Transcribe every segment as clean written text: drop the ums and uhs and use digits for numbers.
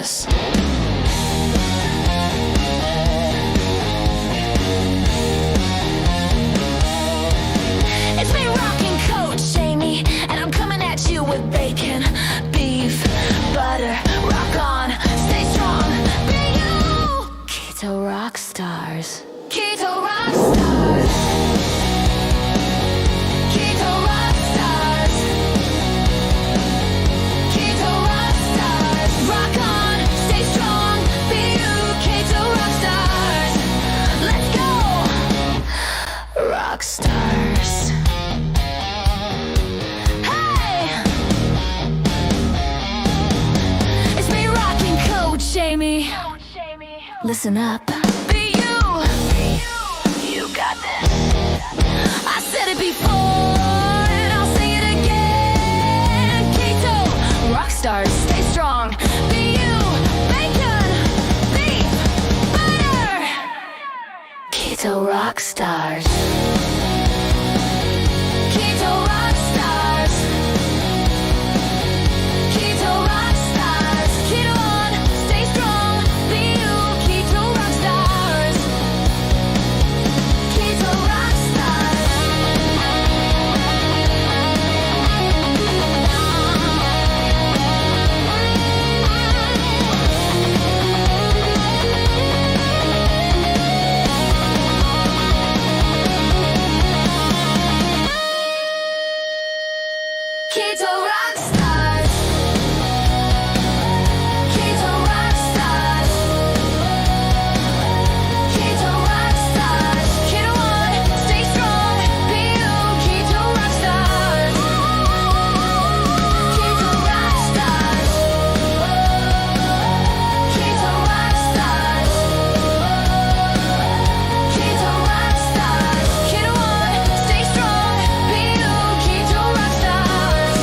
this. It's me, rocking Coach Amy, and I'm coming at you with bacon, beef, butter. Rock on, stay strong, be you. Keto rock stars. Keto rock stars. Keto rock stars. Keto rock stars. Rock on, stay strong, be you. Keto rock stars. Let's go. Rock stars. Hey! It's me, rocking Coach Amy. Listen up. Be you. You got this. I said it before, and I'll say it again. Keto rock stars, stay strong. Be you. Bacon, beef, butter. Keto rock stars. Keto rock stars. Keto rock stars. Keto on, stay strong. Be you. Keto rock stars. Keto rock stars. Keto rock stars. Keto rock stars. Keto rock stars. Keto on, stay strong. Be you. Keto rock stars. Keto rock stars. Keto rock stars. Keto rock stars. Keto on, stay strong. Be you. Keto rock stars.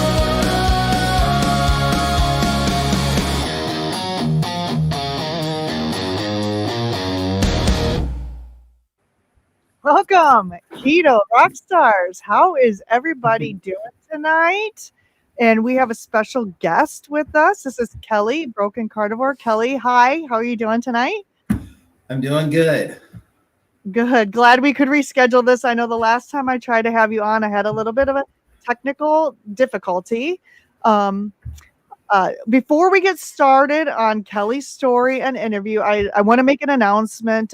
Welcome, Keto Rockstars. How is everybody doing tonight? And we have a special guest with us. This is Kelly, Broken Carnivore. Kelly, hi. How are you doing tonight? I'm doing good. Good. Glad we could reschedule this. I know the last time I tried to have you on, I had a little bit of a technical difficulty. Before we get started on Kelly's story and interview, I want to make an announcement.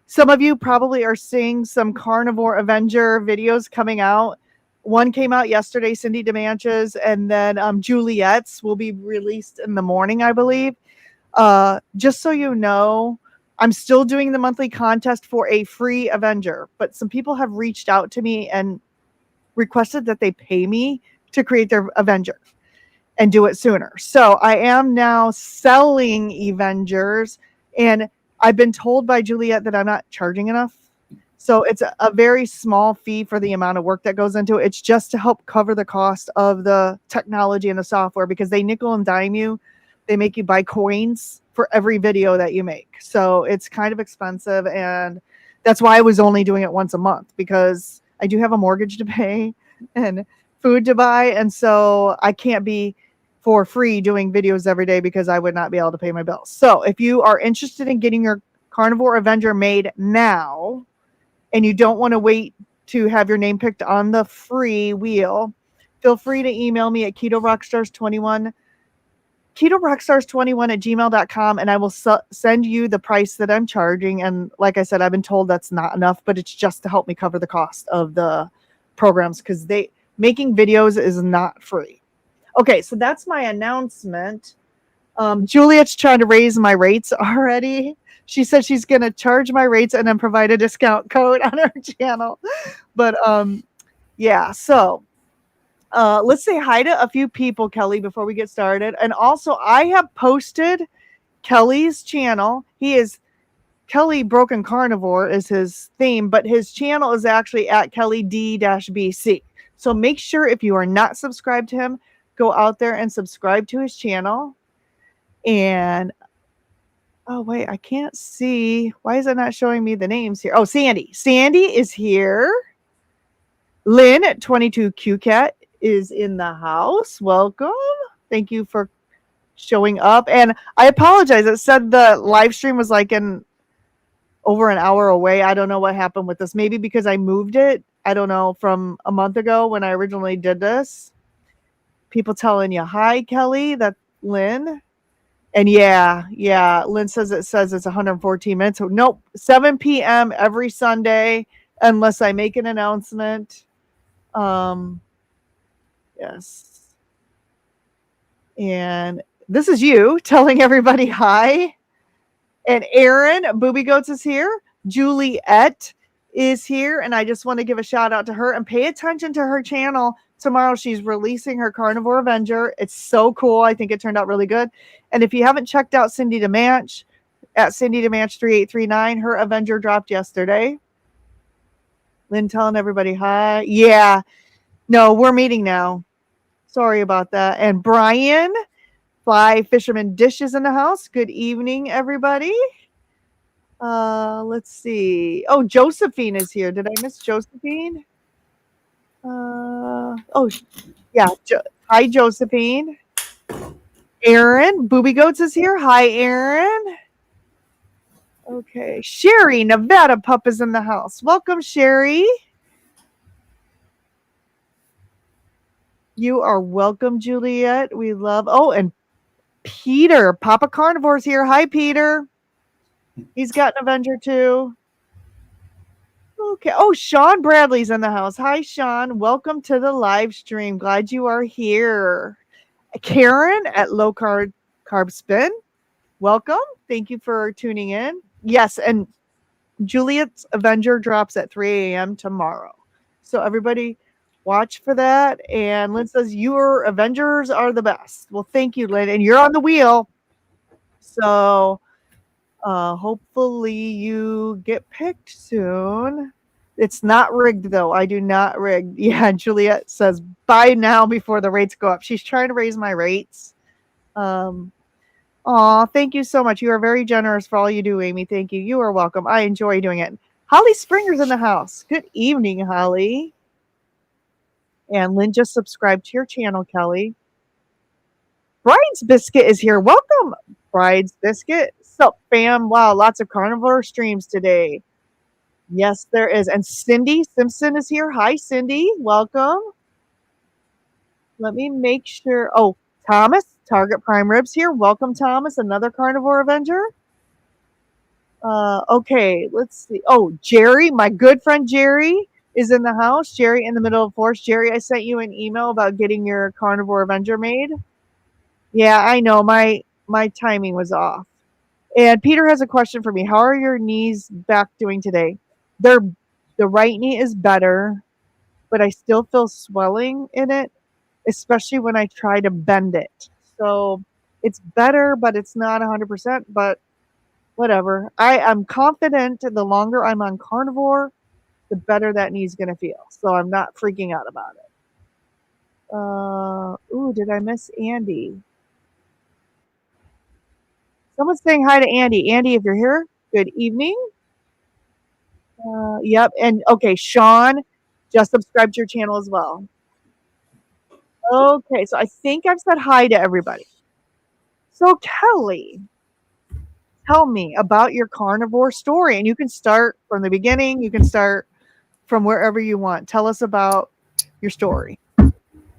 Some of you probably are seeing some Carnivore Avenger videos coming out. One came out yesterday, Cindy DeManch's, and then Juliet's will be released in the morning, I believe. Just so you know, I'm still doing the monthly contest for a free Avenger, but some people have reached out to me and requested that they pay me to create their Avenger and do it sooner. So I am now selling Avengers, and I've been told by Juliet that I'm not charging enough. So it's a very small fee for the amount of work that goes into it. It's just to help cover the cost of the technology and the software, because they nickel and dime you. They make you buy coins for every video that you make. So it's kind of expensive. And that's why I was only doing it once a month, because I do have a mortgage to pay and food to buy. And so I can't be for free doing videos every day, because I would not be able to pay my bills. So if you are interested in getting your Carnivore Avenger made now, and you don't want to wait to have your name picked on the free wheel, feel free to email me at KetoRockstars21 KetoRockstars21@gmail.com, and I will send you the price that I'm charging. And like I said, I've been told that's not enough, but it's just to help me cover the cost of the programs, because making videos is not free. Okay, so that's my announcement. Juliet's trying to raise my rates already. She said she's going to charge my rates and then provide a discount code on her channel. But yeah, so let's say hi to a few people, Kelly, before we get started. And also, I have posted Kelly's channel. He is Kelly Broken Carnivore is his theme, but his channel is actually at Kelly D-BC. So make sure, if you are not subscribed to him, go out there and subscribe to his channel. And oh wait, I can't see. Why is it not showing me the names here? Oh, Sandy is here. Lynn at 22QCat is in the house. Welcome. Thank you for showing up. And I apologize. It said the live stream was like over an hour away. I don't know what happened with this. Maybe because I moved it. I don't know, from a month ago when I originally did this. People telling you, hi, Kelly. That's Lynn. And yeah, Lynn says it's 114 minutes. So nope, 7 p.m. every Sunday, unless I make an announcement. Yes. And this is you telling everybody hi. And Erin, Booby Goats is here. Juliet is here. And I just want to give a shout out to her and pay attention to her channel. Tomorrow she's releasing her Carnivore Avenger. It's so cool. I think it turned out really good. And if you haven't checked out Cindy DeManch at Cindy DeManch 3839, her Avenger dropped yesterday. Lynn telling everybody hi. Yeah. No, we're meeting now. Sorry about that. And Brian, Fly Fisherman Dishes in the house. Good evening, everybody. Let's see. Oh, Josephine is here. Did I miss Josephine? Oh, yeah. Hi, Josephine. Aaron, Booby Goats is here. Hi, Aaron. Okay. Sherry, Nevada Pup is in the house. Welcome, Sherry. You are welcome, Juliet. We love. Oh, and Peter, Papa Carnivore's here. Hi, Peter. He's got an Avenger too. Okay. Oh, Sean Bradley's in the house. Hi, Sean. Welcome to the live stream. Glad you are here. Karen at Low Carb Spin. Welcome. Thank you for tuning in. Yes, and Juliet's Avenger drops at 3 a.m. tomorrow. So everybody watch for that. And Lynn says, your Avengers are the best. Well, thank you, Lynn. And you're on the wheel. So hopefully you get picked soon. It's not rigged, though. I do not rig. Yeah, Juliet says, buy now before the rates go up. She's trying to raise my rates. Thank you so much. You are very generous for all you do, Amy. Thank you. You are welcome. I enjoy doing it. Holly Springer's in the house. Good evening, Holly. And Lynn just subscribed to your channel, Kelly. Bride's Biscuit is here. Welcome, Bride's Biscuit. Sup, fam? Wow, lots of carnivore streams today. Yes, there is. And Cindy Simpson is here. Hi, Cindy. Welcome. Let me make sure. Oh, Thomas, Target Prime Ribs here. Welcome, Thomas. Another Carnivore Avenger. Okay, let's see. Oh, Jerry, my good friend Jerry is in the house. Jerry in the middle of force. Jerry, I sent you an email about getting your Carnivore Avenger made. Yeah, I know. My timing was off. And Peter has a question for me. How are your knees back doing today? The right knee is better, but I still feel swelling in it, especially when I try to bend it. So it's better, but it's not 100%, but whatever. I am confident the longer I'm on Carnivore, the better that knee's going to feel. So I'm not freaking out about it. Ooh, did I miss Andy? Someone's saying hi to Andy. Andy, if you're here, good evening. Yep. And okay, Sean just subscribed to your channel as well. Okay, so I think I've said hi to everybody. So Kelly, tell me about your carnivore story. And you can start from the beginning. You can start from wherever you want. Tell us about your story.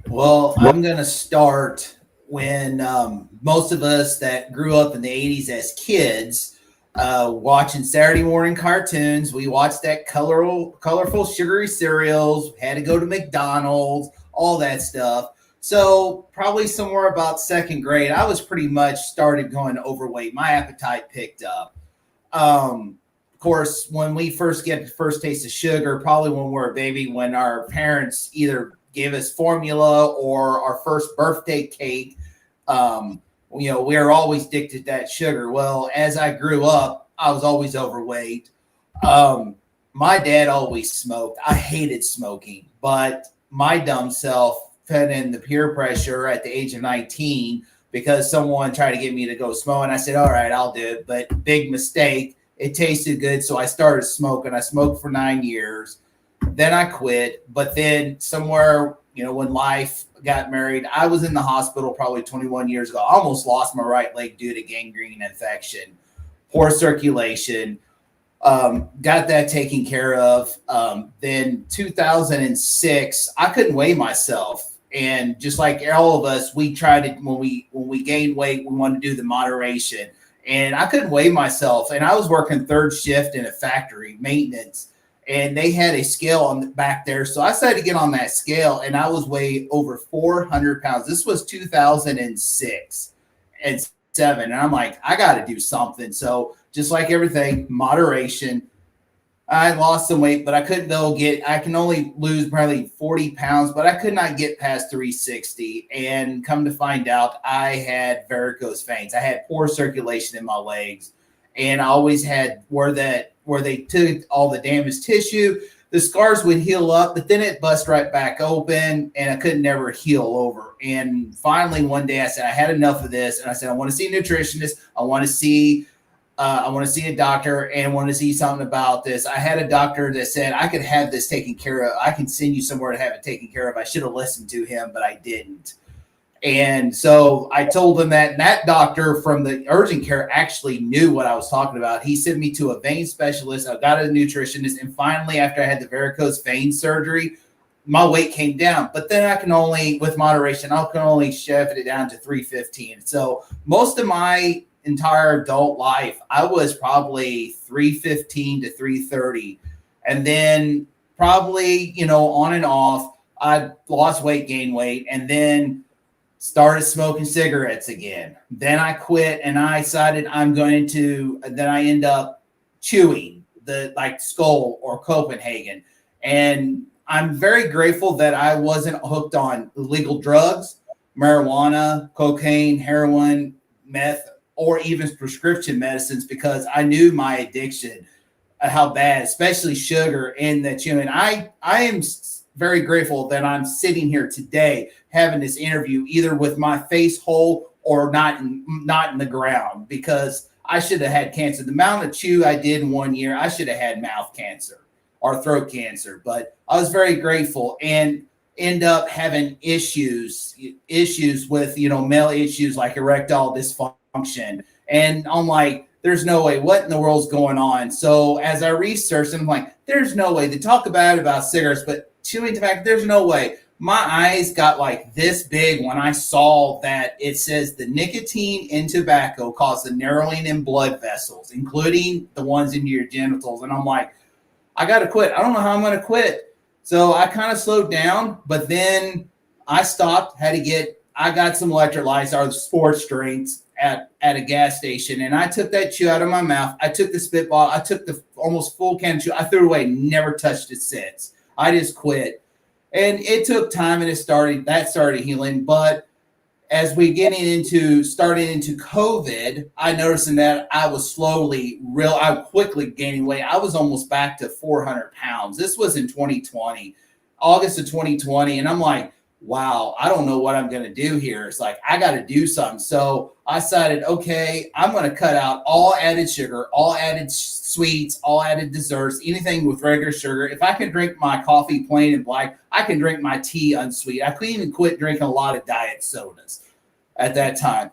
Well, I'm going to start when most of us that grew up in the 80s as kids watching Saturday morning cartoons, we watched that colorful sugary cereals, had to go to McDonald's, all that stuff. So probably somewhere about second grade, I was pretty much started going overweight. My appetite picked up. Of course, when we first get the first taste of sugar, probably when we're a baby, when our parents either gave us formula or our first birthday cake, we were always addicted to that sugar. Well, as I grew up, I was always overweight. My dad always smoked. I hated smoking, but my dumb self fed in the peer pressure at the age of 19 because someone tried to get me to go smoke. And I said, all right, I'll do it. But big mistake. It tasted good. So I started smoking. I smoked for 9 years. Then I quit. But then somewhere, when life got married, I was in the hospital probably 21 years ago. I almost lost my right leg due to gangrene infection, poor circulation. Got that taken care of. Then 2006, I couldn't weigh myself. And just like all of us, we tried it when we gained weight, we wanted to do the moderation. And I couldn't weigh myself. And I was working third shift in a factory, maintenance. And they had a scale on the back there. So I decided to get on that scale, and I was weighed over 400 pounds. This was 2006 and 7. And I'm like, I got to do something. So just like everything, moderation. I lost some weight, but I can only lose probably 40 pounds, but I could not get past 360. And come to find out, I had varicose veins. I had poor circulation in my legs. And I always had where they took all the damaged tissue, the scars would heal up, but then it bust right back open, and I could never heal over. And finally, one day I said, I had enough of this. And I said, I want to see a nutritionist. I want to see a doctor, and want to see something about this. I had a doctor that said I could have this taken care of. I can send you somewhere to have it taken care of. I should have listened to him, but I didn't. And so I told him that, and that doctor from the urgent care actually knew what I was talking about. He sent me to a vein specialist. I got a nutritionist. And finally, after I had the varicose vein surgery, my weight came down. But then I can only, with moderation, I can only shove it down to 315. So most of my entire adult life, I was probably 315 to 330. And then probably, on and off, I lost weight, gained weight, and then started smoking cigarettes again. Then I quit, and I decided then I end up chewing like Skull or Copenhagen. And I'm very grateful that I wasn't hooked on illegal drugs, marijuana, cocaine, heroin, meth, or even prescription medicines, because I knew my addiction, how bad, especially sugar and the chewing. I am very grateful that I'm sitting here today having this interview, either with my face whole or not in the ground, because I should have had cancer. The amount of chew I did in 1 year, I should have had mouth cancer or throat cancer. But I was very grateful, and end up having issues with, male issues like erectile dysfunction. And I'm like, there's no way. What in the world's going on? So as I researched, I'm like, there's no way. They talk about cigarettes, but chewing tobacco, there's no way. My eyes got like this big when I saw that it says the nicotine in tobacco causes a narrowing in blood vessels, including the ones into your genitals. And I'm like, I got to quit. I don't know how I'm going to quit. So I kind of slowed down, but then I stopped, I got some electrolytes or sports drinks at a gas station, and I took that chew out of my mouth. I took the spit bottle. I took the almost full can of chew. I threw it away, never touched it since. I just quit. And it took time, and it started healing. But as we starting into COVID, I noticed that I was quickly gaining weight. I was almost back to 400 pounds. This was in 2020, August of 2020. And I'm like, wow, I don't know what I'm going to do here. It's like, I got to do something. So I decided, okay, I'm going to cut out all added sugar, all added sweets, all added desserts, anything with regular sugar. If I can drink my coffee plain and black, I can drink my tea unsweet. I couldn't even quit drinking a lot of diet sodas at that time.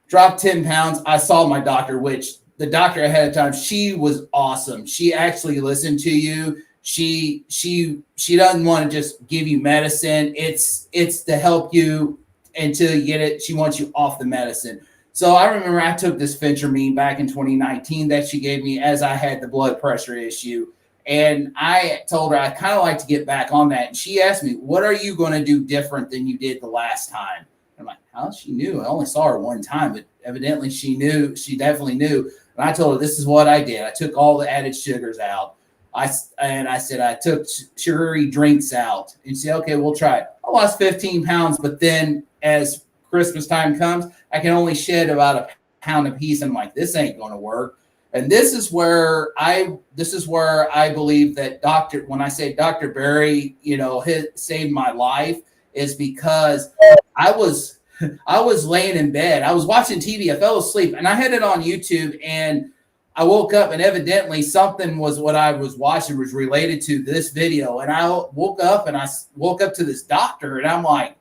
Dropped 10 pounds. I saw my doctor, which the doctor ahead of time, she was awesome. She actually listened to you. She doesn't want to just give you medicine. It's to help you until you get it. She wants you off the medicine. So I remember I took this phentermine back in 2019 that she gave me as I had the blood pressure issue. And I told her I kind of like to get back on that. And she asked me, what are you going to do different than you did the last time? I'm like, how? She knew. I only saw her one time, but evidently she knew. She definitely knew. And I told her, this is what I did. I took all the added sugars out. I said, I took sugary drinks out. And she said, okay, we'll try it. I lost 15 pounds, but then as Christmas time comes, I can only shed about a pound apiece. I'm like, this ain't going to work. And this is where I believe that when I say Dr. Barry, saved my life, is because I was laying in bed. I was watching TV. I fell asleep, and I had it on YouTube, and I woke up and evidently something was what I was watching was related to this video. And I woke up to this doctor and I'm like,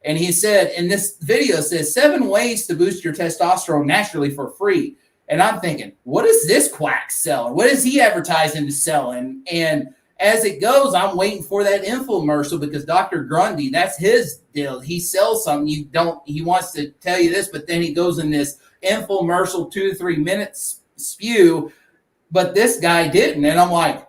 and he said, in this video says 7 ways to boost your testosterone naturally for free. And I'm thinking, what is this quack selling? What is he advertising to selling? And as it goes, I'm waiting for that infomercial because Dr. Grundy, that's his deal. He sells something he wants to tell you this, but then he goes in this infomercial 2 to 3 minutes spew, but this guy didn't. And I'm like,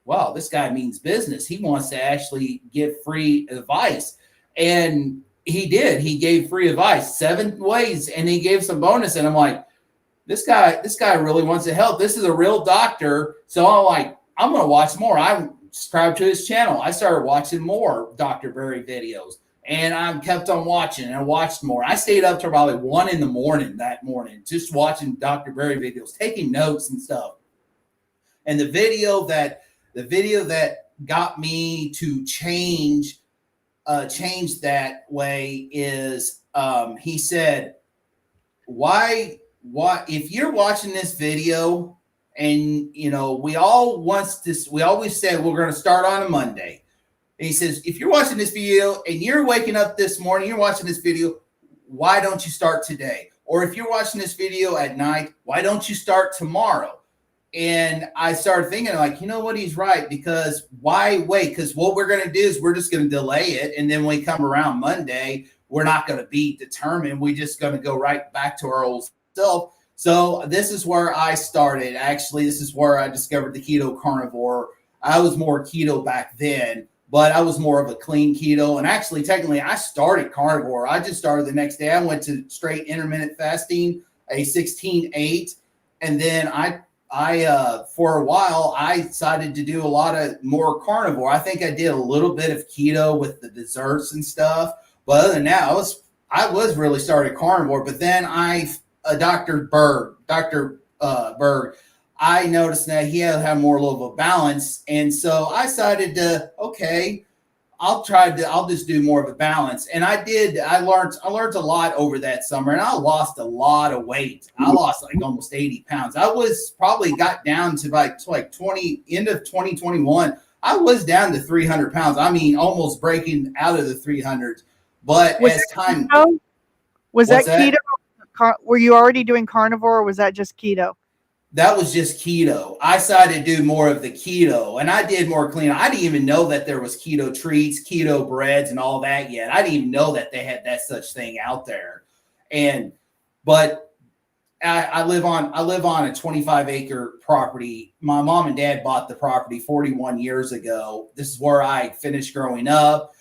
wow, this guy means business. He wants to actually give free advice. And he did. He gave free advice, 7 ways, and he gave some bonus. And I'm like, this guy really wants to help. This is a real doctor. So I'm like, I'm going to watch more. I subscribed to his channel. I started watching more Dr. Berry videos, and I kept on watching and I watched more. I stayed up till probably 1 a.m. that morning, just watching Dr. Berry videos, taking notes and stuff. And the video that got me to change that way is, he said, why, if you're watching this video and, we always said we're going to start on a Monday. And he says, if you're watching this video and you're waking up this morning, you're watching this video, why don't you start today? Or if you're watching this video at night, why don't you start tomorrow? And I started thinking like, you know what? He's right, because why wait? Because what we're going to do is we're just going to delay it. And then when we come around Monday, we're not going to be determined. We're just going to go right back to our old self. So this is where I started. Actually, this is where I discovered the keto carnivore. I was more keto back then, but I was more of a clean keto. And actually, technically, I started carnivore. I just started the next day. I went to straight intermittent fasting, a 16-8. And then I for a while, I decided to do a lot of more carnivore. I think I did a little bit of keto with the desserts and stuff. But other than that, I was really started carnivore. But then Dr. Berg, I noticed that he had to have more level of balance. And so I decided to, okay, I'll just do more of a balance. And I learned a lot over that summer, and I lost a lot of weight. I lost like almost 80 pounds. I was probably got down to like end of 2021. I was down to 300 pounds. I mean, almost breaking out of the 300s. But was that keto? Were you already doing carnivore, or was that just keto? That was just keto. I decided to do more of the keto, and I did more clean. I didn't even know that there was keto treats, keto breads, and all that yet. I didn't even know that they had that such thing out there. But I live on a 25-acre property. My mom and dad bought the property 41 years ago. This is where I finished growing up.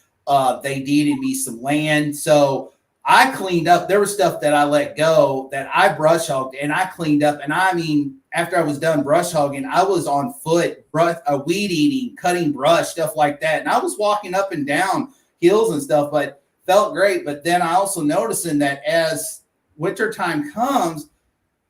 They deeded me some land, so I cleaned up. There was stuff that I let go that I brush hogged, and I cleaned up. And I mean, after I was done brush hogging, I was on foot, weed eating, cutting brush, stuff like that. And I was walking up and down hills and stuff, but felt great. But then I also noticing that as wintertime comes,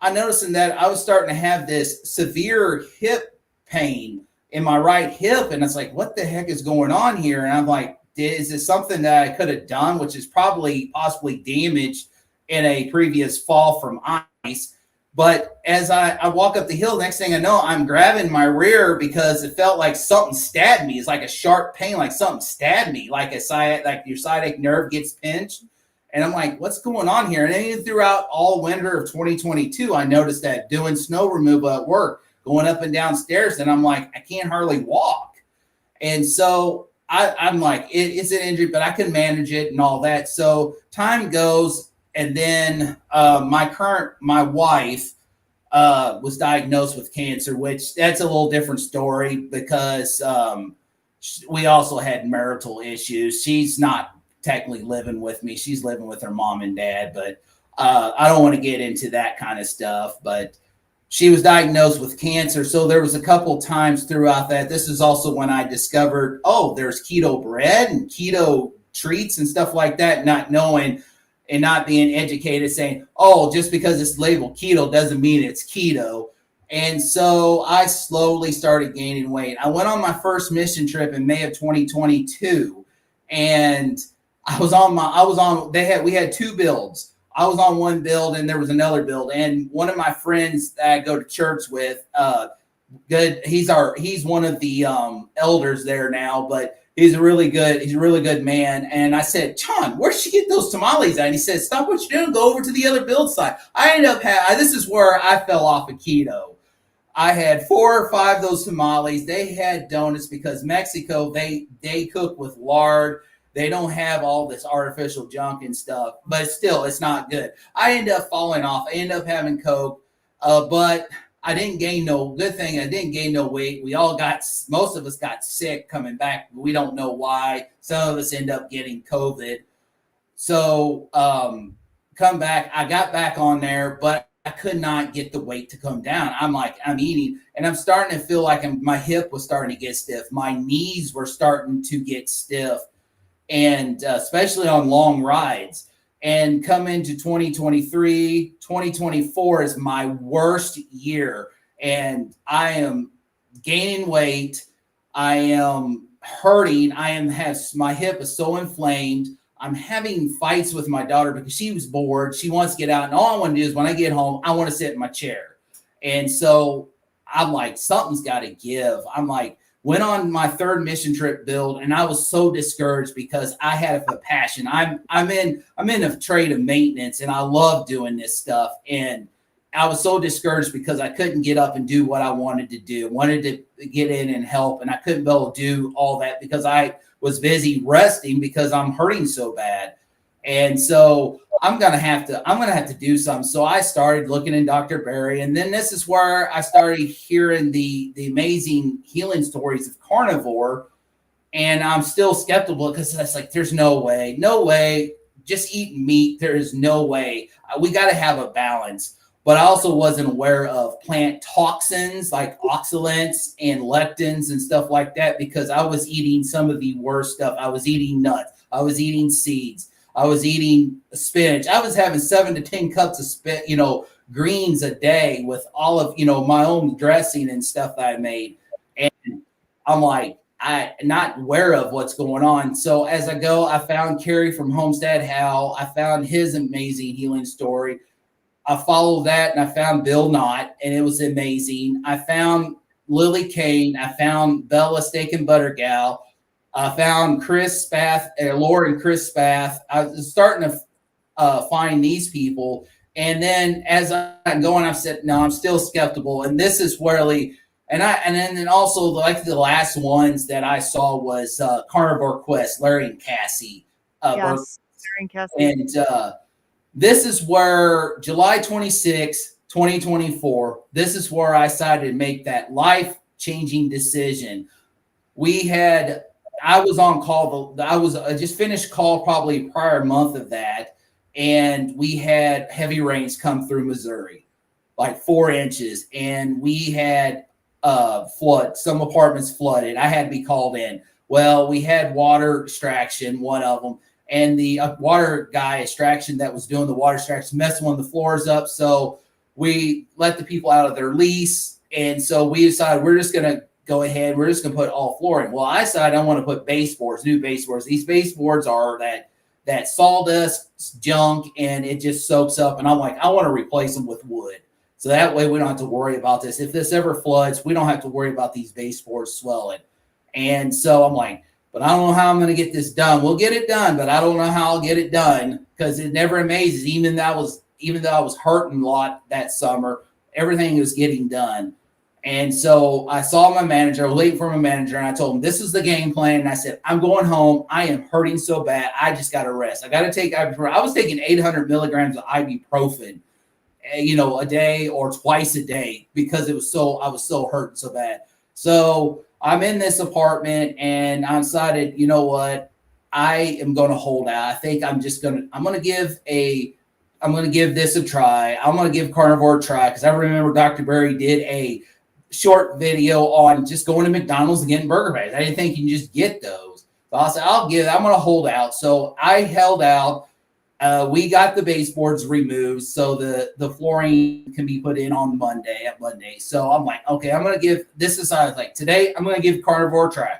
I noticing that I was starting to have this severe hip pain in my right hip. And it's like, what the heck is going on here? And I'm like, is this something that I could have done, which is possibly damaged in a previous fall from ice? But as I walk up the hill, next thing I know, I'm grabbing my rear because it felt like something stabbed me. It's like a sharp pain, like something stabbed me, like your sciatic nerve gets pinched. And I'm like, what's going on here? And then throughout all winter of 2022, I noticed that doing snow removal at work, going up and down stairs, and I'm like, I can't hardly walk. And so I'm like, it's an injury, but I can manage it and all that. So time goes, and then my wife was diagnosed with cancer, which that's a little different story because we also had marital issues. She's not technically living with me. She's living with her mom and dad, but I don't want to get into that kind of stuff. But she was diagnosed with cancer. So there was a couple times throughout that. This is also when I discovered, there's keto bread and keto treats and stuff like that, not knowing and not being educated, saying, just because it's labeled keto doesn't mean it's keto. And so I slowly started gaining weight. I went on my first mission trip in May of 2022, and we had 2 builds. I was on one build and there was another build, and one of my friends that I go to church with, he's one of the elders there now, but he's a really good man. And I said, John, where'd you get those tamales at? And he said, stop what you're doing, go over to the other build site. I ended up this is where I fell off of keto. I had 4 or 5 of those tamales. They had donuts because Mexico, they cook with lard. They don't have all this artificial junk and stuff, but still, it's not good. I ended up falling off. I ended up having Coke, but I didn't gain good thing. I didn't gain no weight. Most of us got sick coming back. We don't know why. Some of us end up getting COVID. So come back. I got back on there, but I could not get the weight to come down. I'm eating, and I'm starting to feel like my hip was starting to get stiff. My knees were starting to get stiff, and especially on long rides. And come into 2023, 2024 is my worst year. And I am gaining weight. I am hurting. My hip is so inflamed. I'm having fights with my daughter because she was bored. She wants to get out. And all I want to do is when I get home, I want to sit in my chair. And so I'm like, something's got to give. I'm like, went on my 3rd mission trip build, and I was so discouraged because I had a passion. I'm in a trade of maintenance, and I love doing this stuff. And I was so discouraged because I couldn't get up and do what I wanted to do. Wanted to get in and help, and I couldn't be able to do all that because I was busy resting because I'm hurting so bad. And so I'm gonna have to do something. So I started looking in Dr. Berry, and then this is where I started hearing the amazing healing stories of Carnivore. And I'm still skeptical because it's like, there's no way, just eating meat. There is no way. We got to have a balance. But I also wasn't aware of plant toxins like oxalates and lectins and stuff like that because I was eating some of the worst stuff. I was eating nuts. I was eating seeds. I was eating spinach. I was having 7 to 10 cups of greens a day with all of, my own dressing and stuff that I made. And I'm like, I'm not aware of what's going on. So as I go, I found Kerry from Homestead Hal. I found his amazing healing story. I followed that, and I found Bill Knott, and it was amazing. I found Lily Kane. I found Bella Steak and Butter Gal. I found Chris Spath, Laura and Chris Spath. I was starting to find these people. And then as I'm going, I said, no, I'm still skeptical. And this is really, and then also like the last ones that I saw was Carnivore Quest, Larry and Cassie. Yes, Larry and Cassie. And this is where July 26, 2024, this is where I decided to make that life-changing decision. I was on call. I just finished call probably prior month of that. And we had heavy rains come through Missouri, like 4 inches. And we had flood. Some apartments flooded. I had to be called in. Well, we had water extraction, one of them. And the water guy extraction that was doing the water extraction messed one of the floors up. So we let the people out of their lease. And so we decided we're just going to go ahead. We're just going to put all flooring. Well, I decided I want to put baseboards, new baseboards. These baseboards are that sawdust junk, and it just soaks up. And I'm like, I want to replace them with wood. So that way we don't have to worry about this. If this ever floods, we don't have to worry about these baseboards swelling. And so I'm like, but I don't know how I'm going to get this done. We'll get it done, but I don't know how I'll get it done because it never amazes. Even though I was hurting a lot that summer, everything was getting done. And so I saw my manager, I was waiting for my manager, and I told him, this is the game plan. And I said, I'm going home. I am hurting so bad. I just got to rest. I got to take ibuprofen. I was taking 800 milligrams of ibuprofen, a day or twice a day because I was so hurting so bad. So I'm in this apartment, and I decided, you know what? I am going to hold out. I think I'm going to give this a try. I'm going to give Carnivore a try because I remember Dr. Berry did a short video on just going to McDonald's and getting burger patties. I didn't think you can just get those. So I said, I'm going to hold out. So I held out. We got the baseboards removed so the flooring can be put in on Monday. So I'm like, okay, I'm going to give this is I was like, today I'm going to give Carnivore a try.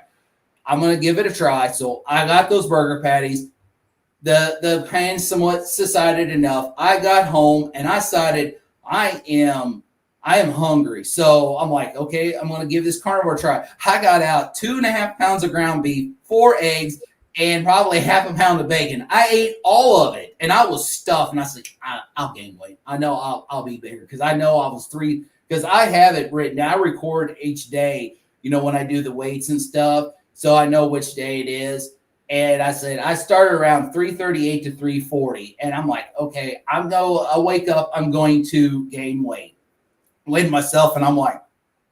I'm going to give it a try. So I got those burger patties. The pain somewhat subsided enough. I got home and I decided I am hungry. So I'm like, okay, I'm going to give this carnivore a try. I got out 2.5 pounds of ground beef, 4 eggs, and probably half a pound of bacon. I ate all of it, and I was stuffed. And I was like, I'll gain weight. I know I'll be bigger because I know I was 3. Because I have it written. I record each day. When I do the weights and stuff, so I know which day it is. And I said I started around 338 to 340, and I'm like, okay, I'll wake up. I'm going to gain weight. Weighed myself, and I'm like,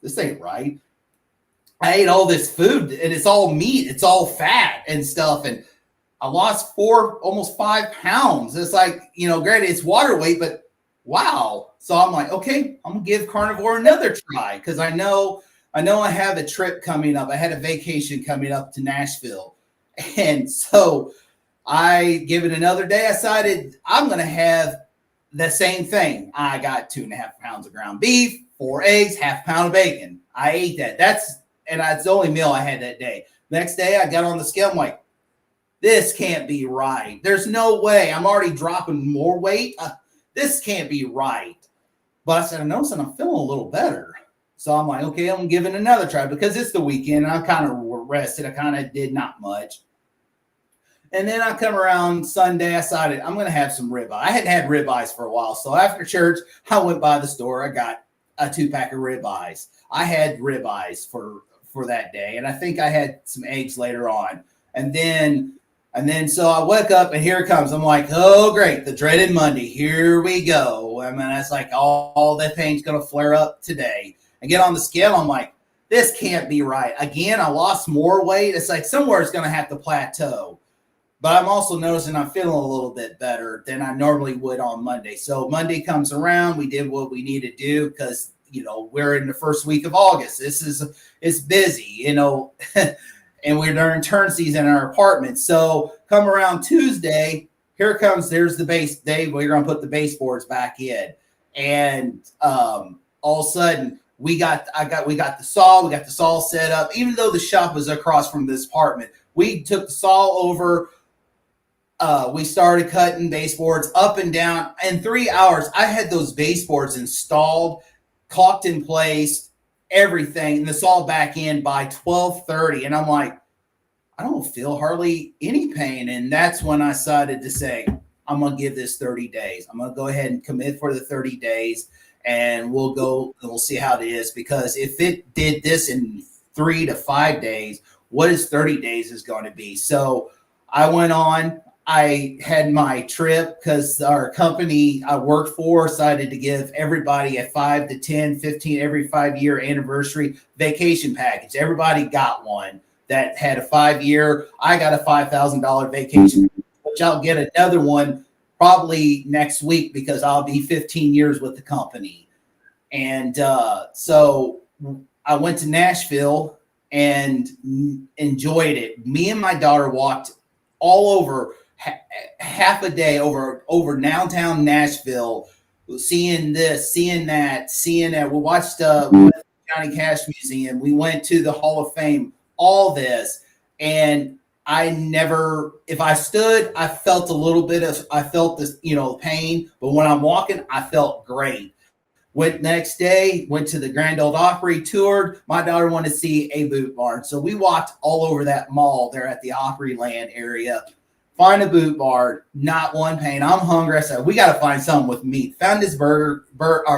this ain't right. I ate all this food, and it's all meat, it's all fat and stuff, and I lost almost 5 pounds. It's like, granted, it's water weight, but wow. So I'm like, okay, I'm gonna give carnivore another try because I know I have a trip coming up. I had a vacation coming up to Nashville, and so I give it another day. I decided I'm gonna have the same thing. I got 2.5 pounds of ground beef, 4 eggs, half pound of bacon. I ate that. That's the only meal I had that day. Next day, I got on the scale. I'm like, this can't be right. There's no way. I'm already dropping more weight. This can't be right. But I said, I noticed I'm feeling a little better. So I'm like, okay, I'm giving another try because it's the weekend. And I'm kind of rested. I kind of did not much. And then I come around Sunday, I decided I'm going to have some ribeye. I hadn't had ribeyes for a while. So after church, I went by the store. I got a 2-pack of ribeyes. I had ribeyes for that day. And I think I had some eggs later on. And then so I wake up and here it comes. I'm like, oh, great. The dreaded Monday. Here we go. I mean, that's like all that pain's going to flare up today. I get on the scale. I'm like, this can't be right. Again, I lost more weight. It's like somewhere it's going to have to plateau. But I'm also noticing I'm feeling a little bit better than I normally would on Monday. So Monday comes around. We did what we need to do because, we're in the first week of August. It's busy, and we're during turn season in our apartment. So come around Tuesday, there's the base day. We're going to put the baseboards back in. And all of a sudden we got the saw set up. Even though the shop was across from this apartment, we took the saw over. We started cutting baseboards up and down. In 3 hours, I had those baseboards installed, caulked in place, everything, and the saw back in by 12:30. And I'm like, I don't feel hardly any pain. And that's when I decided to say, I'm going to give this 30 days. I'm going to go ahead and commit for the 30 days, and we'll see how it is. Because if it did this in 3 to 5 days, what is 30 days is going to be? So I went on. I had my trip because our company I worked for decided to give everybody a 5 to 10, 15, every 5-year anniversary vacation package. Everybody got one that had a 5-year. I got a $5,000 vacation, which I'll get another one probably next week because I'll be 15 years with the company. And so I went to Nashville and enjoyed it. Me and my daughter walked all over half a day over downtown Nashville, seeing this, seeing that. We watched the Johnny Cash Museum. We went to the Hall of Fame, all this. And if I stood, I felt this, pain. But when I'm walking, I felt great. Next day, went to the Grand Ole Opry, toured. My daughter wanted to see a Boot Barn. So we walked all over that mall there at the Opryland area. Find a Boot Barn, not one pain. I'm hungry. I said, we got to find something with meat. Found this our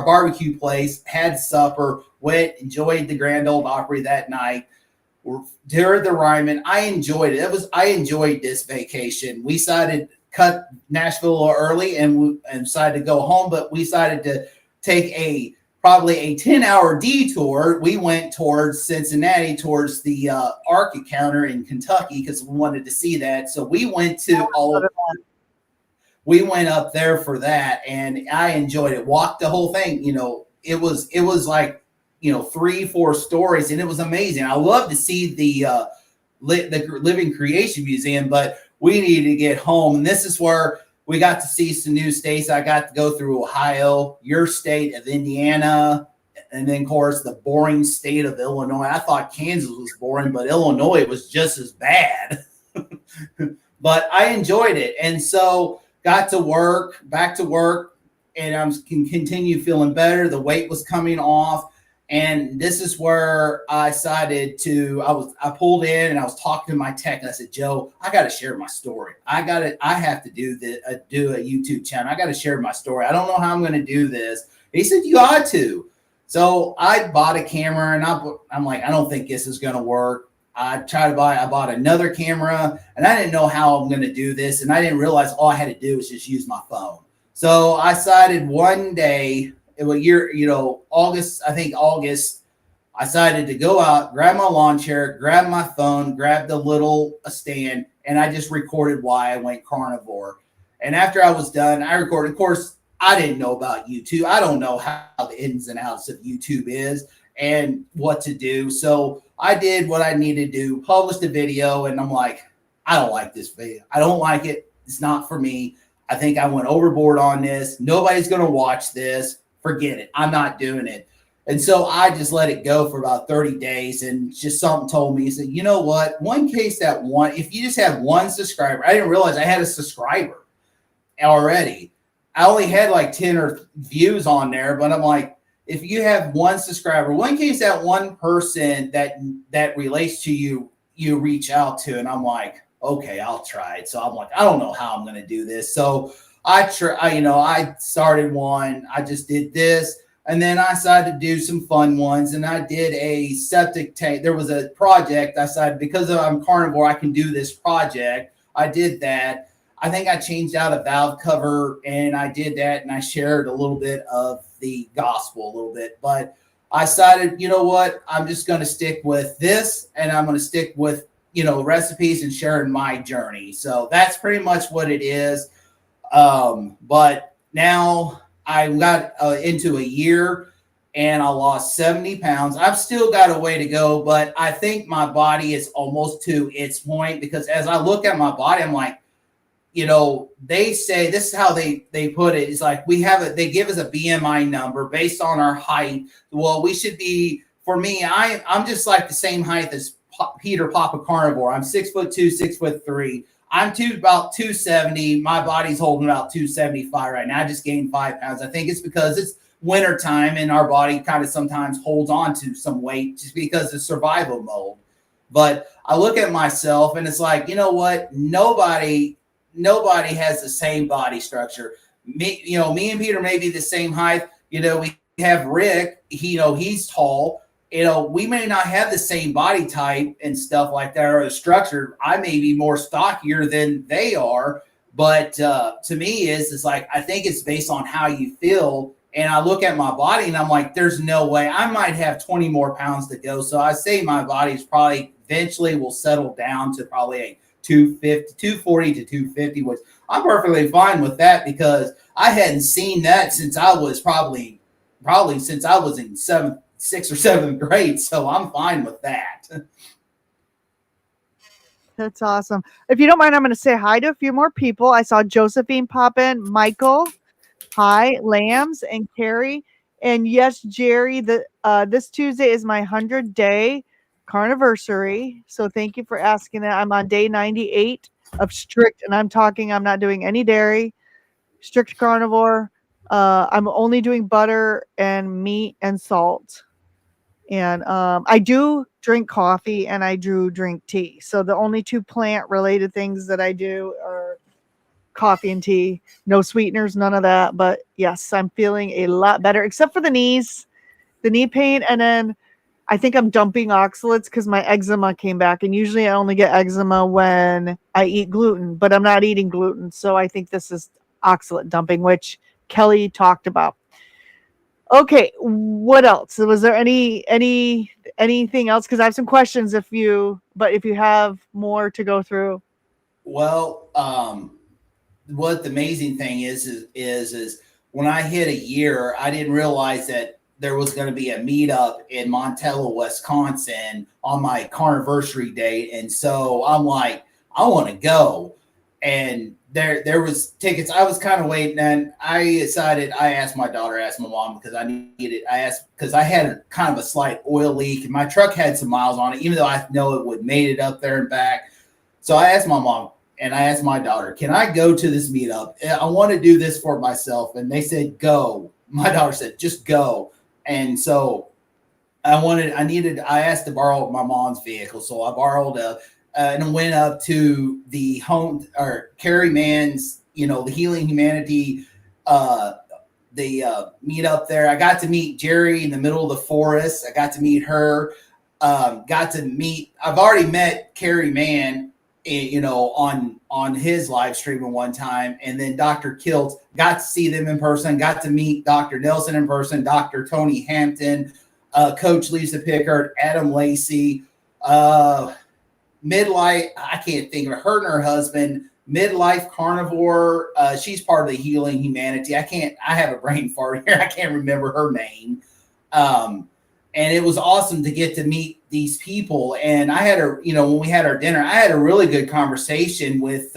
barbecue place, had supper, went, enjoyed the Grand Ole Opry that night. During the Ryman, I enjoyed it. I enjoyed this vacation. We decided to cut Nashville a little early and decided to go home, but we decided to take probably a 10-hour detour. We went towards Cincinnati, towards the Ark encounter in Kentucky because we wanted to see that. So we went we went up there for that, and I enjoyed it. Walked the whole thing. It was like 3-4 stories, and it was amazing. I love to see the Living Creation Museum, but we needed to get home, and this is where we got to see some new states. I got to go through Ohio, your state of Indiana, and then, of course, the boring state of Illinois. I thought Kansas was boring, but Illinois was just as bad. but I enjoyed it. And so got to work, back to work, and I can continue feeling better. The weight was coming off. And this is where I decided I pulled in and I was talking to my tech and I said, Joe, I got to share my story. I have to do a YouTube channel. I got to share my story. I don't know how I'm going to do this. And he said, you ought to. So I bought a camera and I'm like, I don't think this is going to work. I bought another camera and I didn't know how I'm going to do this. And I didn't realize all I had to do was just use my phone. So I decided one day, August, I decided to go out, grab my lawn chair, grab my phone, grab the little stand, and I just recorded why I went carnivore. And after I was done, I recorded. Of course, I didn't know about YouTube. I don't know how the ins and outs of YouTube is and what to do. So I did what I needed to do, published a video, and I'm like, I don't like this video. I don't like it. It's not for me. I think I went overboard on this. Nobody's going to watch this. Forget it. I'm not doing it. And so I just let it go for about 30 days. And just something told me, he said, you know what? If you just have one subscriber, I didn't realize I had a subscriber already. I only had like 10 or views on there, but I'm like, if you have one subscriber, one case that one person that relates to you, you reach out to. And I'm like, okay, I'll try it. So I'm like, I don't know how I'm going to do this. So I started one, I just did this. And then I decided to do some fun ones. And I did a septic tank. There was a project. I decided because I'm carnivore, I can do this project. I did that. I think I changed out a valve cover and I did that. And I shared a little bit of the gospel a little bit. But I decided, you know what? I'm just going to stick with this. And I'm going to stick with, recipes and sharing my journey. So that's pretty much what it is. But now I got into a year and I lost 70 pounds. I've still got a way to go, but I think my body is almost to its point because as I look at my body, I'm like, they say this is how they put it. It's like they give us a BMI number based on our height. Well, we should be, for me, I'm just like the same height as Peter Papa Carnivore. I'm 6'2", 6'3". I'm about 270. My body's holding about 275 right now. I just gained 5 pounds. I think it's because it's winter time and our body kind of sometimes holds on to some weight just because of survival mode. But I look at myself and it's like, you know what? Nobody has the same body structure. Me and Peter may be the same height. We have Rick. He's tall. We may not have the same body type and stuff like that or the structure. I may be more stockier than they are, but to me, it's like I think it's based on how you feel. And I look at my body and I'm like, there's no way. I might have 20 more pounds to go. So I say my body's probably eventually will settle down to probably a 240 to 250, which I'm perfectly fine with that because I hadn't seen that since I was probably since I was in 6th or 7th grade. So I'm fine with that. That's awesome. If you don't mind, I'm going to say hi to a few more people. I saw Josephine pop in, Michael, hi, Lambs, and Carrie. And yes, Jerry, this Tuesday is my 100-day carniversary. So thank you for asking that. I'm on day 98 of strict, and I'm not doing any dairy, strict carnivore. I'm only doing butter and meat and salt. And I do drink coffee and I do drink tea. So the only two plant related things that I do are coffee and tea. No sweeteners, none of that. But yes, I'm feeling a lot better, except for the knees, the knee pain. And then I think I'm dumping oxalates because my eczema came back. And usually I only get eczema when I eat gluten, but I'm not eating gluten. So I think this is oxalate dumping, which Kelly talked about. Okay, what else? Was there anything else? Because I have some questions if you have more to go through. Well, what the amazing thing is when I hit a year, I didn't realize that there was going to be a meetup in Montello, Wisconsin on my carniversary date. And so I'm like, I want to go. And there was tickets. I was kind of waiting, and I decided. I asked my mom because I needed. I asked because I had kind of a slight oil leak, and my truck had some miles on it, even though I know it would made it up there and back. So I asked my mom, and I asked my daughter, can I go to this meetup? I want to do this for myself. And they said, go. My daughter said, just go. And so I asked to borrow my mom's vehicle. So I borrowed and went up to the home, or Carrie Mann's, the Healing Humanity, the meet up there. I got to meet Jerry in the middle of the forest. I got to meet her. I've already met Carrie Mann, on his live stream at one time. And then Dr. Kiltz, got to see them in person, got to meet Dr. Nelson in person, Dr. Tony Hampton, Coach Lisa Pickard, Adam Lacey, Midlife, I can't think of her and her husband, Midlife Carnivore. She's part of the Healing Humanity. I have a brain fart here. I can't remember her name. And it was awesome to get to meet these people. And I had when we had our dinner, I had a really good conversation with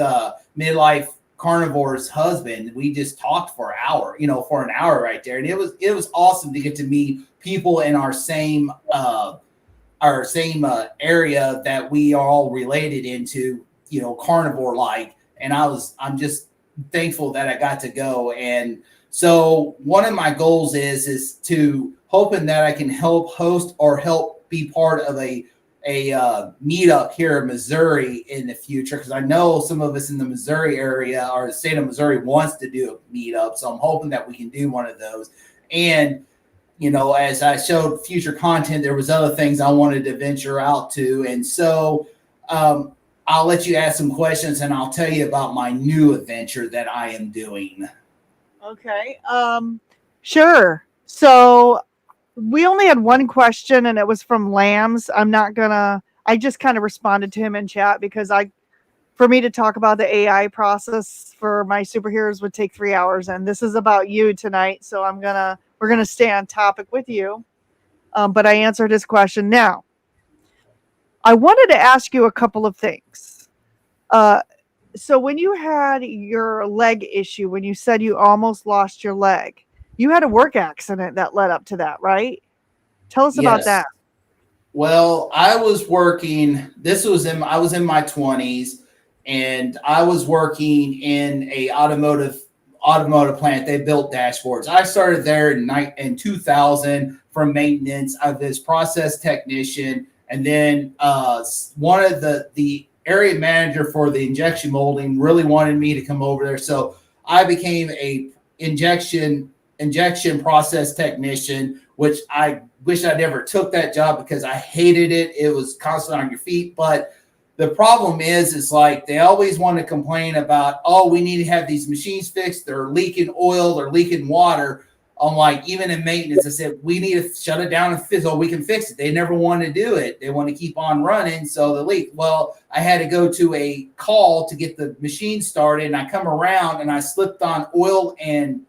Midlife Carnivore's husband. We just talked for an hour right there. And it was awesome to get to meet people in our same area that we are all related into, carnivore like. And I'm just thankful that I got to go. And so one of my goals is to hoping that I can help host or help be part of a meetup here in Missouri in the future, because I know some of us in the Missouri area or the state of Missouri wants to do a meetup. So I'm hoping that we can do one of those. And, as I showed future content, there was other things I wanted to venture out to. And so I'll let you ask some questions and I'll tell you about my new adventure that I am doing. Okay. Sure. So we only had one question and it was from Lambs. I just kind of responded to him in chat because for me to talk about the AI process for my superheroes would take 3 hours. And this is about you tonight. So we're going to stay on topic with you. But I answered his question. Now, I wanted to ask you a couple of things. So when you had your leg issue, when you said you almost lost your leg, you had a work accident that led up to that, right? Tell us about that. Well, I was working, I was in my 20s, and I was working in a automotive plant. They built dashboards. I started there in 2000 from maintenance. I was process technician. And then one of the area manager for the injection molding really wanted me to come over there. So I became a injection process technician, which I wish I never took that job because I hated it. It was constantly on your feet. But the problem is like they always want to complain about, oh, we need to have these machines fixed. They're leaking oil, they're leaking water. I'm like, even in maintenance, I said, we need to shut it down and fix it. Oh, we can fix it. They never want to do it. They want to keep on running. So the leak. Well, I had to go to a call to get the machine started. And I come around and I slipped on the oil and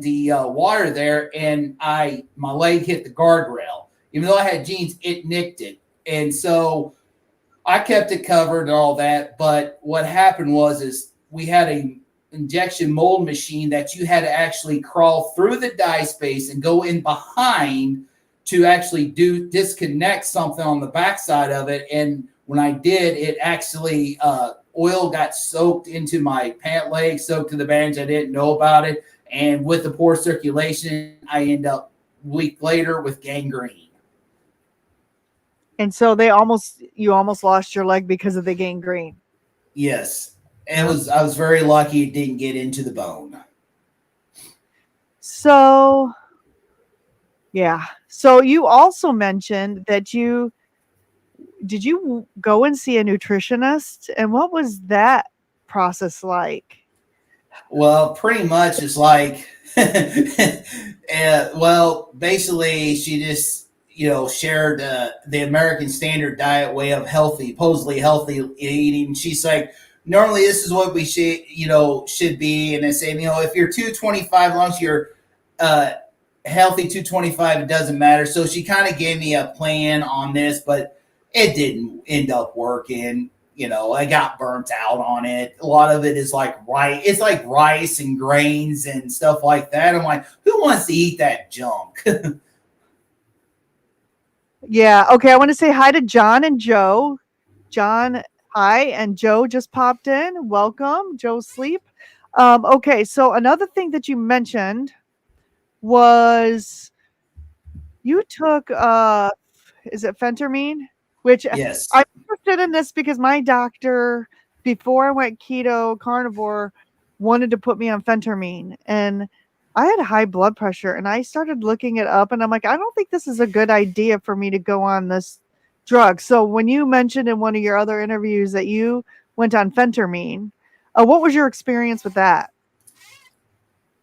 the water there. And my leg hit the guardrail. Even though I had jeans, it nicked it. And so I kept it covered and all that. But what happened is we had a injection mold machine that you had to actually crawl through the die space and go in behind to actually disconnect something on the backside of it. And when I did, it actually oil got soaked into my pant leg, soaked to the bandage. I didn't know about it. And with the poor circulation, I end up a week later with gangrene. And so you almost lost your leg because of the gangrene. Yes. And I was very lucky it didn't get into the bone. So, yeah. So you also mentioned that did you go and see a nutritionist? And what was that process like? Well, pretty much it's like, basically she just, shared the American standard diet way of supposedly healthy eating. She's like, normally this is what we should be. And I say, if you're 225, as long as you're healthy 225, it doesn't matter. So she kind of gave me a plan on this, but it didn't end up working. I got burnt out on it. A lot of it is like rice. It's like rice and grains and stuff like that. I'm like, who wants to eat that junk? Yeah. Okay. I want to say hi to John and Joe. John, Hi, and Joe just popped in. Welcome, Joe Sleep. Okay, so another thing that you mentioned was you took is it phentermine? Which Yes. I'm interested in this because my doctor, before I went keto carnivore, wanted to put me on phentermine, and I had high blood pressure, and I started looking it up, and I'm like, I don't think this is a good idea for me to go on this drug. So when you mentioned in one of your other interviews that you went on phentermine, what was your experience with that?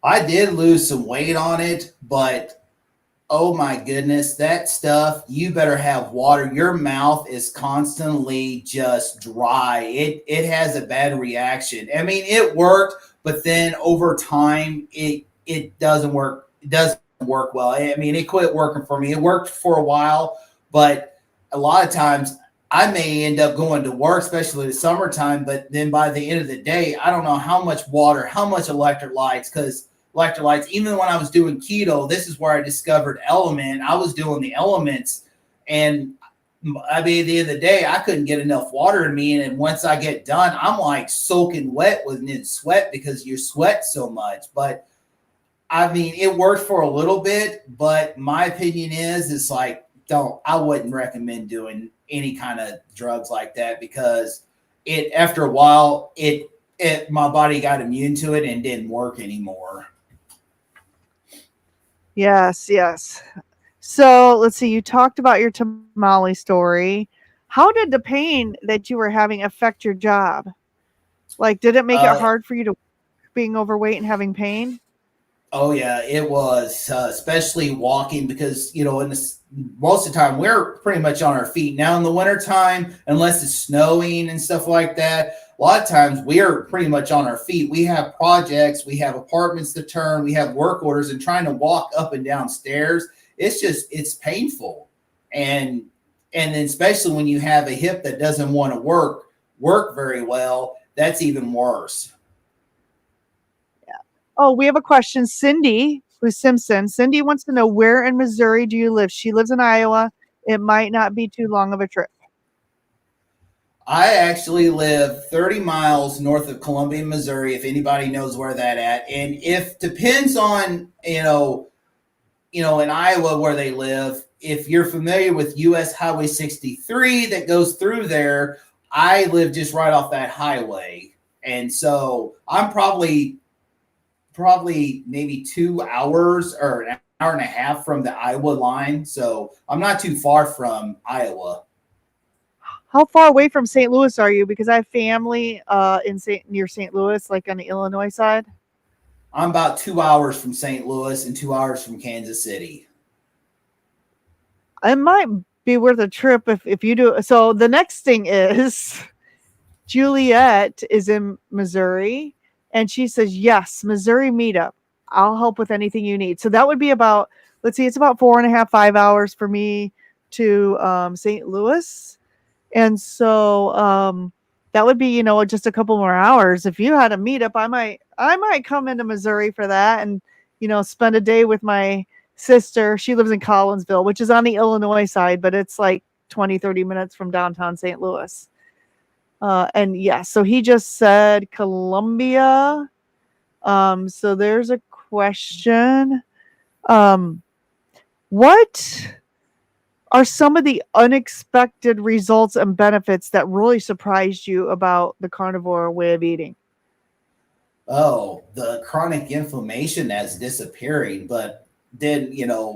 I did lose some weight on it, but oh my goodness, that stuff, you better have water. Your mouth is constantly just dry. It has a bad reaction. I mean, it worked, but then over time it doesn't work. It doesn't work well. I mean, it quit working for me. It worked for a while, but a lot of times I may end up going to work, especially the summertime, but then by the end of the day, I don't know how much water, how much electrolytes, because electrolytes. Even when I was doing keto, this is where I discovered element. I was doing the elements, and I mean, at the end of the day, I couldn't get enough water in me. And once I get done, I'm like soaking wet with sweat because you sweat so much. But I mean, it worked for a little bit, but my opinion is, it's like, I wouldn't recommend doing any kind of drugs like that because after a while, my body got immune to it and didn't work anymore. Yes, yes. So let's see, you talked about your tamale story. How did the pain that you were having affect your job? Like, did it make it Uh, hard for you to being overweight and having pain? Oh yeah, it was especially walking because most of the time we're pretty much on our feet. Now in the wintertime, unless it's snowing and stuff like that, a lot of times we're pretty much on our feet. We have projects, we have apartments to turn, we have work orders, and trying to walk up and down stairs, it's painful. And and then especially when you have a hip that doesn't want to work very well, that's even worse. Oh, we have a question. Cindy, who's Simpson. Cindy wants to know, where in Missouri do you live? She lives in Iowa. It might not be too long of a trip. I actually live 30 miles north of Columbia, Missouri, if anybody knows where that at. And if depends on, in Iowa where they live, if you're familiar with US Highway 63 that goes through there, I live just right off that highway. And so I'm probably maybe 2 hours or an hour and a half from the Iowa line. So I'm not too far from Iowa. How far away from St. Louis are you? Because I have family near St. Louis, like on the Illinois side. I'm about 2 hours from St. Louis and 2 hours from Kansas City. It might be worth a trip if you do. So the next thing is Juliet is in Missouri, and she says, yes, Missouri meetup. I'll help with anything you need. So that would be about, let's see, it's about 4.5, 5 hours for me to St. Louis. And so that would be, just a couple more hours. If you had a meetup, I might come into Missouri for that and, spend a day with my sister. She lives in Collinsville, which is on the Illinois side, but it's like 20, 30 minutes from downtown St. Louis. And yeah, so he just said Columbia. So there's a question. What are some of the unexpected results and benefits that really surprised you about the carnivore way of eating? Oh, the chronic inflammation that's disappearing. But then,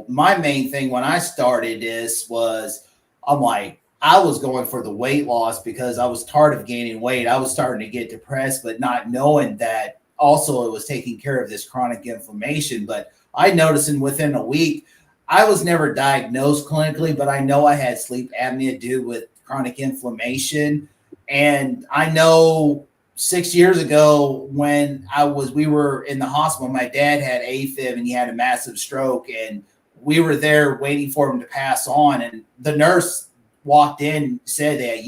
my main thing when I started this was I'm like, I was going for the weight loss because I was tired of gaining weight. I was starting to get depressed, but not knowing that also it was taking care of this chronic inflammation. But I noticed within a week, I was never diagnosed clinically, but I know I had sleep apnea due with chronic inflammation. And I know 6 years ago when we were in the hospital, my dad had AFib and he had a massive stroke, and we were there waiting for him to pass on. And the nurse walked in, said that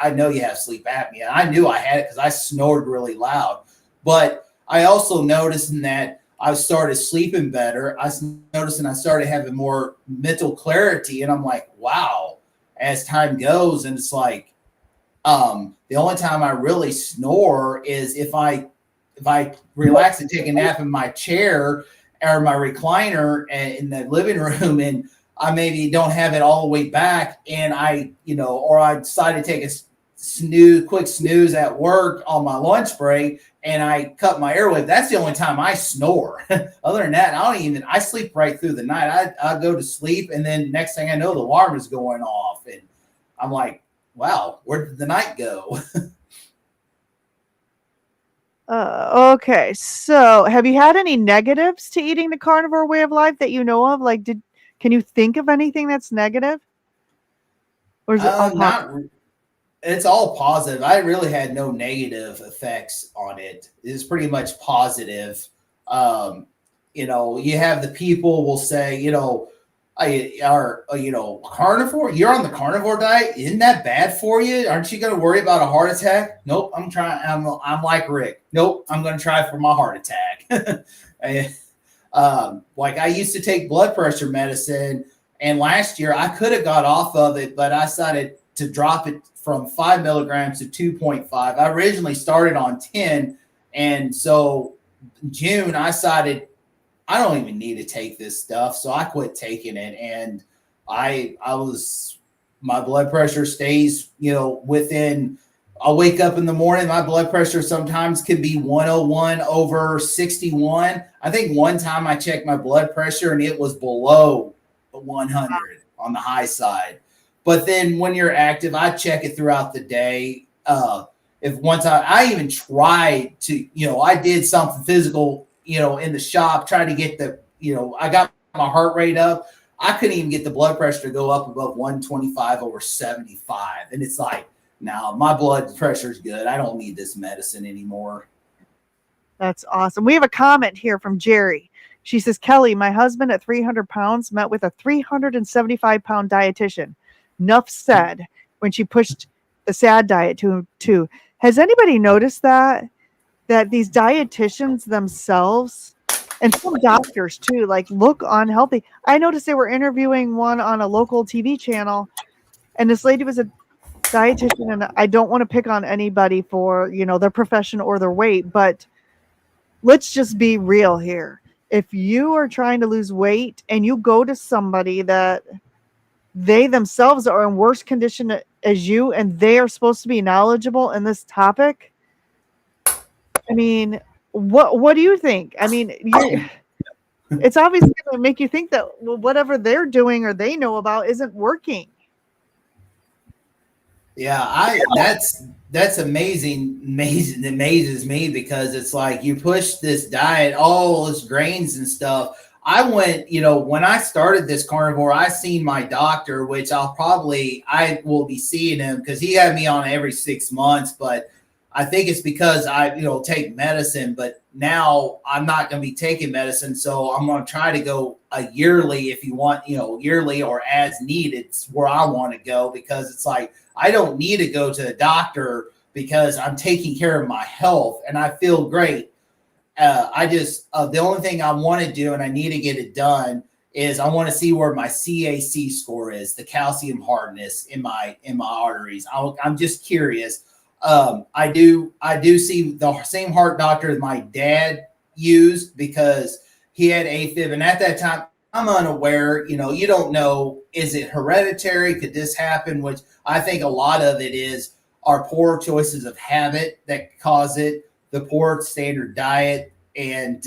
I know you have sleep apnea. I knew I had it because I snored really loud. But I also noticed that I started sleeping better. I noticed and I started having more mental clarity. And I'm like, wow, as time goes, and it's like, The only time I really snore is if I relax and take a nap in my chair or my recliner in the living room, and I maybe don't have it all the way back, and or I decide to take a quick snooze at work on my lunch break, and I cut my airway. That's the only time I snore. Other than that, I sleep right through the night. I go to sleep, and then next thing I know, the alarm is going off, and I'm like, wow, where did the night go? Okay, so have you had any negatives to eating the carnivore way of life that you know of? Like, can you think of anything that's negative, or is it all positive? It's all positive. I really had no negative effects on it. It's pretty much positive. You have the people will say, carnivore. You're on the carnivore diet. Isn't that bad for you? Aren't you going to worry about a heart attack? Nope. I'm trying. I'm like Rick. Nope. I'm going to try for my heart attack. Like I used to take blood pressure medicine, and last year I could have got off of it, but I decided to drop it from 5 milligrams to 2.5. I originally started on 10, and so in June I decided I don't even need to take this stuff. So I quit taking it. And my blood pressure stays, within, I'll wake up in the morning. My blood pressure sometimes can be 101 over 61. I think one time I checked my blood pressure and it was below 100 on the high side. But then when you're active, I check it throughout the day. If once I even tried to, I did something physical, in the shop, trying to get I got my heart rate up. I couldn't even get the blood pressure to go up above 125 over 75. And it's like, now my blood pressure is good. I don't need this medicine anymore. That's awesome. We have a comment here from Jerry. She says, Kelly, my husband at 300 pounds met with a 375-pound dietitian. Nuff said when she pushed the SAD diet to him too. Has anybody noticed that these dietitians themselves and some doctors too, like, look unhealthy? I noticed they were interviewing one on a local TV channel, and this lady was a dietitian, and I don't want to pick on anybody for, their profession or their weight, but let's just be real here. If you are trying to lose weight and you go to somebody that they themselves are in worse condition as you, and they are supposed to be knowledgeable in this topic, I mean, what do you think? I mean, it's obviously going to make you think that whatever they're doing or they know about isn't working. Yeah, that's amazing. It amazes me because it's like you push this diet, all this grains and stuff. I went, when I started this carnivore, I seen my doctor, which I will be seeing him because he had me on every 6 months, but I think it's because I, take medicine, but now I'm not going to be taking medicine. So I'm going to try to go a yearly if you want, yearly or as needed. It's where I want to go because it's like, I don't need to go to a doctor because I'm taking care of my health and I feel great. The only thing I want to do, and I need to get it done, is I want to see where my CAC score is, the calcium hardness in my arteries. I'm just curious. I do see the same heart doctor that my dad used because he had AFib, and at that time I'm unaware. You don't know, is it hereditary? Could this happen? Which I think a lot of it is our poor choices of habit that cause it, the poor standard diet, and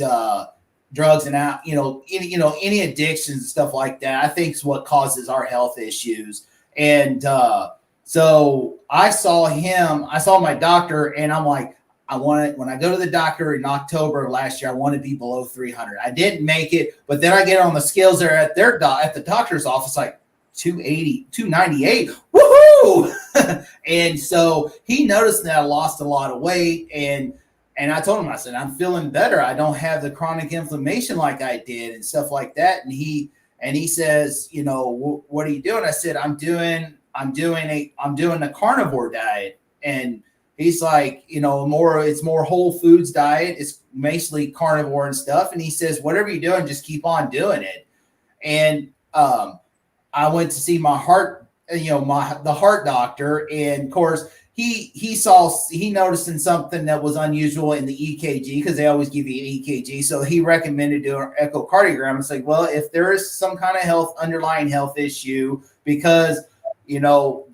drugs and any addictions and stuff like that. I think is what causes our health issues. And so I saw my doctor, and I'm like, when I go to the doctor in October of last year, I want to be below 300. I didn't make it, but then I get on the scales there at the doctor's office, like 280, 298. Woohoo! And so he noticed that I lost a lot of weight, and I told him, I said, I'm feeling better. I don't have the chronic inflammation like I did and stuff like that. And he says, what are you doing? I said, I'm doing a carnivore diet. And he's like, it's more whole foods diet. It's basically carnivore and stuff. And he says, whatever you're doing, just keep on doing it. And I went to see my heart, the heart doctor. And of course, he noticed in something that was unusual in the EKG, because they always give you an EKG. So he recommended doing an echocardiogram. It's like, well, if there is some kind of underlying health issue, because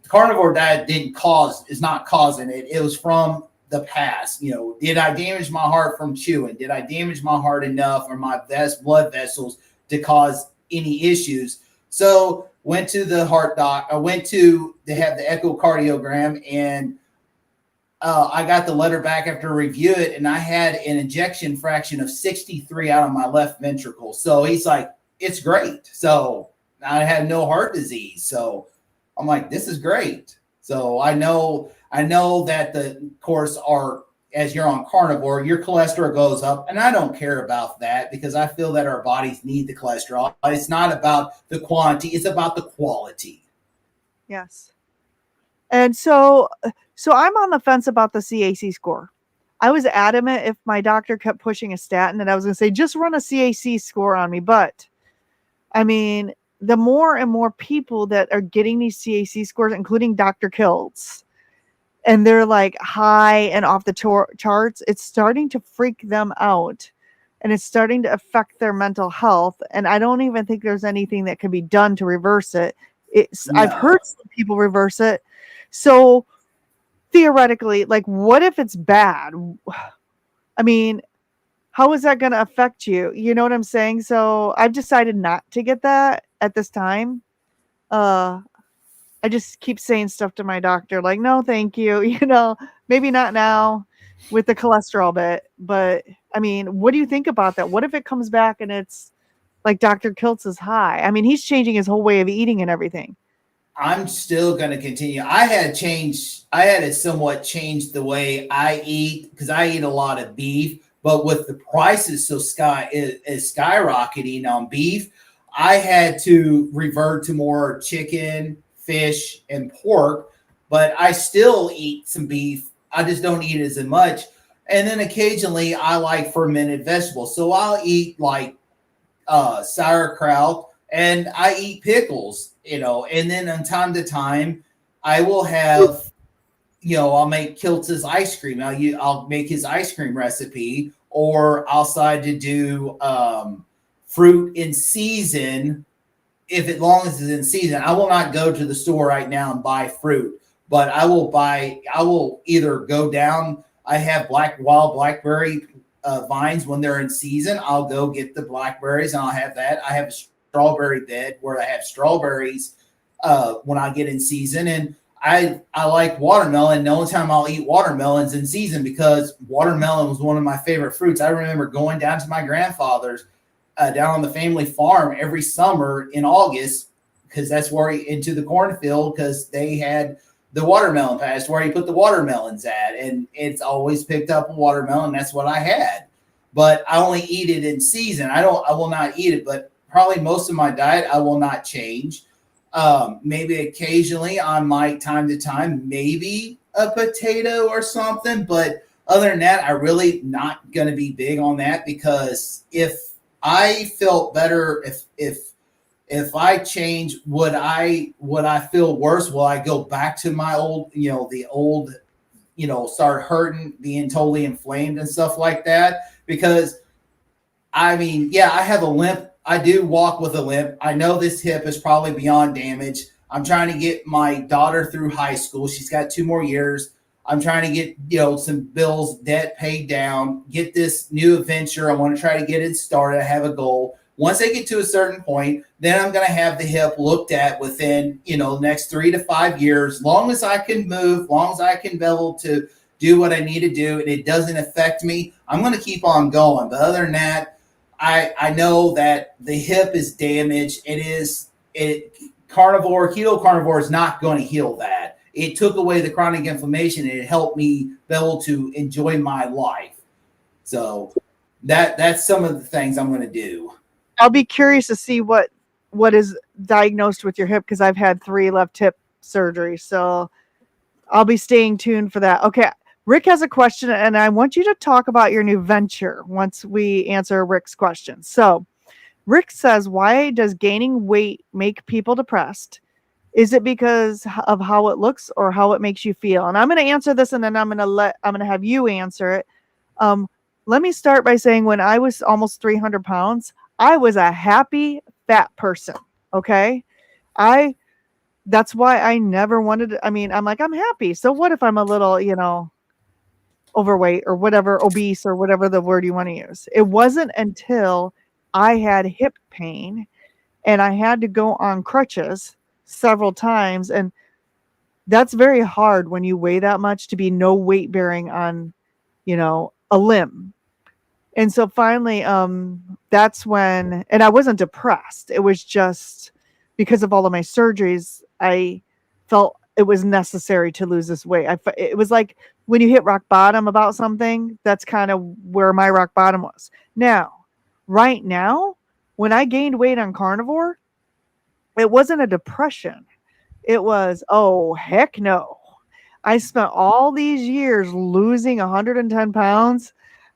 carnivore diet is not causing it. It was from the past. Did I damage my heart from chewing? Did I damage my heart enough or my blood vessels to cause any issues? So went to the heart doc. I went to have the echocardiogram, and I got the letter back after review it, and I had an ejection fraction of 63 out of my left ventricle. So he's like, it's great. So I had no heart disease. So I'm like, this is great. So I know that of course, as you're on carnivore, your cholesterol goes up, and I don't care about that because I feel that our bodies need the cholesterol. It's not about the quantity; it's about the quality. Yes. And so I'm on the fence about the CAC score. I was adamant if my doctor kept pushing a statin that I was going to say, just run a CAC score on me. But I mean, the more and more people that are getting these CAC scores, including Dr. Kiltz, and they're like high and off the charts, it's starting to freak them out, and it's starting to affect their mental health. And I don't even think there's anything that can be done to reverse it. No. I've heard some people reverse it. So theoretically, like, what if it's bad? I mean, how is that going to affect you? You know what I'm saying? So I've decided not to get that at this time. I just keep saying stuff to my doctor, like, no, thank you. Maybe not now with the cholesterol bit. But I mean, what do you think about that? What if it comes back and it's like Dr. Kiltz is high? I mean, he's changing his whole way of eating and everything. I'm still going to continue. I had to somewhat change the way I eat, because I eat a lot of beef, but with the prices skyrocketing on beef, I had to revert to more chicken, fish, and pork, but I still eat some beef. I just don't eat as much. And then occasionally I like fermented vegetables. So I'll eat like sauerkraut, and I eat pickles, and then on time to time I will have, I'll make Kiltz's ice cream. I'll make his ice cream recipe, or I'll decide to do fruit in season. As long as it's in season, I will not go to the store right now and buy fruit, but I will either go down. I have wild blackberry vines when they're in season. I'll go get the blackberries and I'll have that. I have a strawberry bed where I have strawberries when I get in season. And I like watermelon. The only time I'll eat watermelons in season, because watermelon was one of my favorite fruits. I remember going down to my grandfather's down on the family farm every summer in August, because that's where into the cornfield, because they had the watermelon patch where he put the watermelons at, and it's always picked up a watermelon. That's what I had, but I only eat it in season. I will not eat it, but probably most of my diet I will not change. Maybe occasionally on my time to time, maybe a potato or something, but other than that, I really not going to be big on that, because if I felt better, if I change, would I feel worse? Will I go back to my old, start hurting, being totally inflamed and stuff like that? Because I mean, yeah, I have a limp. I do walk with a limp. I know this hip is probably beyond damage. I'm trying to get my daughter through high school. She's got 2 more years. I'm trying to get, some bills, debt paid down, get this new adventure. I want to try to get it started. I have a goal. Once I get to a certain point, then I'm going to have the hip looked at within, the next 3 to 5 years. Long as I can move, long as I can be able to do what I need to do and it doesn't affect me, I'm going to keep on going. But other than that, I know that the hip is damaged. Keto carnivore is not going to heal that. It took away the chronic inflammation, and it helped me be able to enjoy my life. So that's some of the things I'm going to do. I'll be curious to see what is diagnosed with your hip, because I've had 3 left hip surgeries. So I'll be staying tuned for that. Okay. Rick has a question, and I want you to talk about your new venture once we answer Rick's question. So Rick says, why does gaining weight make people depressed? Is it because of how it looks or how it makes you feel? And I'm going to answer this, and then I'm going to have you answer it. Let me start by saying when I was almost 300 pounds, I was a happy fat person. Okay. That's why I never wanted to, I mean, I'm like, I'm happy. So what if I'm a little, overweight or whatever, obese or whatever the word you want to use? It wasn't until I had hip pain and I had to go on crutches several times. And that's very hard when you weigh that much to be no weight bearing on, a limb. And so finally, that's when, and I wasn't depressed. It was just because of all of my surgeries, I felt it was necessary to lose this weight. It was like when you hit rock bottom about something, that's kind of where my rock bottom was. Now, right now, when I gained weight on Carnivore, it wasn't a depression. It was, oh, heck no. I spent all these years losing 110 pounds.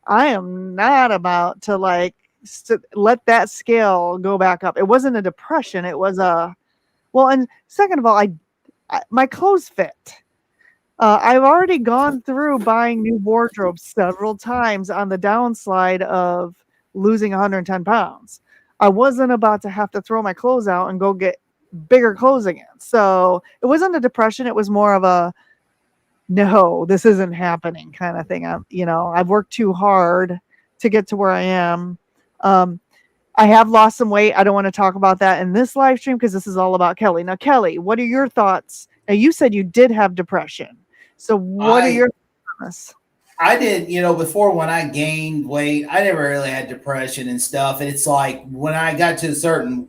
I am not about to let that scale go back up. It wasn't a depression. It was and second of all, my clothes fit. I've already gone through buying new wardrobes several times on the downslide of losing 110 pounds. I wasn't about to have to throw my clothes out and go get bigger clothes again. So it wasn't a depression. It was more of a, no, this isn't happening kind of thing. I've worked too hard to get to where I am. I have lost some weight. I don't want to talk about that in this live stream because this is all about Kelly. Now, Kelly, what are your thoughts? Now, you said you did have depression. So what are your thoughts? I did, before when I gained weight, I never really had depression and stuff. And it's like when I got to a certain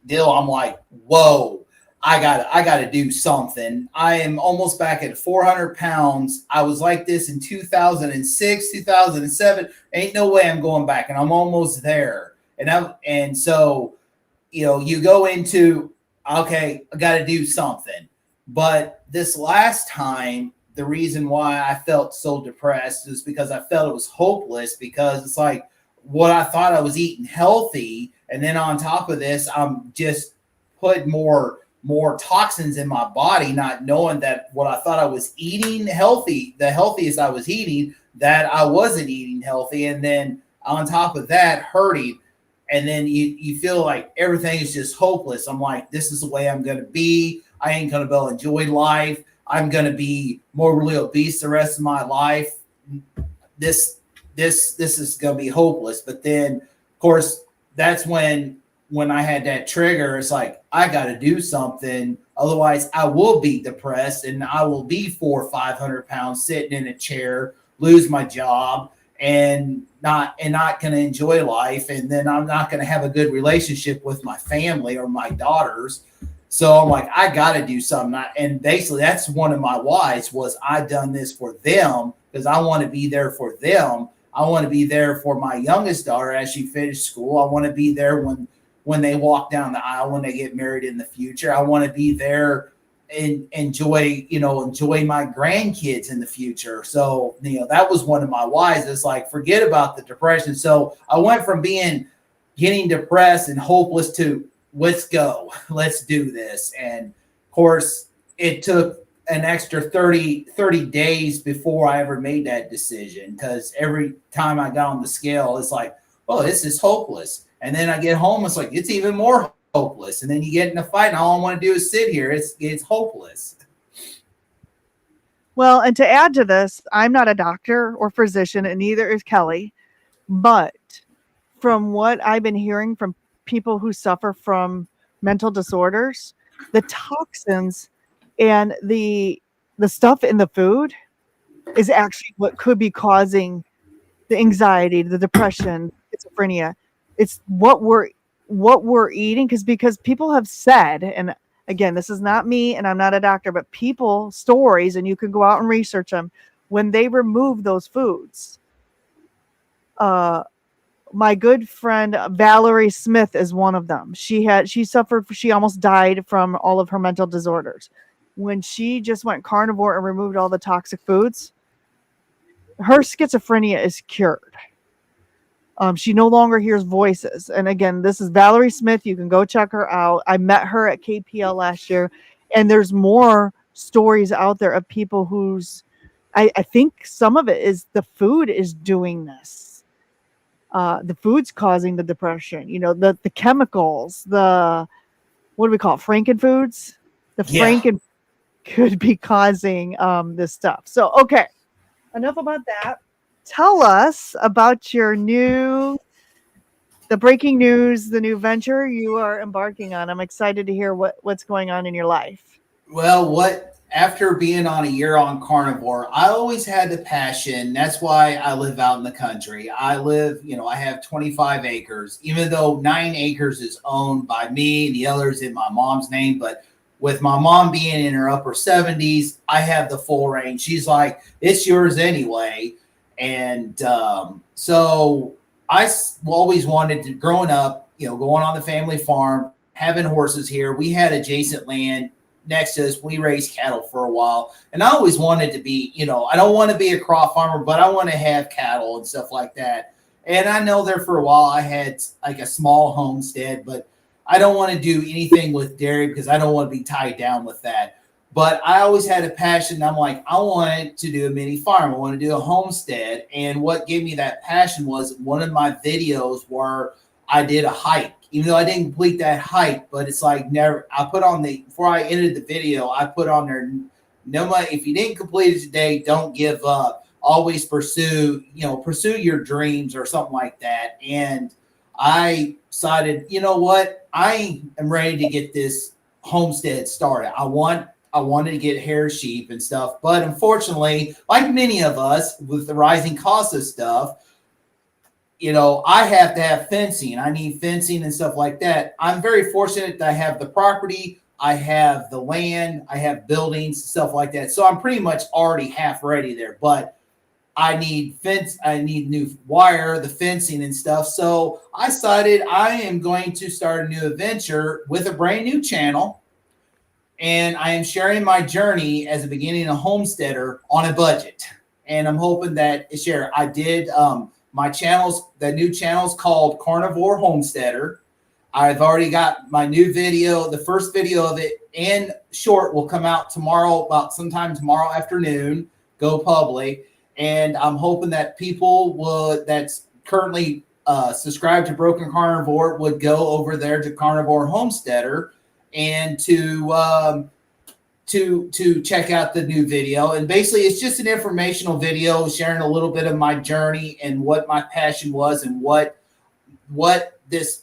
deal, I'm like, whoa. I gotta do something. I am almost back at 400 pounds. I was like this in 2006, 2007. Ain't no way I'm going back, and I'm almost there. And so, you go into, okay, I got to do something. But this last time, the reason why I felt so depressed is because I felt it was hopeless, because it's like what I thought I was eating healthy, and then on top of this, I'm just putting more toxins in my body, not knowing that what I thought I was eating healthy, the healthiest I was eating, that I wasn't eating healthy. And then on top of that, hurting. And then you feel like everything is just hopeless. I'm like, this is the way I'm going to be. I ain't going to be able to enjoy life. I'm going to be morbidly obese the rest of my life. This is going to be hopeless. But then, of course, that's when I had that trigger. It's like, I got to do something. Otherwise, I will be depressed and I will be 400 or 500 pounds sitting in a chair, lose my job, and not going to enjoy life. And then I'm not going to have a good relationship with my family or my daughters. So I'm like, I got to do something. And basically, that's one of my whys was I done this for them because I want to be there for them. I want to be there for my youngest daughter as she finished school. I want to be there when they walk down the aisle, when they get married in the future. I want to be there and enjoy my grandkids in the future. So, that was one of my whys. It's like, forget about the depression. So I went from getting depressed and hopeless to let's go, let's do this. And of course, it took an extra 30 days before I ever made that decision, because every time I got on the scale, it's like, oh, this is hopeless. And then I get home, it's like, it's even more hopeless. And then you get in a fight, and all I want to do is sit here. It's hopeless. Well, and to add to this, I'm not a doctor or physician, and neither is Kelly. But from what I've been hearing from people who suffer from mental disorders, the toxins and the stuff in the food is actually what could be causing the anxiety, the depression, schizophrenia. It's what we're eating, because people have said, and again, this is not me and I'm not a doctor, but people stories, and you can go out and research them, when they remove those foods. My good friend Valerie Smith is one of them. She almost died from all of her mental disorders. When she just went carnivore and removed all the toxic foods, her schizophrenia is cured. She no longer hears voices. And again, this is Valerie Smith. You can go check her out. I met her at KPL last year, And there's more stories out there of people whose, I think some of it is the food is doing this. The food's causing the depression, the chemicals, what do we call it? Frankenfoods? The Yeah. Franken could be causing this stuff. So, okay, enough about that. Tell us about the breaking news, the new venture you are embarking on. I'm excited to hear what's going on in your life. Well, after being on a year on Carnivore, I always had the passion. That's why I live out in the country. I have 25 acres, even though 9 acres is owned by me, the others in my mom's name. But with my mom being in her upper 70s, I have the full range. She's like, it's yours anyway. And so I always wanted to, growing up, going on the family farm, having horses here. We had adjacent land next to us. We raised cattle for a while, and I always wanted to be, I don't want to be a crop farmer, but I want to have cattle and stuff like that. And I know there for a while I had like a small homestead, but I don't want to do anything with dairy because I don't want to be tied down with that. But I always had a passion. I'm like, I wanted to do a mini farm. I want to do a homestead. And what gave me that passion was one of my videos where I did a hike. Even though I didn't complete that hike, but it's like before I ended the video, I put on there, no matter if you didn't complete it today, don't give up. Always pursue your dreams or something like that. And I decided, you know what? I am ready to get this homestead started. I wanted to get hair sheep and stuff, but unfortunately, like many of us with the rising cost of stuff, I have to have fencing. I need fencing and stuff like that. I'm very fortunate that I have the property, I have the land, I have buildings, stuff like that. So I'm pretty much already half ready there, but I need new wire, the fencing and stuff. So I decided I am going to start a new adventure with a brand new channel. And I am sharing my journey as a beginning a homesteader on a budget. And I'm hoping that I did, the new channel's called Carnivore Homesteader. I've already got my new video. The first video of it in short will come out tomorrow, about sometime tomorrow afternoon, go public. And I'm hoping that people that's currently subscribed to Broken Carnivore would go over there to Carnivore Homesteader and to check out the new video. And basically it's just an informational video sharing a little bit of my journey and what my passion was and what this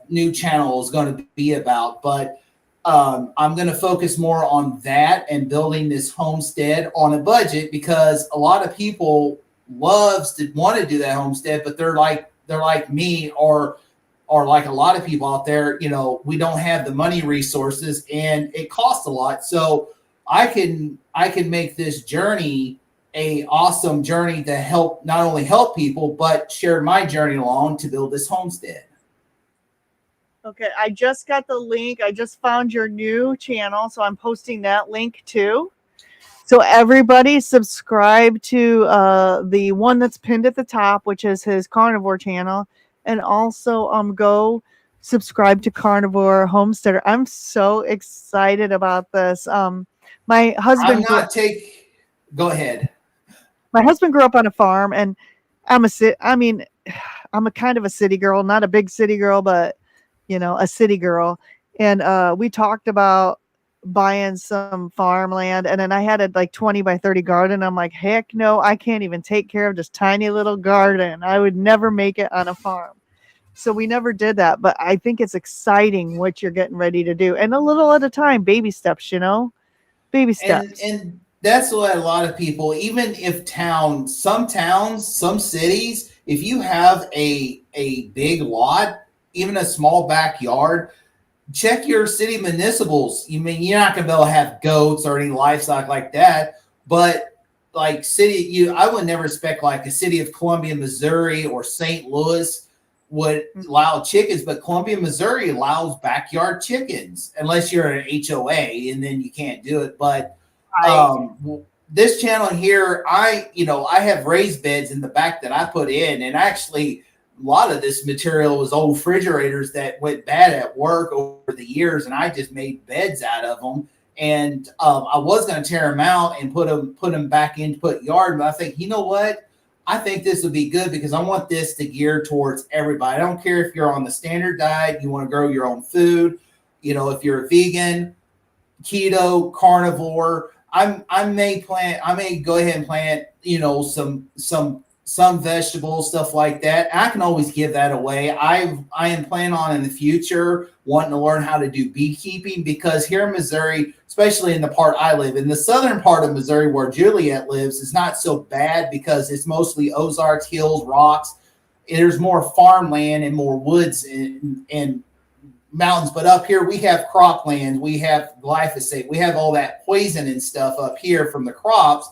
new channel is going to be about. But I'm going to focus more on that and building this homestead on a budget, because a lot of people want to do that homestead, but they're like me or like a lot of people out there, we don't have the money resources and it costs a lot. So I can make this journey a awesome journey to not only help people, but share my journey along to build this homestead. Okay, I just got the link. I just found your new channel, so I'm posting that link too. So everybody subscribe to the one that's pinned at the top, which is his Carnivore channel. And also go subscribe to Carnivore Homesteader. I'm so excited about this. My husband Go ahead. My husband grew up on a farm, and I'm a kind of a city girl, not a big city girl, but a city girl. And we talked about buying some farmland, and then I had a 20 by 30 garden. I'm like, heck no, I can't even take care of this tiny little garden. I would never make it on a farm. So we never did that, but I think it's exciting what you're getting ready to do, and a little at a time, baby steps, baby steps. And that's what a lot of people, even if some cities, if you have a big lot, even a small backyard, check your city municipals. You're not going to be able to have goats or any livestock like that, but like I would never expect like a city of Columbia, Missouri or St. Louis would allow chickens, but Columbia, Missouri allows backyard chickens unless you're an HOA, and then you can't do it. But this channel here, I have raised beds in the back that I put in, and actually a lot of this material was old refrigerators that went bad at work over the years, and I just made beds out of them. And I was going to tear them out and put them back in to put yard. But I think, you know what? I think this would be good because I want this to gear towards everybody. I don't care if you're on the standard diet, you want to grow your own food. You know, if you're a vegan, keto, carnivore, I may go ahead and plant, you know, some vegetables, stuff like that. I can always give that away. I am planning on in the future wanting to learn how to do beekeeping, because here in Missouri, especially in the part I live in, the southern part of Missouri where Juliet lives, is not so bad because it's mostly Ozarks, hills, rocks. There's more farmland and more woods and mountains. But up here we have cropland, we have glyphosate, we have all that poison and stuff up here from the crops,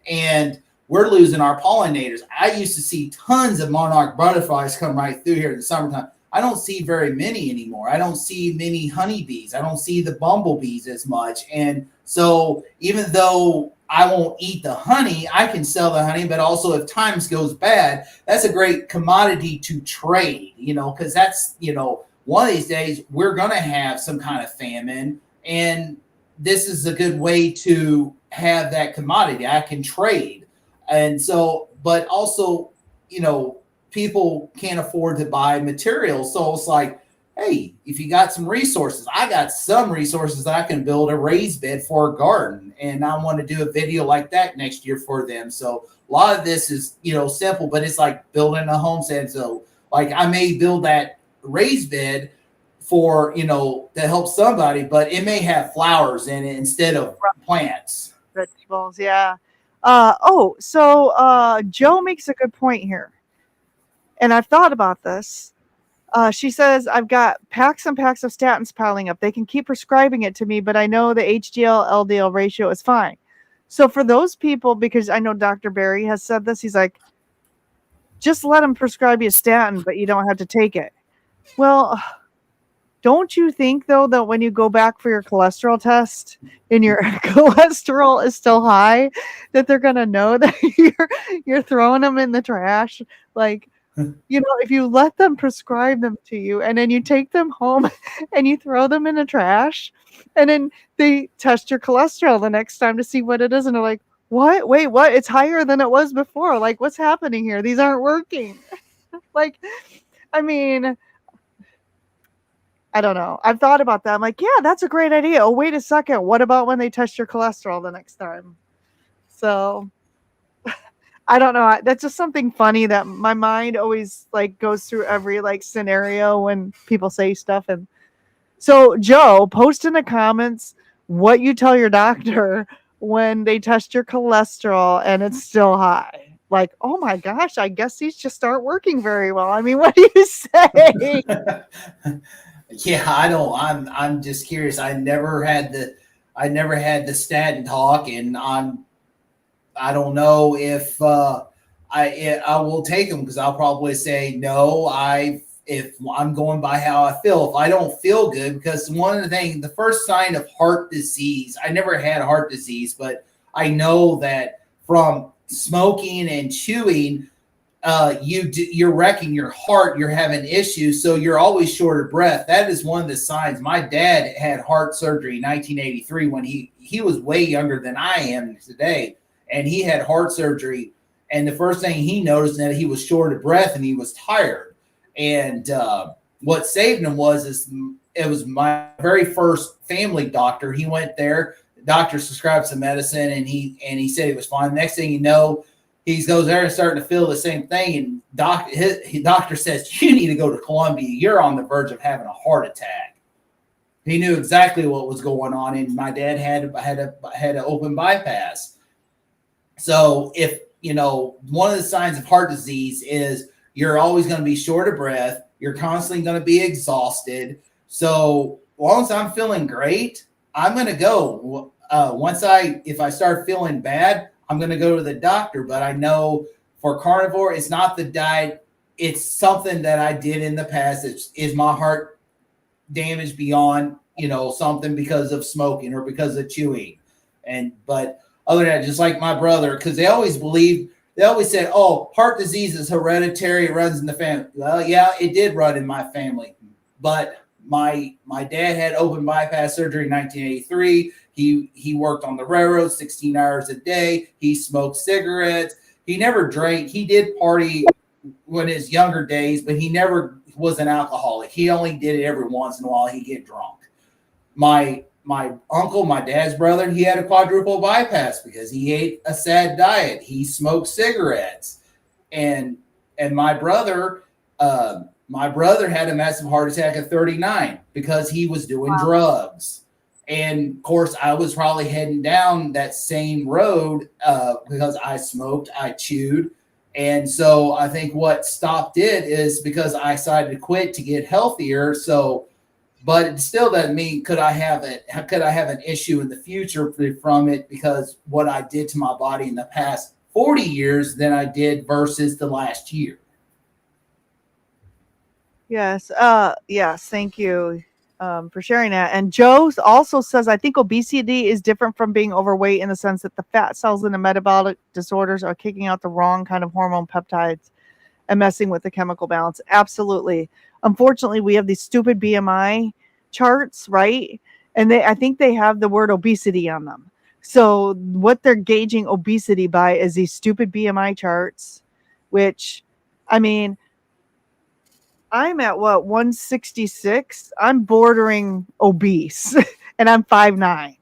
and we're losing our pollinators. I used to see tons of monarch butterflies come right through here in the summertime. I don't see very many anymore. I don't see many honeybees. I don't see the bumblebees as much. And so even though I won't eat the honey, I can sell the honey, but also if times goes bad, that's a great commodity to trade, you know, because that's, you know, one of these days we're going to have some kind of famine, and this is a good way to have that commodity. I can trade. And so, but also, you know, people can't afford to buy materials. So it's like, hey, if you got some resources, I got some resources that I can build a raised bed for a garden. And I want to do a video like that next year for them. So a lot of this is, you know, simple, but it's like building a homestead. So like I may build that raised bed for, you know, to help somebody, but it may have flowers in it instead of plants. Vegetables, yeah. Joe makes a good point here. And I've thought about this. She says, I've got packs and packs of statins piling up. They can keep prescribing it to me, but I know the HDL LDL ratio is fine. So for those people, because I know Dr. Barry has said this, he's like, just let them prescribe you a statin, but you don't have to take it. Well, don't you think, though, that when you go back for your cholesterol test and your cholesterol is still high, that they're going to know that you're throwing them in the trash? Like, you know, if you let them prescribe them to you and then you take them home and you throw them in the trash and then they test your cholesterol the next time to see what it is. And they're like, what? Wait, what? It's higher than it was before. Like, what's happening here? These aren't working. Like, I mean, I don't know. I've thought about that. I'm like, yeah, that's a great idea. Oh, wait a second. What about when they test your cholesterol the next time? So I don't know. That's just something funny that my mind always like goes through every like scenario when people say stuff. And so Joe, post in the comments what you tell your doctor when they test your cholesterol and it's still high. Like, oh my gosh, I guess these just aren't working very well. I mean, what do you say? Yeah, I'm just curious. I never had the statin talk, and I don't know if I will take them, because I'll probably say no. If I'm going by how I feel, if I don't feel good, because one of the things, the first sign of heart disease, I never had heart disease, but I know that from smoking and chewing, you're wrecking your heart, you're having issues, so you're always short of breath. That is one of the signs. My dad had heart surgery in 1983 when he was way younger than I am today, and he had heart surgery, and the first thing he noticed that he was short of breath and he was tired. And what saved him it was my very first family doctor. He went there, the doctor prescribed some medicine, and he said he was fine. Next thing you know, he goes there and starting to feel the same thing. And his doctor says, you need to go to Columbia. You're on the verge of having a heart attack. He knew exactly what was going on. And my dad had an open bypass. So if, you know, one of the signs of heart disease is you're always going to be short of breath. You're constantly going to be exhausted. So once I'm feeling great, I'm going to go. If I start feeling bad, I'm going to go to the doctor. But I know for carnivore, it's not the diet. It's something that I did in the past. Is my heart damaged beyond, you know, something because of smoking or because of chewing? But other than that, just like my brother, because they always said, oh, heart disease is hereditary. It runs in the family. Well, yeah, it did run in my family. But my dad had open bypass surgery in 1983. He worked on the railroad 16 hours a day. He smoked cigarettes. He never drank. He did party in his younger days, but he never was an alcoholic. He only did it every once in a while. He'd get drunk. My uncle, my dad's brother, he had a quadruple bypass because he ate a sad diet. He smoked cigarettes. And my brother had a massive heart attack at 39 because he was doing drugs. And of course, I was probably heading down that same road because I smoked, I chewed. And so I think what stopped it is because I decided to quit to get healthier. So, but it still doesn't mean could I have an issue in the future from it because what I did to my body in the past 40 years than I did versus the last year. Yes. Yes. Thank you for sharing that. And Joe also says, I think obesity is different from being overweight in the sense that the fat cells in the metabolic disorders are kicking out the wrong kind of hormone peptides and messing with the chemical balance. Absolutely. Unfortunately, we have these stupid BMI charts, right? And I think they have the word obesity on them. So what they're gauging obesity by is these stupid BMI charts, which, I mean, I'm at 166. I'm bordering obese and I'm 5'9".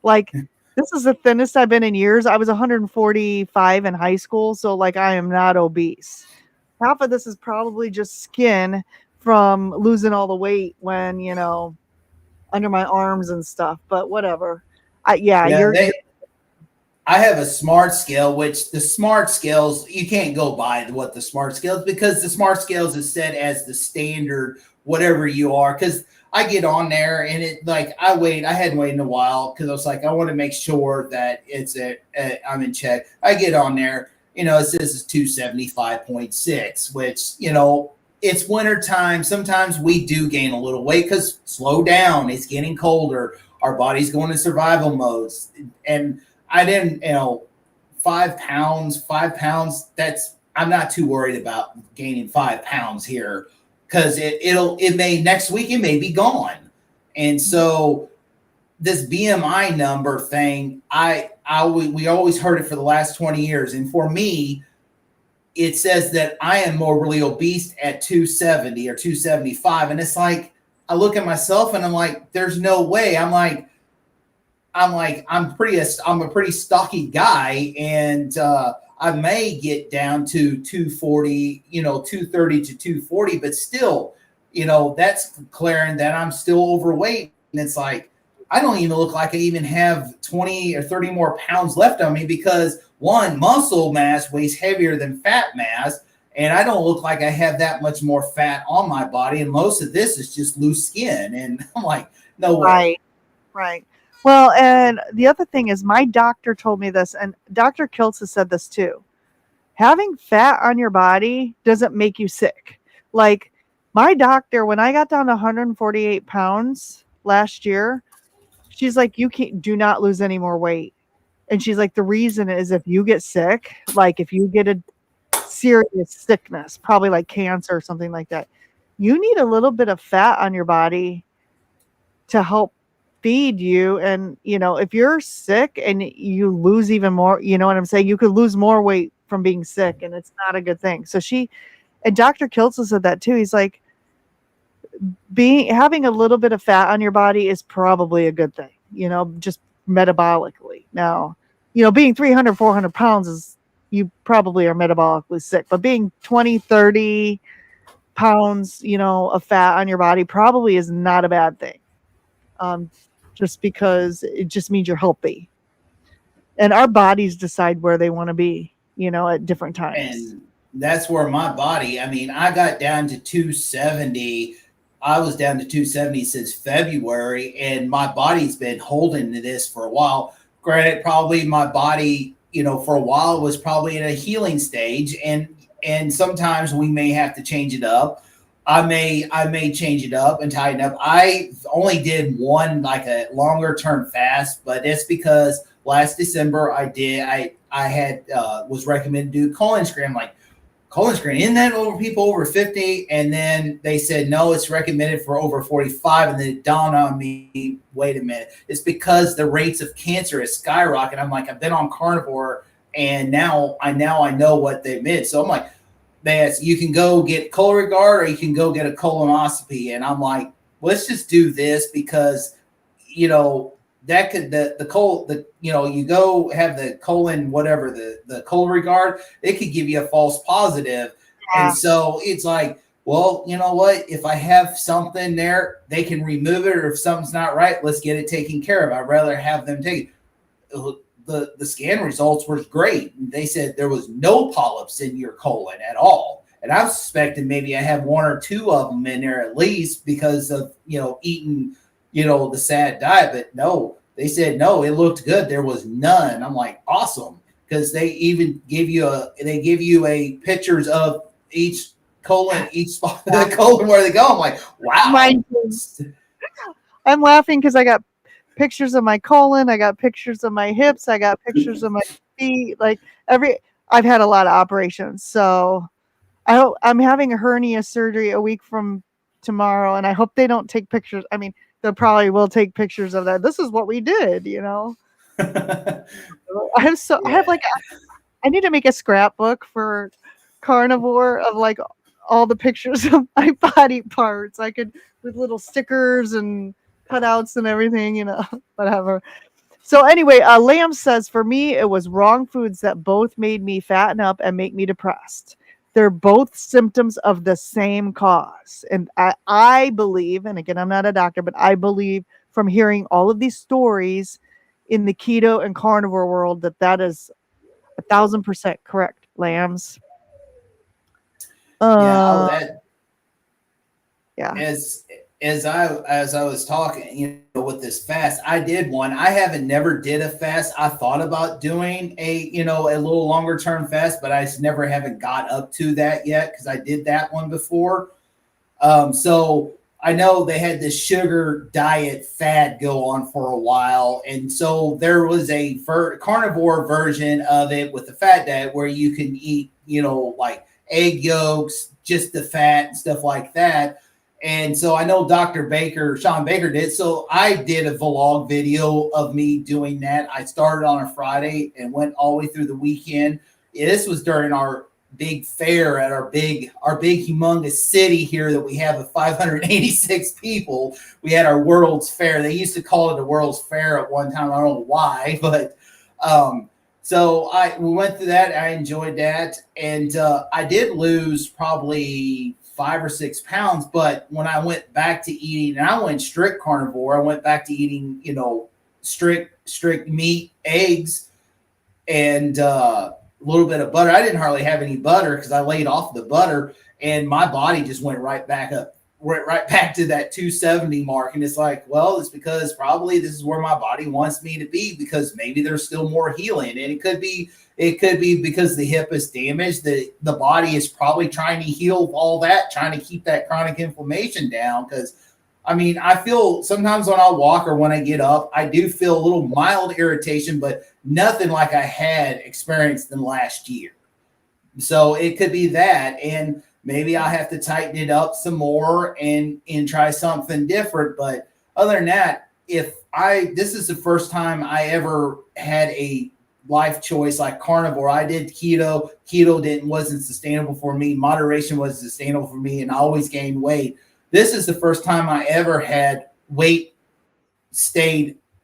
Like, this is the thinnest I've been in years. I was 145 in high school. So like, I am not obese. Half of this is probably just skin from losing all the weight when, under my arms and stuff, but whatever. I have a smart scale, which the smart scales, you can't go by what the smart scales, because the smart scales is set as the standard, whatever you are. Cause I get on there and it like, I hadn't waited in a while. Cause I was like, I want to make sure that I'm in check. I get on there, it says it's 275.6, which, it's winter time. Sometimes we do gain a little weight because slow down. It's getting colder. Our body's going to survival modes. And I didn't, 5 pounds, I'm not too worried about gaining 5 pounds here because next week it may be gone. And so this BMI number thing, we always heard it for the last 20 years. And for me, it says that I am more really obese at 270 or 275. And it's like, I look at myself and I'm like, there's no way. I'm a pretty stocky guy. And I may get down to 240, 230 to 240, but still, that's declaring that I'm still overweight. And it's like, I don't even look like I even have 20 or 30 more pounds left on me because one, muscle mass weighs heavier than fat mass. And I don't look like I have that much more fat on my body. And most of this is just loose skin. And I'm like, no way. Right. Well, and the other thing is my doctor told me this, and Dr. Kiltz has said this too. Having fat on your body doesn't make you sick. Like my doctor, when I got down to 148 pounds last year, she's like, do not lose any more weight. And she's like, the reason is if you get sick, like if you get a serious sickness, probably like cancer or something like that, you need a little bit of fat on your body to help feed you. And, if you're sick and you lose even more, you know what I'm saying? You could lose more weight from being sick and it's not a good thing. So and Dr. Kiltz said that too. He's like, having a little bit of fat on your body is probably a good thing, just metabolically. Now, being 300, 400 pounds you probably are metabolically sick, but being 20, 30 pounds, of fat on your body probably is not a bad thing. Just because it just means you're healthy. And our bodies decide where they want to be, at different times. And that's where my body, I got down to 270. I was down to 270 since February, and my body's been holding to this for a while. Granted, probably my body, for a while was probably in a healing stage, and sometimes we may have to change it up. I may change it up and tighten up. I only did one like a longer term fast, but it's because last December I had was recommended to do colon screen. I'm like, colon screen, isn't that over people over 50? And then they said, no, it's recommended for over 45. And then it dawned on me, wait a minute, it's because the rates of cancer is skyrocketing. I'm like, I've been on carnivore, and now I know what they meant. So I'm like, you can go get Coloregard or you can go get a colonoscopy. And I'm like, let's just do this because, that could you go have the colon, whatever, the Coloregard, it could give you a false positive. Yeah. And so it's like, well, you know what? If I have something there, they can remove it, or if something's not right, let's get it taken care of. I'd rather have them take it. The scan results were great. They said there was no polyps in your colon at all. And I'm suspecting maybe I have one or two of them in there at least because of, eating, the sad diet. But no, they said, no, it looked good. There was none. I'm like, awesome. Because they even give you a pictures of each colon, each spot of the colon where they go. I'm like, wow. I'm laughing because I got pictures of my colon, I got pictures of my hips, I got pictures of my feet. Like I've had a lot of operations. So I'm having a hernia surgery a week from tomorrow, and I hope they don't take pictures. I mean, they probably will take pictures of that. This is what we did, I need to make a scrapbook for Carnivore of like all the pictures of my body parts. I could, with little stickers and cutouts and everything, whatever. So anyway, Lamb says, for me, it was wrong foods that both made me fatten up and make me depressed. They're both symptoms of the same cause. And I believe, and again, I'm not a doctor, but I believe from hearing all of these stories in the keto and carnivore world that is 1,000% correct, Lambs. Yeah. Yeah. As I was talking, with this fast, I did one. I never did a fast. I thought about doing a little longer term fast, but I just never haven't got up to that yet because I did that one before. So I know they had this sugar diet fad go on for a while. And so there was a carnivore version of it with the fat diet where you can eat, like egg yolks, just the fat and stuff like that. And so I know Sean Baker did. So I did a vlog video of me doing that. I started on a Friday and went all the way through the weekend. This was during our big fair at our big humongous city here that we have of 586 people. We had our World's Fair. They used to call it the World's Fair at one time. I don't know why, but so we went through that. I enjoyed that. And I did lose probably 5 or 6 pounds. But when I went back to eating, and I went strict carnivore, I went back to eating, strict meat, eggs, and a little bit of butter. I didn't hardly have any butter because I laid off the butter, and my body just went right back to that 270 mark. And it's like, well, it's because probably this is where my body wants me to be, because maybe there's still more healing. And it could be because the hip is damaged. The body is probably trying to heal all that, trying to keep that chronic inflammation down. Because I feel sometimes when I walk or when I get up, I do feel a little mild irritation, but nothing like I had experienced in last year. So it could be that. And maybe I'll have to tighten it up some more and try something different. But other than that, this is the first time I ever had a life choice like carnivore. I did keto. Keto wasn't sustainable for me. Moderation wasn't sustainable for me, and I always gained weight. This is the first time I ever had weight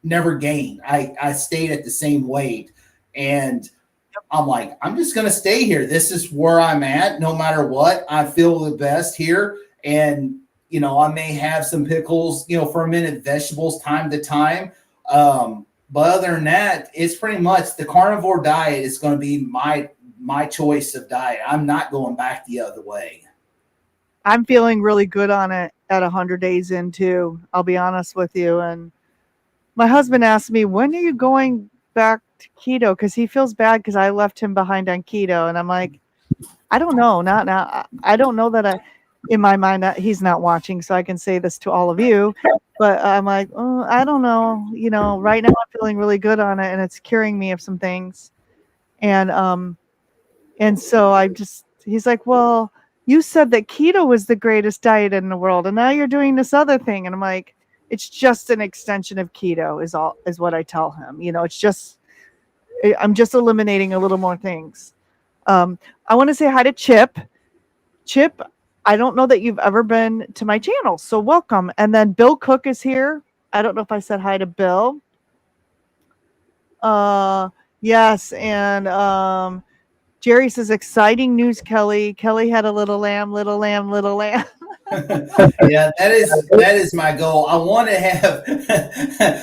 never gained. I stayed at the same weight, and I'm like, I'm just going to stay here. This is where I'm at. No matter what, I feel the best here. And, I may have some pickles, fermented vegetables time to time. But other than that, it's pretty much the carnivore diet is going to be my choice of diet. I'm not going back the other way. I'm feeling really good on it at 100 days in too. I'll be honest with you. And my husband asked me, when are you going back to keto? Because he feels bad because I left him behind on keto. And I'm like, I don't know. Not now. I don't know that in my mind, he's not watching, so I can say this to all of you. But I'm like, oh, I don't know. Right now I'm feeling really good on it, and it's curing me of some things. And so I just, he's like, well, you said that keto was the greatest diet in the world, and now you're doing this other thing. And I'm like, it's just an extension of keto is what I tell him. It's just, I'm just eliminating a little more things. I want to say hi to Chip. Chip, I don't know that you've ever been to my channel, so welcome. And then Bill Cook is here. I don't know if I said hi to Bill. Yes, and Jerry says, exciting news, Kelly. Kelly had a little lamb, little lamb, little lamb. Yeah, that is my goal. I want to have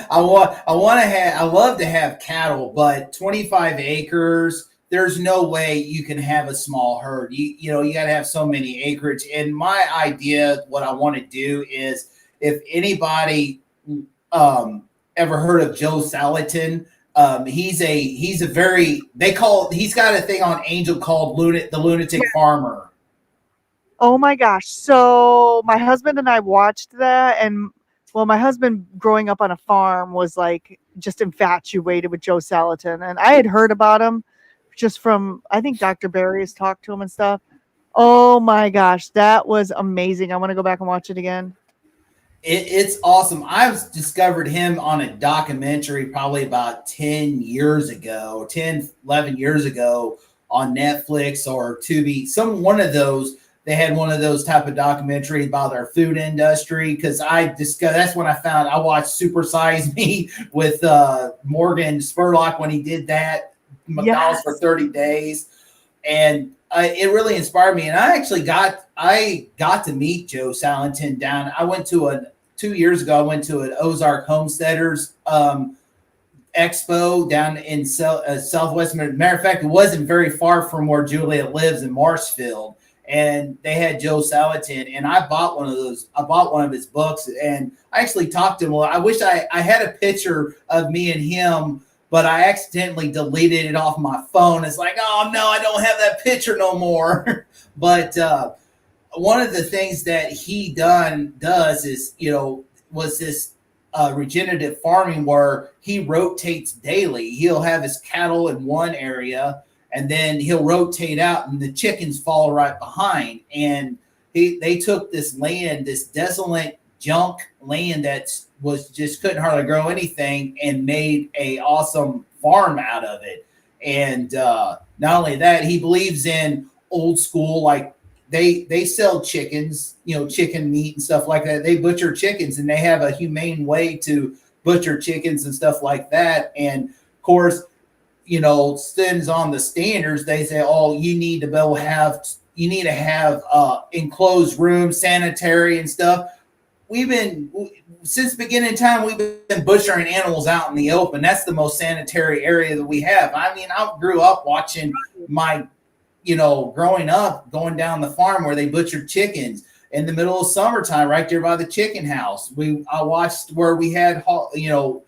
I love to have cattle, but 25 acres, there's no way you can have a small herd. You got to have so many acreage. And my idea, what I want to do is, if anybody ever heard of Joe Salatin, he's got a thing on Angel called the Lunatic Farmer. Oh my gosh. So my husband and I watched that, and well, my husband growing up on a farm was like just infatuated with Joe Salatin, and I had heard about him just from, I think Dr. Barry has talked to him and stuff. Oh my gosh, that was amazing. I want to go back and watch it again. It's awesome. I've discovered him on a documentary probably about 11 years ago on Netflix or Tubi. One of those, they had one of those type of documentaries about their food industry. Cause that's when I watched Super Size Me with Morgan Spurlock when he did that McDonald's for 30 days. And it really inspired me. And I actually got to meet Joe Salatin down. 2 years ago, I went to an Ozark Homesteaders expo down in Southwest. Matter of fact, it wasn't very far from where Juliet lives in Marshfield. And they had Joe Salatin, and I bought one of those. I bought one of his books, and I actually talked to him. Well, I wish I had a picture of me and him, but I accidentally deleted it off my phone. It's like, oh no, I don't have that picture no more. But one of the things that he does is, was this regenerative farming where he rotates daily. He'll have his cattle in one area, and then he'll rotate out, and the chickens follow right behind. And they took this land, this desolate junk land that was just couldn't hardly grow anything, and made a awesome farm out of it. And not only that, he believes in old school, like they sell chickens, chicken meat and stuff like that. They butcher chickens, and they have a humane way to butcher chickens and stuff like that. And of course, stands on the standards. They say, oh, you need to have enclosed rooms, sanitary and stuff. Since the beginning of time, we've been butchering animals out in the open. That's the most sanitary area that we have. I mean, I grew up watching growing up, going down the farm where they butchered chickens in the middle of summertime, right there by the chicken house. I watched where we had, butcher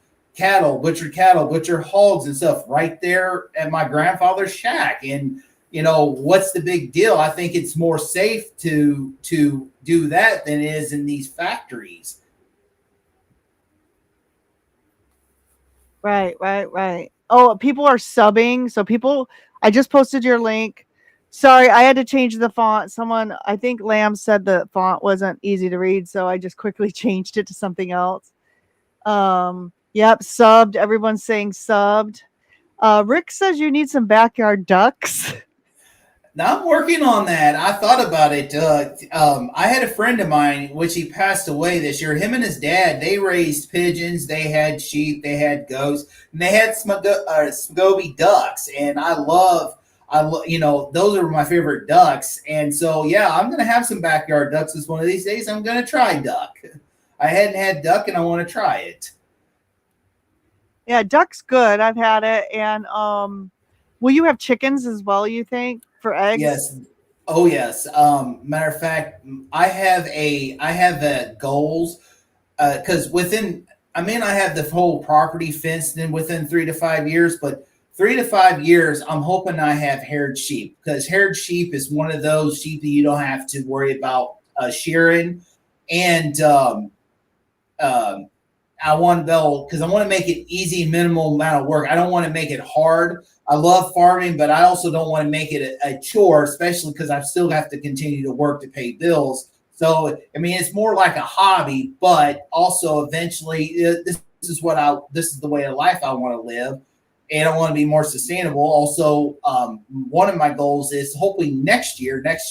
hogs and stuff right there at my grandfather's shack. And, what's the big deal? I think it's more safe to do that than it is in these factories. Right. Oh, people are subbing. So I just posted your link. Sorry, I had to change the font. I think Lamb said the font wasn't easy to read, so I just quickly changed it to something else. Yep, subbed. Everyone's saying subbed. Rick says you need some backyard ducks. Now I'm working on that. I thought about it. I had a friend of mine, which he passed away this year. Him and his dad, they raised pigeons, they had sheep, they had goats, and they had Smogoby ducks. And I love, those are my favorite ducks. And so, yeah, I'm going to have some backyard ducks this one of these days. I'm going to try duck. I hadn't had duck, and I want to try it. Yeah, duck's good. I've had it. And will you have chickens as well, you think, for eggs? Yes. Oh, yes. Matter of fact, I have goals because I have the whole property fenced in within 3 to 5 years, but 3 to 5 years, I'm hoping I have haired sheep, because haired sheep is one of those sheep that you don't have to worry about shearing. And I want to build because I want to make it easy, minimal amount of work. I don't want to make it hard. I love farming, but I also don't want to make it a chore, especially because I still have to continue to work to pay bills. So, I mean, it's more like a hobby, but also eventually this is the way of life I want to live. And I want to be more sustainable. Also, one of my goals is hopefully next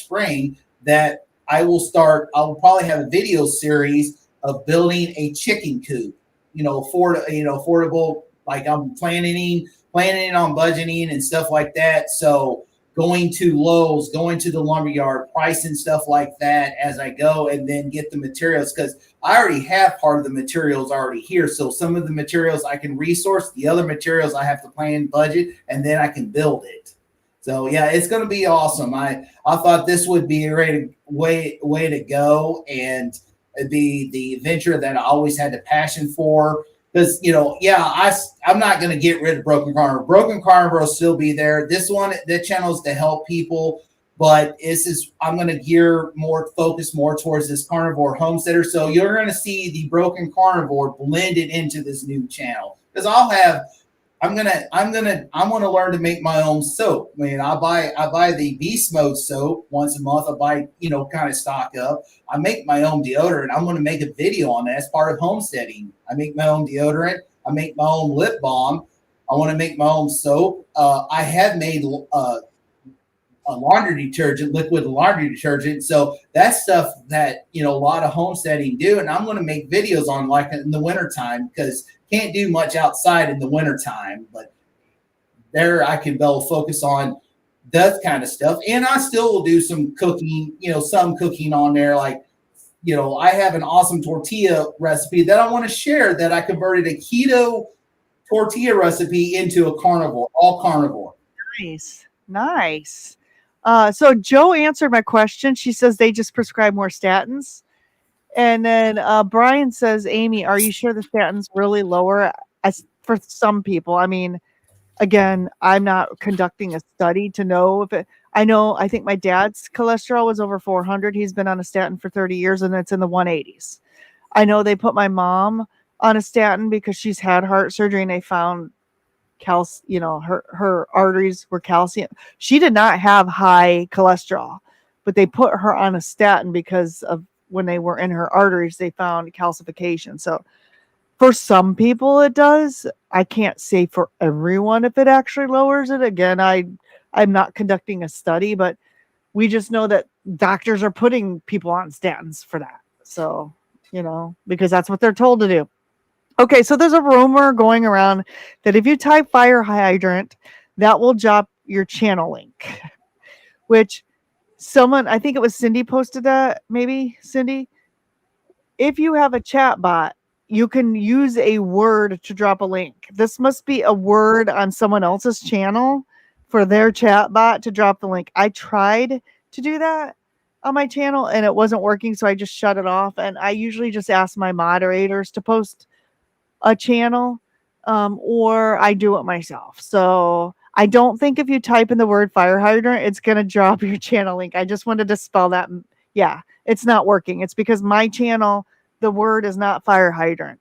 spring, that I'll probably have a video series of building a chicken coop, affordable, like I'm planning on budgeting and stuff like that. So going to Lowe's, going to the lumberyard, pricing stuff like that as I go, and then get the materials, because I already have part of the materials already here. So some of the materials I can resource, the other materials I have to plan, budget, and then I can build it. So yeah, it's going to be awesome. I thought this would be a great way to go, and it'd be the adventure that I always had the passion for. Because, I'm not going to get rid of Broken Carnivore. Broken Carnivore will still be there. That channel is to help people, but I'm going to focus more towards this carnivore homesteader. So you're going to see the Broken Carnivore blended into this new channel. Because I'm gonna learn to make my own soap. I mean, I buy the Beast Mode soap once a month. I buy, kind of stock up. I make my own deodorant. I'm gonna make a video on that as part of homesteading. I make my own deodorant. I make my own lip balm. I want to make my own soap. I have made a laundry detergent, liquid laundry detergent. So that's stuff that, a lot of homesteading do. And I'm going to make videos on, like, in the wintertime, because can't do much outside in the wintertime. But there I can focus on that kind of stuff. And I still will do some cooking, some cooking on there. Like, I have an awesome tortilla recipe that I want to share, that I converted a keto tortilla recipe into a carnivore, all carnivore. Nice. So Joe answered my question. She says they just prescribe more statins. And then Brian says, Amy, are you sure the statins really lower for some people? I mean, again, I'm not conducting a study to know if it. I think my dad's cholesterol was over 400. He's been on a statin for 30 years, and it's in the 180s. I know they put my mom on a statin because she's had heart surgery, and they found her arteries were calcium. She did not have high cholesterol, but they put her on a statin because of when they were in her arteries, they found calcification. So for some people it does. I can't say for everyone if it actually lowers it. Again, I'm not conducting a study, but we just know that doctors are putting people on statins for that. So, because that's what they're told to do. Okay, so there's a rumor going around that if you type fire hydrant, that will drop your channel link, which I think it was Cindy posted that, maybe Cindy. If you have a chat bot, you can use a word to drop a link. This must be a word on someone else's channel for their chat bot to drop the link. I tried to do that on my channel and it wasn't working, so I just shut it off. And I usually just ask my moderators to post a channel, or I do it myself. So I don't think if you type in the word fire hydrant, it's going to drop your channel link. I just wanted to spell that. Yeah, it's not working. It's because my channel, the word is not fire hydrant.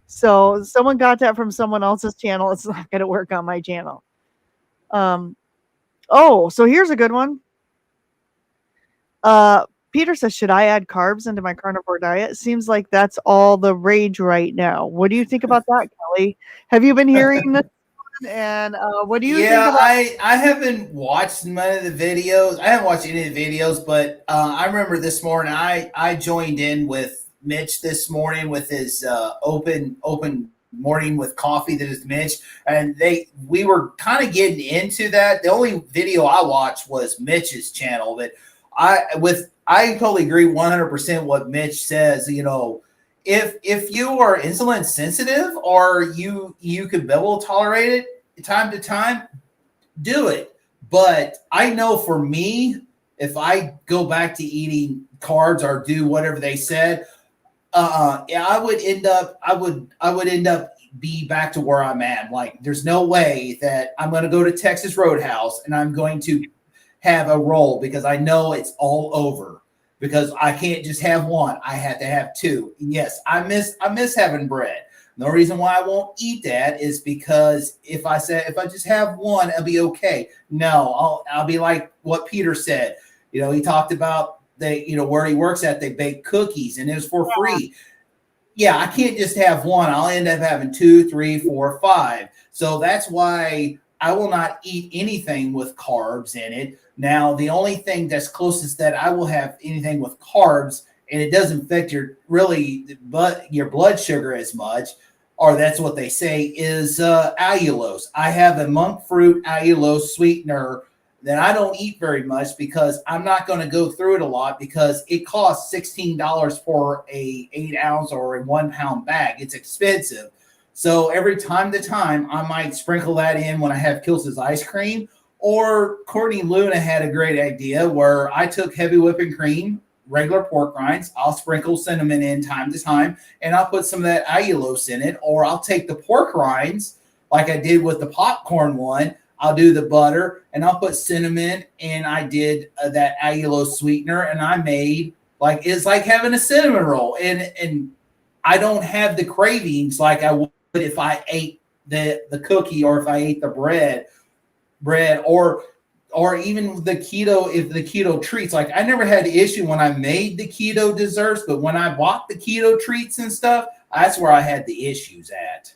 So someone got that from someone else's channel. It's not going to work on my channel. So here's a good one. Peter says, should I add carbs into my carnivore diet? Seems like that's all the rage right now. What do you think about that, Kelly? Have you been hearing this? And what do you think about I haven't watched none of the videos. I haven't watched any of the videos, but I remember this morning I joined in with Mitch this morning with his open morning with coffee that is Mitch, and we were kind of getting into that. The only video I watched was Mitch's channel, but I totally agree 100% what Mitch says. If you are insulin sensitive or you could be able to tolerate it time to time, do it. But I know for me, if I go back to eating carbs or do whatever they said, I would end up be back to where I'm at. Like, there's no way that I'm going to go to Texas Roadhouse and I'm going to have a roll because I know it's all over. Because I can't just have one, I have to have two. And yes, I miss having bread. The reason why I won't eat that is because if I just have one, I'll be okay. No, I'll be like what Peter said. He talked about where he works at, they bake cookies and it was for free. Yeah, I can't just have one. I'll end up having 2, 3, 4, 5. So that's why I will not eat anything with carbs in it. Now, the only thing that's closest that I will have anything with carbs, and it doesn't affect your blood sugar as much, or that's what they say, is allulose. I have a monk fruit allulose sweetener that I don't eat very much because I'm not going to go through it a lot because it costs $16 for a 8-ounce or a 1-pound bag. It's expensive. So every time to time, I might sprinkle that in when I have Kilsa's ice cream. Or Courtney Luna had a great idea where I took heavy whipping cream, regular pork rinds. I'll sprinkle cinnamon in time to time, and I'll put some of that allulose in it. Or I'll take the pork rinds like I did with the popcorn one. I'll do the butter and I'll put cinnamon, and I did that allulose sweetener, and I made it's like having a cinnamon roll, and I don't have the cravings like I would if I ate the cookie or if I ate the bread or even the keto treats. Like I never had the issue when I made the keto desserts, but when I bought the keto treats and stuff, that's where I had the issues at.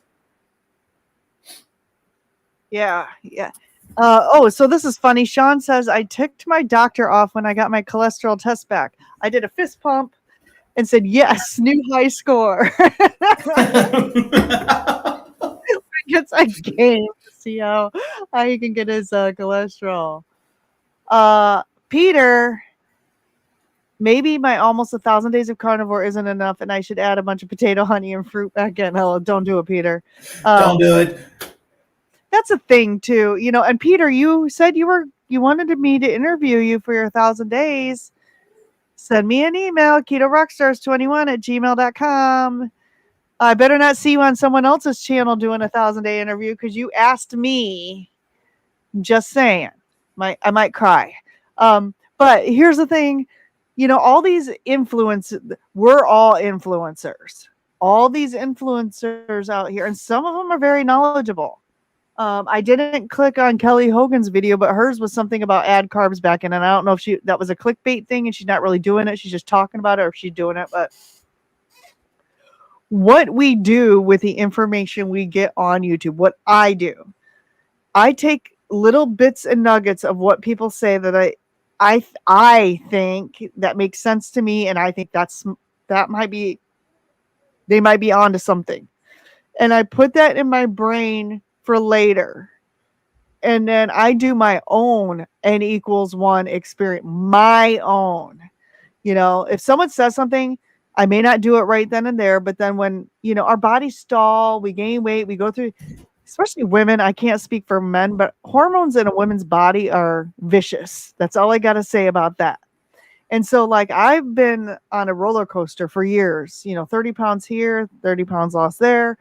Yeah. So this is funny. Sean says, I ticked my doctor off when I got my cholesterol test back. I did a fist pump and said, yes, new high score. Gets a game to see how he can get his cholesterol. Peter, maybe my almost 1,000 days of carnivore isn't enough, and I should add a bunch of potato, honey, and fruit back in. Oh, don't do it, Peter. Don't do it. That's a thing too, And Peter, you said you wanted me to interview you for your 1,000 days. Send me an email, ketorockstars21@gmail.com. I better not see you on someone else's channel doing a 1,000-day interview because you asked me. Just saying. I might cry. But here's the thing. All these we're all influencers. All these influencers out here, and some of them are very knowledgeable. I didn't click on Kelly Hogan's video, but hers was something about add carbs back in. And I don't know if that was a clickbait thing and she's not really doing it. She's just talking about it, or if she's doing it. But what we do with the information we get on YouTube, what I do, I take little bits and nuggets of what people say that I think that makes sense to me, and I think they might be onto something, and I put that in my brain for later, and then I do my own N=1 experience, my own. If someone says something, I may not do it right then and there, but then when our bodies stall, we gain weight, we go through, especially women. I can't speak for men, but hormones in a woman's body are vicious. That's all I got to say about that. And so I've been on a roller coaster for years, 30 pounds here, 30 pounds lost there.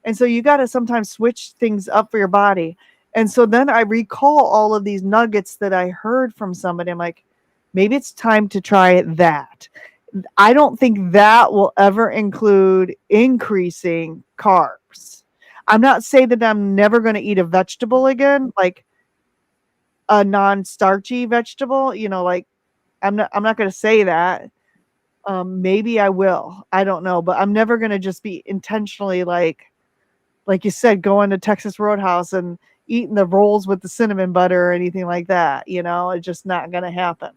And so you got to sometimes switch things up for your body. And so then I recall all of these nuggets that I heard from somebody. I'm like, maybe it's time to try that. I don't think that will ever include increasing carbs. I'm not saying that I'm never going to eat a vegetable again, like a non-starchy vegetable. I'm not going to say that. Maybe I will. I don't know, but I'm never going to just be intentionally like you said, going to Texas Roadhouse and eating the rolls with the cinnamon butter or anything like that. It's just not going to happen.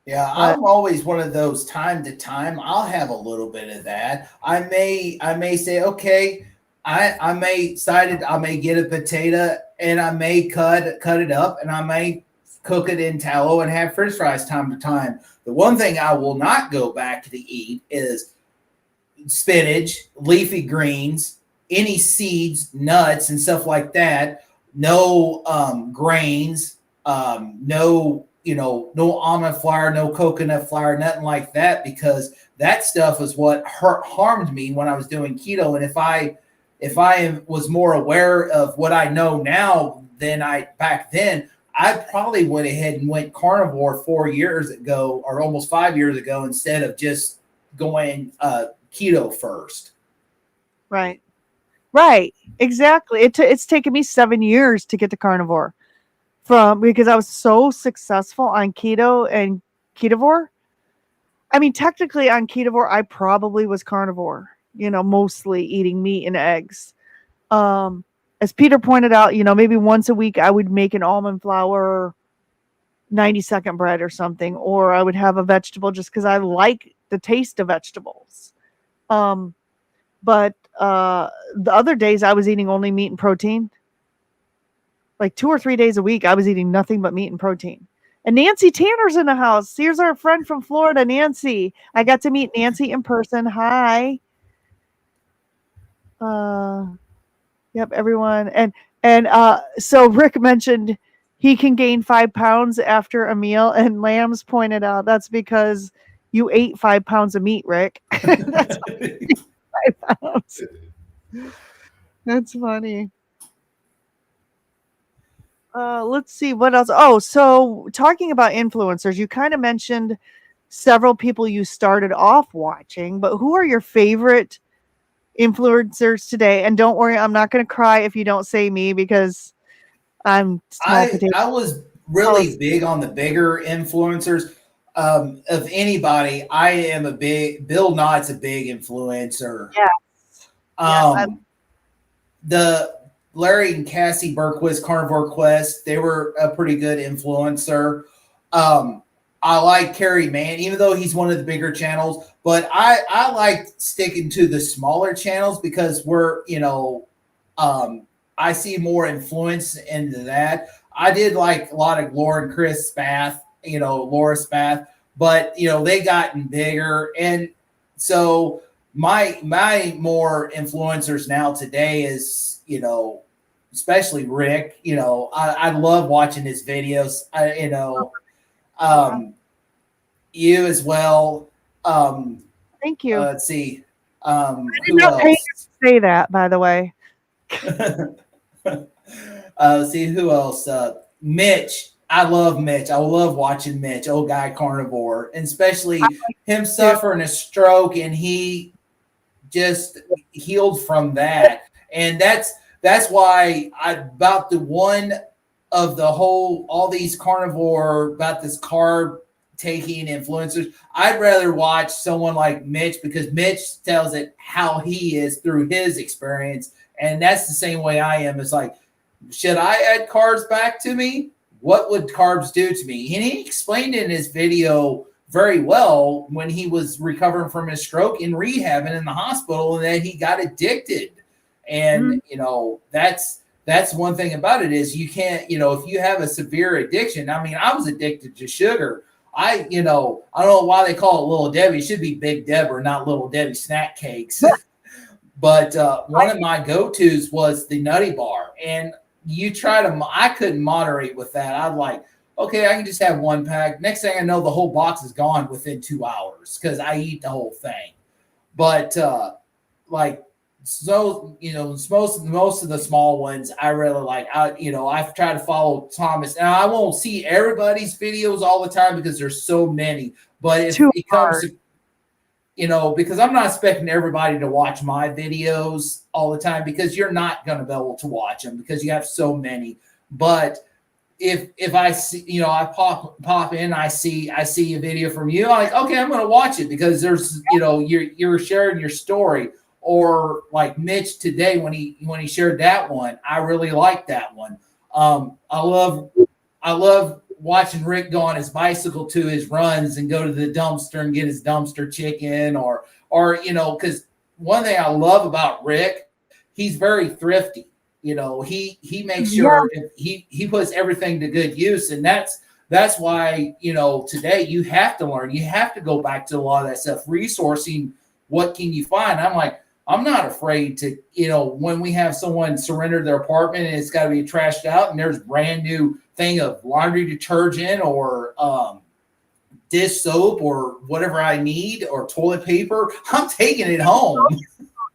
Yeah, I'm always one of those time to time. I'll have a little bit of that. I may say, okay, I may get a potato and I may cut it up and I may cook it in tallow and have French fries time to time. The one thing I will not go back to eat is spinach, leafy greens, any seeds, nuts, and stuff like that. No grains, no almond flour, no coconut flour, nothing like that, because that stuff is what harmed me when I was doing keto. And if I was more aware of what I know now than back then, I probably went ahead and went carnivore 4 years ago or almost 5 years ago instead of just going keto first. Right. Right. Exactly. It's taken me 7 years to get to carnivore because I was so successful on keto and ketovore. I mean, technically on ketovore, I probably was carnivore, mostly eating meat and eggs. Um, as Peter pointed out, maybe once a week I would make an almond flour 90-second bread or something, or I would have a vegetable just because I like the taste of vegetables. But the other days I was eating only meat and protein. Like 2 or 3 days a week, I was eating nothing but meat and protein. And Nancy Tanner's in the house. Here's our friend from Florida, Nancy. I got to meet Nancy in person. Hi. Yep, everyone. And so Rick mentioned he can gain 5 pounds after a meal, and Lambs pointed out that's because you ate 5 pounds of meat, Rick. That's 5 pounds. That's funny. Let's see what else. Oh, so talking about influencers, you kind of mentioned several people you started off watching, but who are your favorite influencers today? And don't worry, I'm not going to cry if you don't say me because I'm small potato. I was really big on the bigger influencers. Of anybody, I am a big Bill Knight's a big influencer. Yeah. The Larry and Cassie Berquist, Carnivore Quest, they were a pretty good influencer. I like Kerry Mann, even though he's one of the bigger channels, but I like sticking to the smaller channels because I see more influence into that. I did like a lot of Laura and Chris Spath, Laura Spath, but they gotten bigger. And so my more influencers now today is, especially Rick, I love watching his videos. You as well. Thank you. Let's see. I did Who not pay else? to say that, by the way. See who else? Mitch. I love Mitch. I love watching Mitch, old guy carnivore, and especially him suffering a stroke, and he just healed from that. And that's why about the one of the whole all these carnivore about this carb taking influencers. I'd rather watch someone like Mitch because Mitch tells it how he is through his experience, and that's the same way I am. It's like, should I add carbs back to me? What would carbs do to me? And he explained in his video very well when he was recovering from his stroke in rehab and in the hospital, and that he got addicted. And that's one thing about it is you can't, if you have a severe addiction. I mean, I was addicted to sugar. I don't know why they call it Little Debbie. It should be Big Deborah, not Little Debbie snack cakes. But one of my go-tos was the Nutty Bar, and I couldn't moderate with that. I'm like, okay, I can just have one pack. Next thing I know, the whole box is gone within 2 hours because I eat the whole thing. But most of the small ones I really like. I've tried to follow Thomas. Now I won't see everybody's videos all the time because there's so many. But if it comes to because I'm not expecting everybody to watch my videos all the time because you're not going to be able to watch them because you have so many. But if I see, I pop in, I see a video from you, I'm like, okay, I'm going to watch it because there's, you're sharing your story. Or like Mitch today when he shared that one, I really liked that one. I love watching Rick go on his bicycle to his runs and go to the dumpster and get his dumpster chicken or because one thing I love about Rick, he's very thrifty. He makes sure he puts everything to good use, and that's why today you have to learn. You have to go back to a lot of that stuff, resourcing. What can you find? I'm like, I'm not afraid to, when we have someone surrender their apartment and it's got to be trashed out and there's brand new thing of laundry detergent or dish soap or whatever I need or toilet paper, I'm taking it home.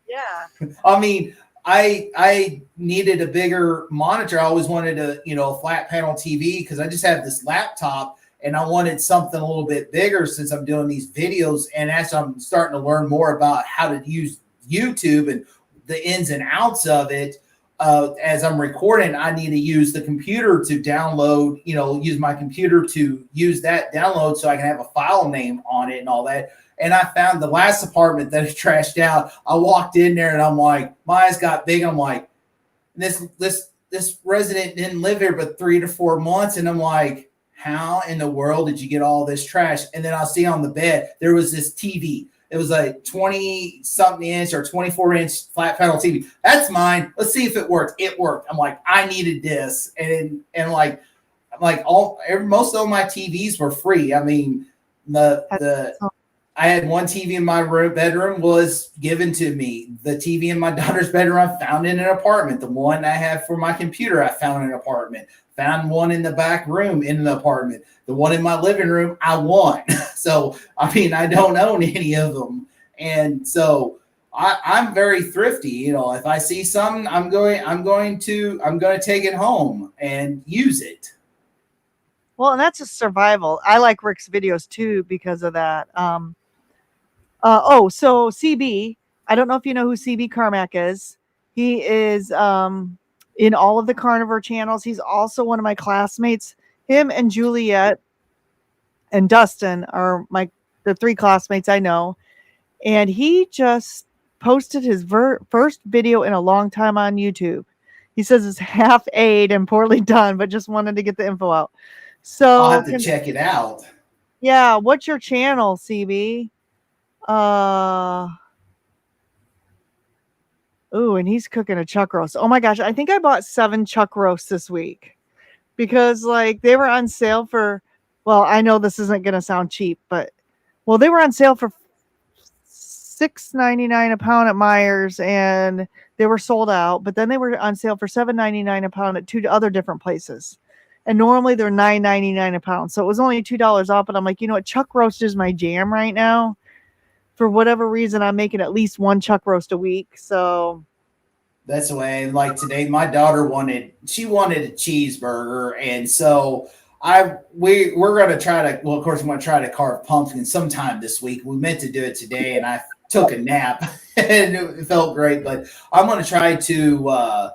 Yeah. I mean, I needed a bigger monitor. I always wanted a flat panel TV because I just have this laptop and I wanted something a little bit bigger since I'm doing these videos. And as I'm starting to learn more about how to use YouTube and the ins and outs of it. As I'm recording, I need to use the computer to download, use my computer to use that download so I can have a file name on it and all that. And I found the last apartment that is trashed out. I walked in there and I'm like, my eyes got big. I'm like, this resident didn't live here but 3 to 4 months. And I'm like, how in the world did you get all this trash? And then I'll see on the bed, there was this TV. It was a 20-something inch or 24-inch flat panel TV. That's mine. Let's see if it worked. It worked. I'm like, I needed this. And most of my TVs were free. I mean, I had one TV in my bedroom was given to me. The TV in my daughter's bedroom, I found in an apartment. The one I have for my computer, I found in an apartment. Found one in the back room in an apartment. The one in my living room, I won. So, I mean, I don't own any of them. And so I'm very thrifty. If I see something, I'm going to take it home and use it. Well, and that's a survival. I like Rick's videos too because of that. So CB, I don't know if you know who CB Carmack is. He is in all of the Carnivore channels. He's also one of my classmates. Him and Juliet and Dustin are the 3 classmates I know. And he just posted his first video in a long time on YouTube. He says it's half-aid and poorly done, but just wanted to get the info out. So I'll have to check it out. Yeah, what's your channel, CB? And he's cooking a chuck roast. Oh my gosh, I think I bought 7 chuck roasts this week because they were on sale for, well, I know this isn't going to sound cheap, but they were on sale for $6.99 a pound at Myers and they were sold out, but then they were on sale for $7.99 a pound at 2 other different places. And normally they're $9.99 a pound. So it was only $2 off, but I'm like, you know what? Chuck roast is my jam right now. For whatever reason, I'm making at least 1 chuck roast a week. So that's the way. Like today, my daughter wanted a cheeseburger, and so we're going to try to. Well, of course, I'm going to try to carve pumpkin sometime this week. We meant to do it today, and I took a nap, and it felt great. But I'm going to try to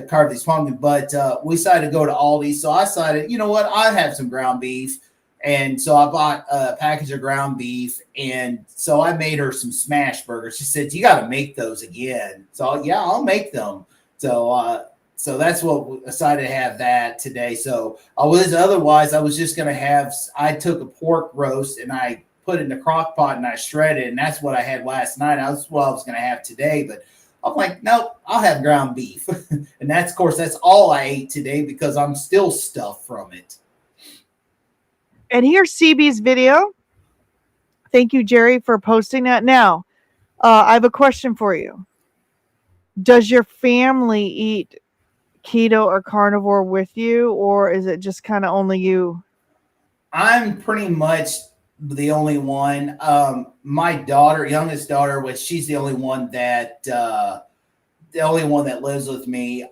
carve these pumpkins. But we decided to go to Aldi, so I decided, you know what, I have some ground beef. And so I bought a package of ground beef, and so I made her some smash burgers. She said, "You got to make those again." So yeah, I'll make them. So that's what we decided to have that today. So I was just gonna have. I took a pork roast and I put it in the crock pot and I shredded, and that's what I had last night. That's what I was gonna have today, but I'm like, nope, I'll have ground beef, and that's all I ate today because I'm still stuffed from it. And here's CB's video. Thank you, Jerry, for posting that. Now, I have a question for you. Does your family eat keto or carnivore with you, or is it just kind of only you? I'm pretty much the only one. My youngest daughter, which she's the only one that lives with me.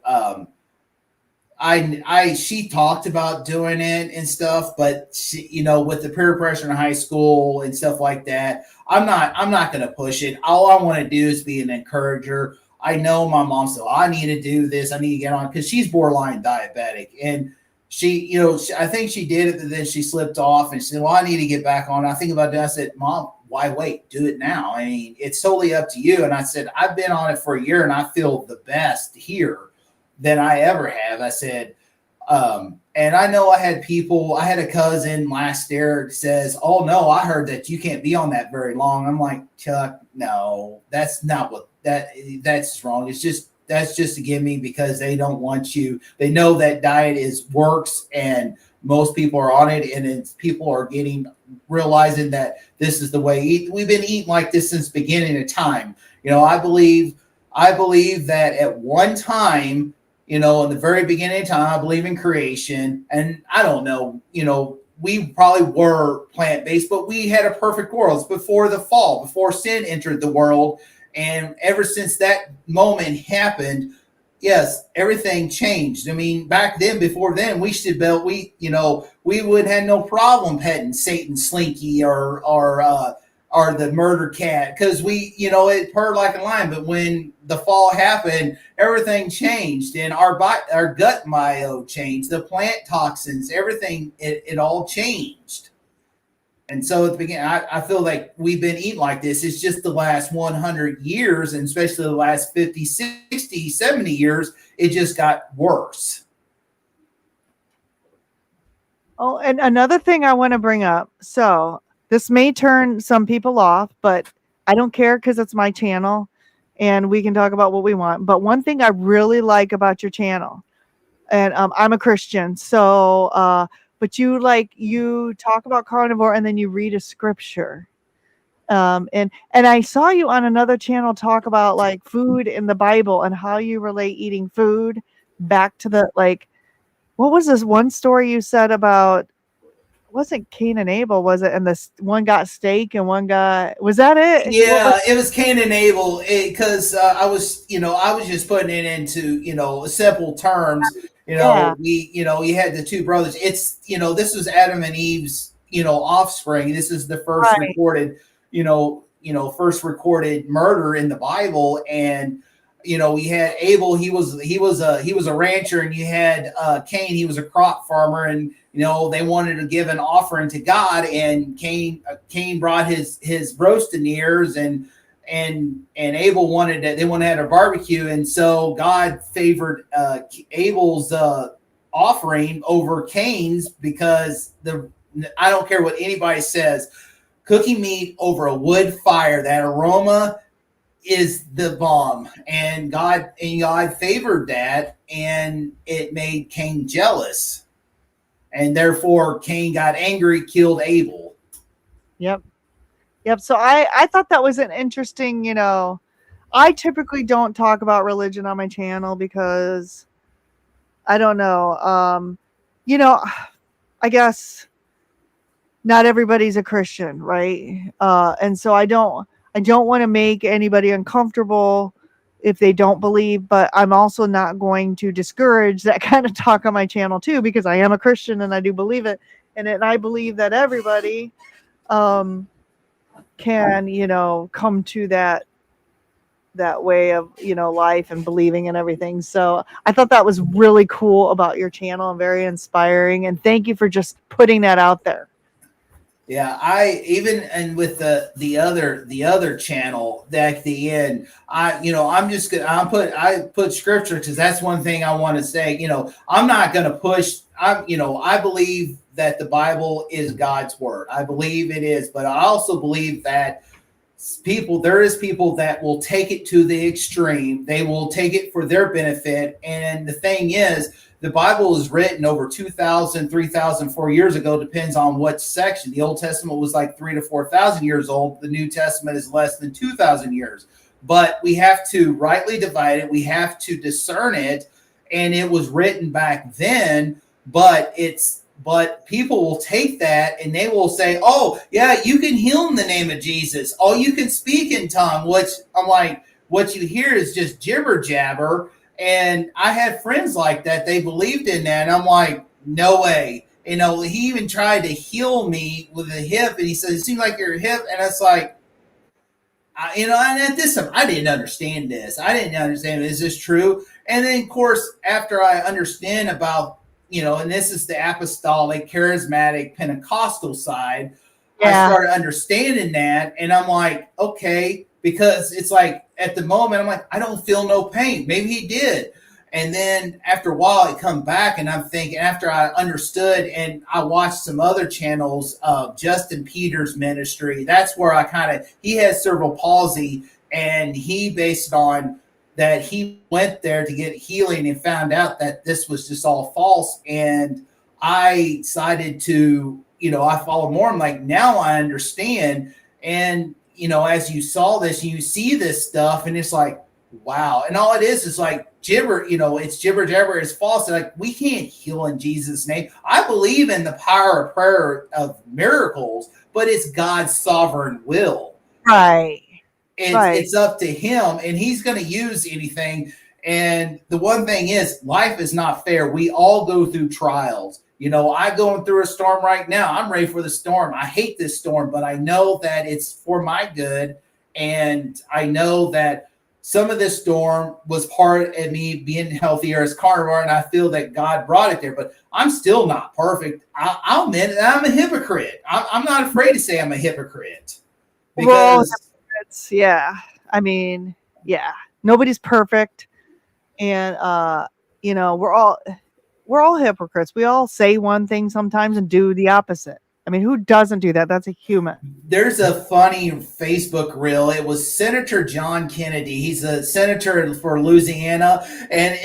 She talked about doing it and stuff, but she, with the peer pressure in high school and stuff like that, I'm not going to push it. All I want to do is be an encourager. I know my mom said, I need to do this. I need to get on because she's borderline diabetic, and she, I think she did it, but then she slipped off and she said, well, I need to get back on. I think about that. I said, Mom, why wait? Do it now. I mean, it's totally up to you. And I said, I've been on it for a year and I feel the best here than I ever have. I said, and I know I had a cousin last year that says, oh no, I heard that you can't be on that very long. I'm like, Chuck, no, that's not what that's wrong. That's just to give me because they don't want you. They know that diet works and most people are on it, and people are realizing that this is the way we've been eating like this since beginning of time. I believe that at one time, in the very beginning of time, I believe in creation, and I don't know, we probably were plant-based, but we had a perfect world. It's before the fall, before sin entered the world. And ever since that moment happened, yes, everything changed. I mean, back then, before then, we would have no problem petting Satan Slinky or the murder cat because it purred like a lion. But when the fall happened, everything changed, and our gut myo changed, the plant toxins, everything, it all changed. And so at the beginning, I feel like we've been eating like this. It's just the last 100 years, and especially the last 50, 60, 70 years, it just got worse. Oh, and another thing I want to bring up. So this may turn some people off, but I don't care because it's my channel and we can talk about what we want. But one thing I really like about your channel, and I'm a Christian, so but you talk about carnivore and then you read a scripture. And I saw you on another channel talk about like food in the Bible and how you relate eating food back to the like, what was this one story you said about? Wasn't Cain and Abel, was it? And this one got steak and one got, was that it? Yeah, it was Cain and Abel, because I was just putting it into, simple terms. Yeah. You had the two brothers. It's, this was Adam and Eve's, offspring. This is the first Right. recorded, first recorded murder in the Bible. And, we had Abel, he was a rancher, and you had Cain, he was a crop farmer, and they wanted to give an offering to God, and Cain brought his roasted ears, and Abel wanted to have a barbecue, and so God favored Abel's offering over Cain's, because I don't care what anybody says, cooking meat over a wood fire, that aroma is the bomb, and God favored that, and it made Cain jealous. And therefore, Cain got angry, killed Abel. Yep. So I thought that was an interesting, I typically don't talk about religion on my channel because I don't know. I guess not everybody's a Christian, right? And so I don't want to make anybody uncomfortable if they don't believe, but I'm also not going to discourage that kind of talk on my channel too, because I am a Christian and I do believe it. And I believe that everybody can, come to that way of, life and believing and everything. So I thought that was really cool about your channel and very inspiring. And thank you for just putting that out there. Yeah, and with the other channel that at the end, I put scripture, because that's one thing I want to say. I'm not going to push. I believe that the Bible is God's word. I believe it is, but I also believe that there is people that will take it to the extreme. They will take it for their benefit. And the thing is, the Bible was written over 2,000, 3,000, 4 years ago, depends on what section. The Old Testament was like 3,000 to 4,000 years old. The New Testament is less than 2,000 years. But we have to rightly divide it. We have to discern it. And it was written back then, but people will take that and they will say, oh, yeah, you can heal in the name of Jesus. Oh, you can speak in tongue, which I'm like, what you hear is just jibber jabber. And I had friends like that. They believed in that. And I'm like, no way. He even tried to heal me with a hip. And he said, it seems like your hip. And it's like, and at this time, I didn't understand this. I didn't understand, is this true? And then, of course, after I understand about, and this is the apostolic, charismatic, Pentecostal side, I started understanding that. And I'm like, okay, because it's like, at the moment, I'm like, I don't feel no pain. Maybe he did. And then after a while, it come back, and I'm thinking, after I understood, and I watched some other channels of Justin Peters' ministry, that's where he has cerebral palsy, and he based on that he went there to get healing and found out that this was just all false. And I decided to, I followed more. I'm like, now I understand. And as you saw this, you see this stuff, and it's like, wow. And all it is like gibber, it's gibber jabber, it's false. Like, we can't heal in Jesus' name. I believe in the power of prayer of miracles, but it's God's sovereign will. Right. It's up to him, and he's going to use anything. And the one thing is, life is not fair. We all go through trials. I'm going through a storm right now. I'm ready for the storm. I hate this storm, but I know that it's for my good. And I know that some of this storm was part of me being healthier as carnivore, and I feel that God brought it there. But I'm still not perfect. I'll admit that I'm a hypocrite. I'm not afraid to say I'm a hypocrite because yeah. I mean, yeah, nobody's perfect, and you know, we're all hypocrites. We all say one thing sometimes and do the opposite. I mean, who doesn't do that? That's a human. there's a funny Facebook reel. It was Senator John Kennedy. He's a senator for Louisiana, and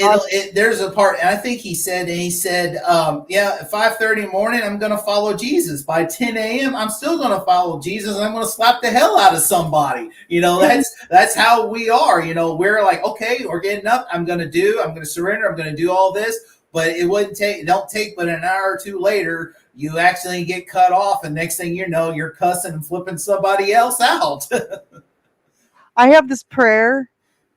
there's a part. And I think he said, yeah, at 5:30 in the morning, I'm going to follow Jesus. By 10 a.m., I'm still going to follow Jesus, and I'm going to slap the hell out of somebody. You know, that's how we are. You know, we're like, okay, we're getting up. I'm going to surrender. I'm going to do all this. But it don't take but an hour or two later, you actually get cut off, and next thing you know, you're cussing and flipping somebody else out. I have this prayer,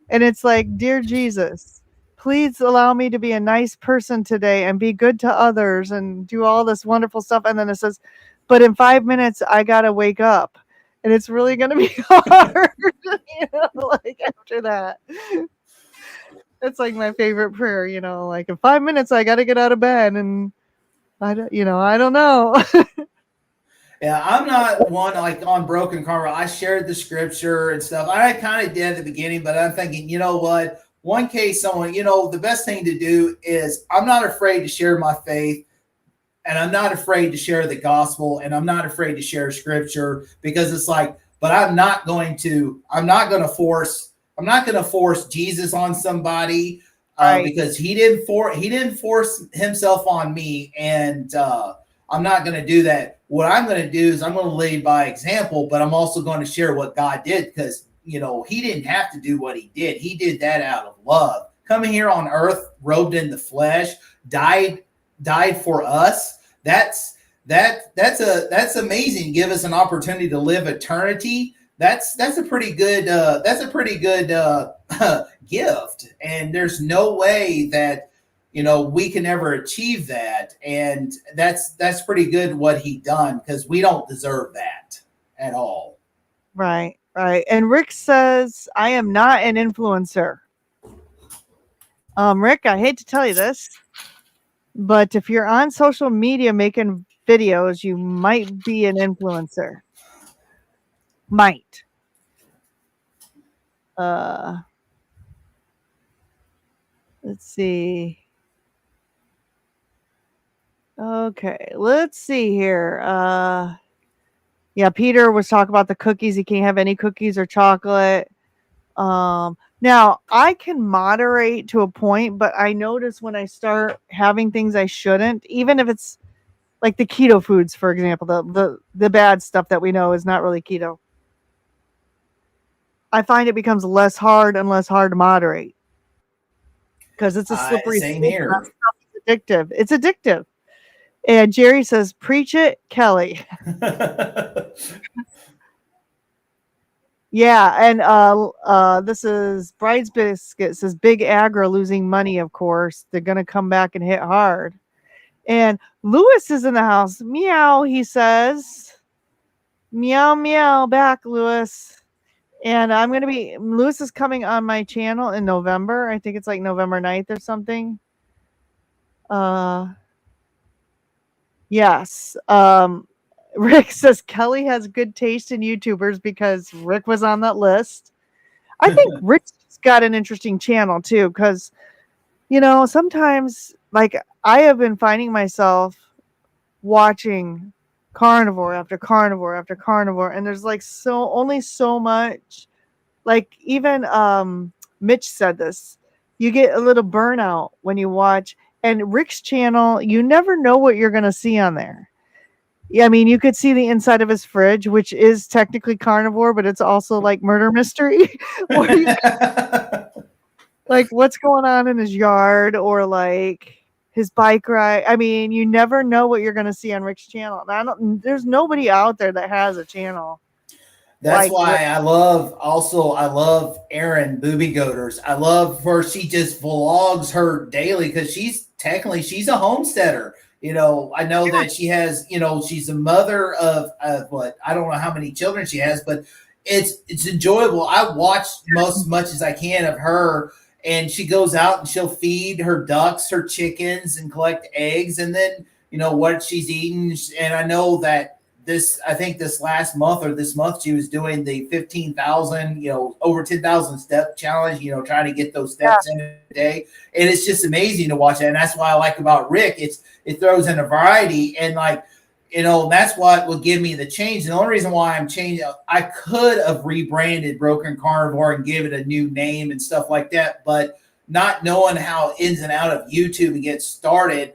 and it's like, Dear Jesus, please allow me to be a nice person today and be good to others and do all this wonderful stuff. And then it says, but in 5 minutes, I got to wake up. And it's really going to be hard, like after that. It's like my favorite prayer, like in 5 minutes, I got to get out of bed, and I don't know. Yeah, I'm not one like on Broken Carnivore. I shared the scripture and stuff. I kind of did at the beginning, but I'm thinking, you know what? One case someone, the best thing to do is I'm not afraid to share my faith, and I'm not afraid to share the gospel, and I'm not afraid to share scripture, because it's like, but I'm not going to force Jesus on somebody, Right. because he didn't force himself on me, and I'm not going to do that. What I'm going to do is I'm going to lead by example, but I'm also going to share what God did, because he didn't have to do what he did. He did that out of love. Coming here on earth, robed in the flesh, died for us. That's amazing. Give us an opportunity to live eternity. That's a pretty good gift, and there's no way that we can ever achieve that, and that's pretty good what he done, because we don't deserve that at all. Right. And Rick says, I am not an influencer. Rick, I hate to tell you this, but if you're on social media making videos, you might be an influencer. Might. Let's see. Okay, let's see here. Yeah, Peter was talking about the cookies. He can't have any cookies or chocolate. Now I can moderate to a point, but I notice when I start having things I shouldn't, even if it's like the keto foods, for example, the bad stuff that we know is not really keto, I find it becomes less hard to moderate, because it's a slippery same slope. here. That stuff is addictive. It's addictive. And Jerry says, preach it, Kelly. Yeah, and this is Bride's Biscuit says, Big Agra losing money, of course. They're going to come back and hit hard. And Lewis is in the house. Meow, he says. Meow, meow, back, Lewis. And Lewis is coming on my channel in November. I think it's like November 9th or something. Yes. Rick says Kelly has good taste in YouTubers because Rick was on that list. I think Rick's got an interesting channel too, because sometimes, like, I have been finding myself watching carnivore after carnivore after carnivore, and there's like only so much. Like, even Mitch said this, you get a little burnout when you watch. And Rick's channel, you never know what you're going to see on there. Yeah, I mean, you could see the inside of his fridge, which is technically carnivore, but it's also like murder mystery. Like, what's going on in his yard, or like his bike ride. I mean, you never know what you're going to see on Rick's channel. There's nobody out there that has a channel. That's why I love Erin Booby Goaters. I love her. She just vlogs her daily, because she's a homesteader. I know that she has, she's a mother of what, I don't know how many children she has, but it's enjoyable. I watch much as I can of her, and she goes out and she'll feed her ducks, her chickens, and collect eggs, and then what she's eating. And I know that I think this last month or this month she was doing the 15,000, over 10,000 step challenge. Trying to get those steps in a day, and it's just amazing to watch that. And that's why I like about Rick. It throws in a variety, and that's what will give me the change. And the only reason why I'm changing, I could have rebranded Broken Carnivore and give it a new name and stuff like that, but not knowing how ins and out of YouTube and get started,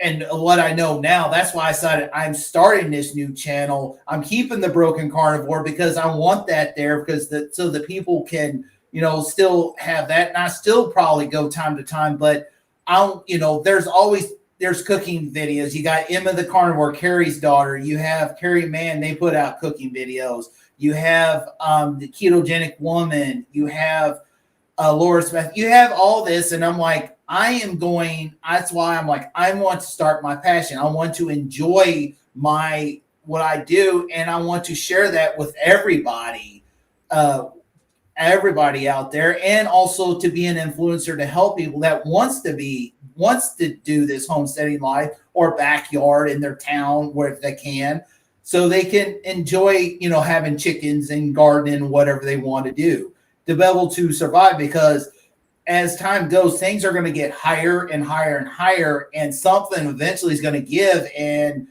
and what I know now, that's why I decided I'm starting this new channel. I'm keeping the Broken Carnivore because I want that there, because so the people can, still have that. And I still probably go time to time, but there's cooking videos. You got Emma the Carnivore, Carrie's daughter. You have Carrie Mann. They put out cooking videos. You have the Ketogenic Woman. You have Laura Smith. You have all this. And I'm like, that's why I'm like, I want to start my passion. I want to enjoy what I do. And I want to share that with everybody out there. And also to be an influencer to help people that wants to do this homesteading life or backyard in their town where they can, so they can enjoy, having chickens and gardening, whatever they want to do to be able to survive. Because as time goes, things are going to get higher and higher and higher, and something eventually is going to give. And,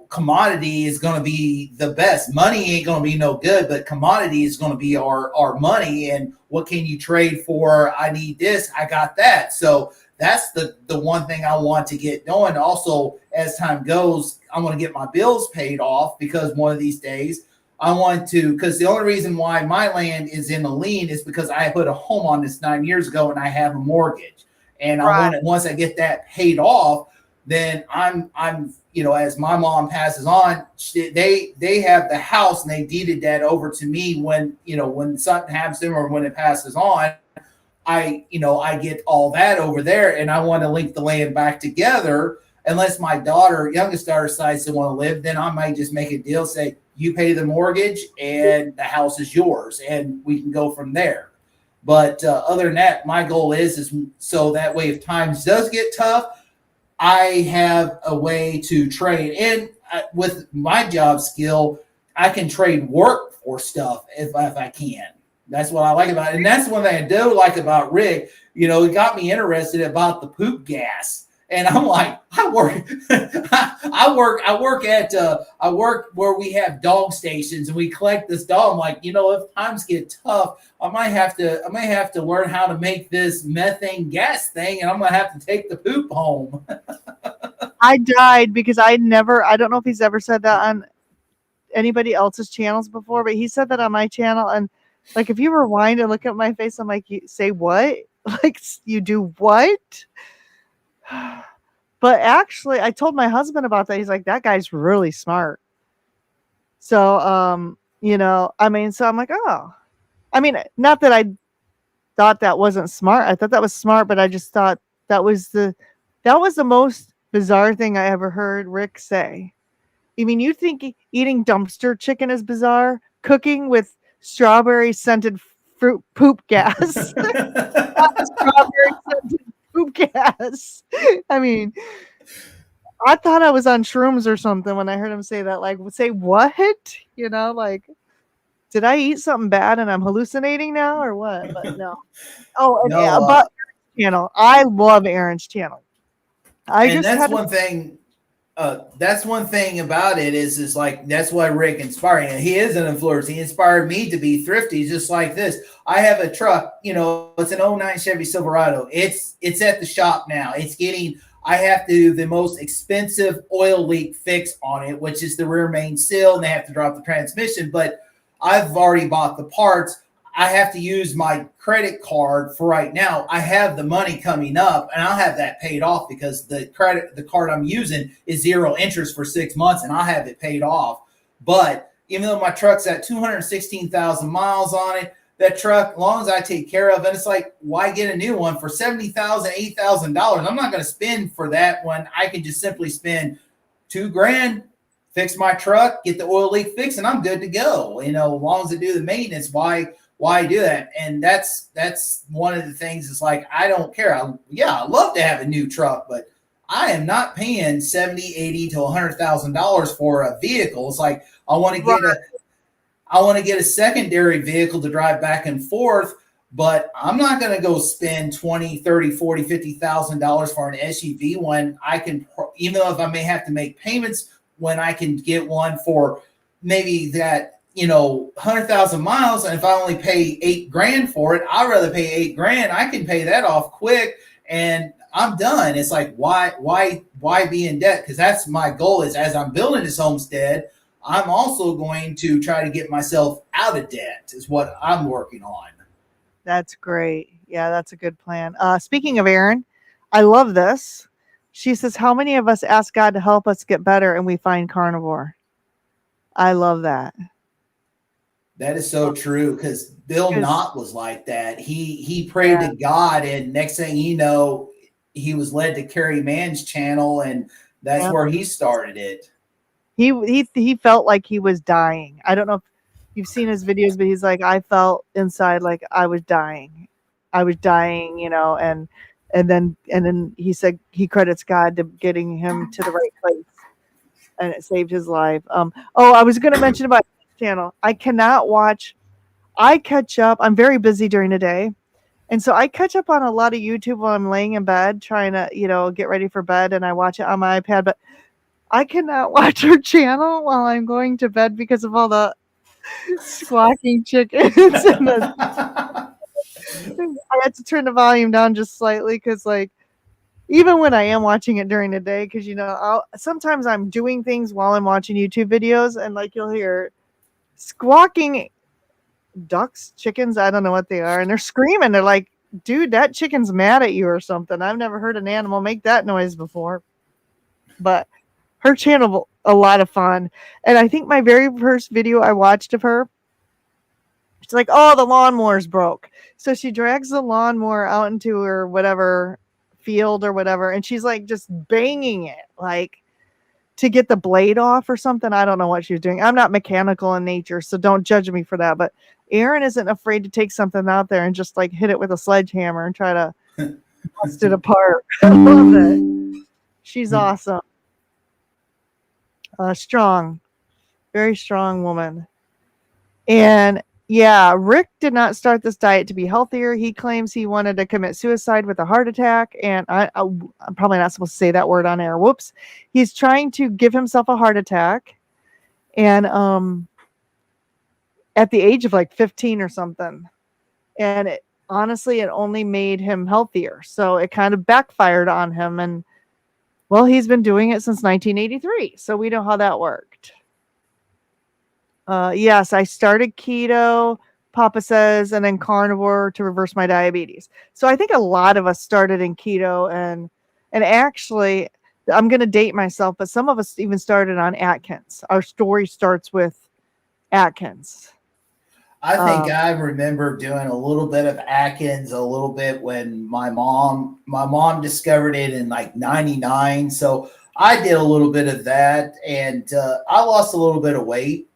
commodity is going to be the best. Money ain't going to be no good, but commodity is going to be our money. And what can you trade for? I need this, I got that. So that's the one thing I want to get going. Also, as time goes, I want to get my bills paid off, because one of these days I want to, because the only reason why my land is in a lien is because I put a home on this 9 years ago and I have a mortgage. And once I get that paid off, then I'm as my mom passes on, they have the house and they deeded that over to me when something happens to them or when it passes on. I get all that over there, and I want to link the land back together. Unless my youngest daughter decides to want to live, then I might just make a deal, say, you pay the mortgage and the house is yours, and we can go from there. But other than that, my goal is so that way if times does get tough, I have a way to trade. And with my job skill, I can trade work for stuff if I can. That's what I like about it. And that's one thing I do like about Rick. It got me interested about the poop gas. And I'm like, I work where we have dog stations and we collect this dog. I'm like, if times get tough, I might have to learn how to make this methane gas thing, and I'm gonna have to take the poop home. I died because I don't know if he's ever said that on anybody else's channels before, but he said that on my channel. And like, if you rewind and look at my face, I'm like, you say what? Like, you do what? But actually, I told my husband about that. He's like, that guy's really smart. So, so I'm like, oh, not that I thought that wasn't smart. I thought that was smart, but I just thought that was the most bizarre thing I ever heard Rick say. You think eating dumpster chicken is bizarre? Cooking with strawberry scented fruit poop gas. Strawberry scented poop gas. I thought I was on shrooms or something when I heard him say that. Like, say what? Did I eat something bad and I'm hallucinating now or what? But no. Oh, and No, yeah, about Aaron's channel. I love Aaron's channel. That's one thing about it is like, that's why Rick inspired me. He is an influencer. He inspired me to be thrifty, just like this. I have a truck, it's an 09 Chevy Silverado. It's at the shop now. I have to do the most expensive oil leak fix on it, which is the rear main seal, and they have to drop the transmission. But I've already bought the parts. I have to use my credit card for right now. I have the money coming up, and I'll have that paid off because the card I'm using is 0 interest for 6 months, and I'll have it paid off. But even though my truck's at 216,000 miles on it, that truck, as long as I take care of it, it's like, why get a new one for $70,000, $8,000? I'm not going to spend for that when I can just simply spend $2,000, fix my truck, get the oil leak fixed, and I'm good to go. As long as I do the maintenance, why do that? And that's one of the things. It's like, I don't care. I love to have a new truck, but I am not paying $70, $80 to $100,000 for a vehicle. It's like, I want to get a secondary vehicle to drive back and forth, but I'm not going to go spend $20, $30, $40, $50,000 for an SUV when I can, even though if I may have to make payments, when I can get one for maybe that, 100,000 miles. And if I only pay $8,000 for it, I'd rather pay $8,000. I can pay that off quick and I'm done. It's like, why be in debt? Because that's my goal, is as I'm building this homestead, I'm also going to try to get myself out of debt, is what I'm working on. That's great. Yeah, that's a good plan. Speaking of Erin, I love this. She says, how many of us ask God to help us get better and we find carnivore? I love that. That is so true, because Bill Knott was like that. He prayed to God, and next thing you know, he was led to Carrie Mann's channel, and that's where he started it. He felt like he was dying. I don't know if you've seen his videos, but he's like, I felt inside like I was dying. And then he said he credits God to getting him to the right place, and it saved his life. I was going to mention about his channel. I catch up. I'm very busy during the day. And so I catch up on a lot of YouTube while I'm laying in bed, trying to, get ready for bed, and I watch it on my iPad, but I cannot watch her channel while I'm going to bed because of all the squawking chickens. I had to turn the volume down just slightly because, even when I am watching it during the day, because, sometimes I'm doing things while I'm watching YouTube videos, and, you'll hear squawking ducks, chickens, I don't know what they are, and they're screaming. They're like, dude, that chicken's mad at you or something. I've never heard an animal make that noise before. But her channel, a lot of fun. And I think my very first video I watched of her, she's like, oh, the lawnmower's broke. So she drags the lawnmower out into her whatever field or whatever, and she's just banging it, to get the blade off or something. I don't know what she was doing. I'm not mechanical in nature, so don't judge me for that. But Erin isn't afraid to take something out there and just hit it with a sledgehammer and try to bust it apart. I love it. She's awesome. Strong, very strong woman. And yeah, Rick did not start this diet to be healthier. He claims he wanted to commit suicide with a heart attack. And I'm probably not supposed to say that word on air. Whoops. He's trying to give himself a heart attack. And at the age of 15 or something. And honestly, it only made him healthier. So it kind of backfired on him. And well, he's been doing it since 1983. So we know how that worked. Yes, I started keto, Papa says, and then carnivore to reverse my diabetes. So I think a lot of us started in keto, and actually, I'm going to date myself, but some of us even started on Atkins. Our story starts with Atkins. I think I remember doing a little bit of Atkins a little bit when my mom discovered it in 99. So I did a little bit of that, and I lost a little bit of weight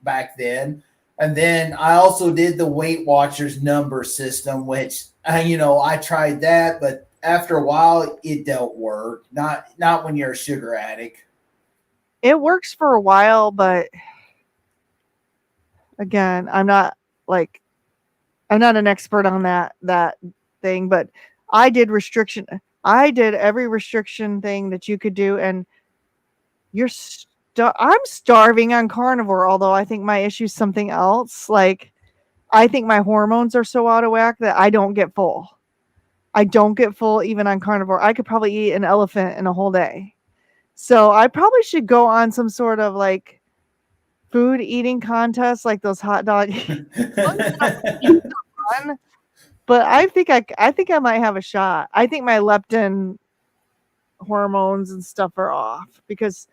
back then. And then I also did the Weight Watchers number system, which, I tried that, but after a while it don't work. Not when you're a sugar addict. It works for a while, but again, I'm not an expert on that thing, but I did restriction. I did every restriction thing that you could do, and I'm starving on carnivore, although I think my issue is something else. I think my hormones are so out of whack that I don't get full. I don't get full even on carnivore. I could probably eat an elephant in a whole day. So I probably should go on some sort of food eating contest, like those hot dog. But I think I might have a shot. I think my leptin hormones and stuff are off, because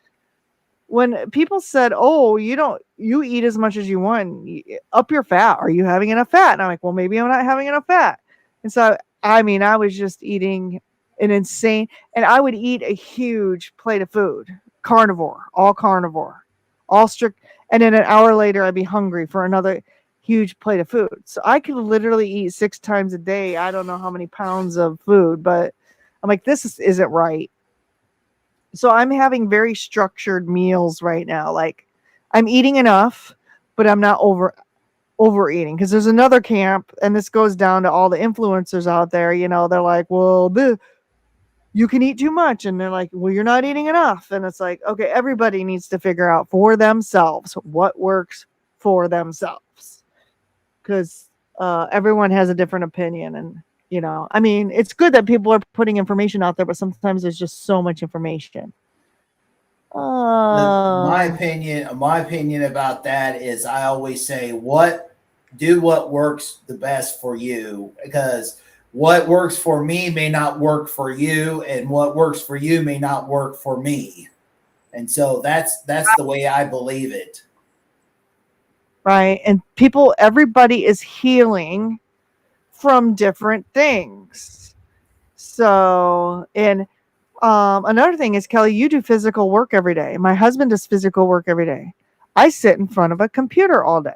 when people said, oh, you eat as much as you want, up your fat. Are you having enough fat? And I'm like, well, maybe I'm not having enough fat. And so, I was just eating an insane, and I would eat a huge plate of food, carnivore, all strict. And then an hour later, I'd be hungry for another huge plate of food. So I could literally eat 6 times a day. I don't know how many pounds of food, but I'm like, isn't right. So I'm having very structured meals right now. Like I'm eating enough, but I'm not overeating, because there's another camp, and this goes down to all the influencers out there. They're like, well, you can eat too much, and they're like, well, you're not eating enough. And it's like, okay, everybody needs to figure out for themselves what works for themselves, because everyone has a different opinion. And I mean, it's good that people are putting information out there, but sometimes there's just so much information. My opinion about that is, I always say, do what works the best for you, because what works for me may not work for you, and what works for you may not work for me. And so that's the way I believe it. Right. And everybody is healing from different things. So, and another thing is, Kelly, you do physical work every day. My husband does physical work every day. I sit in front of a computer all day.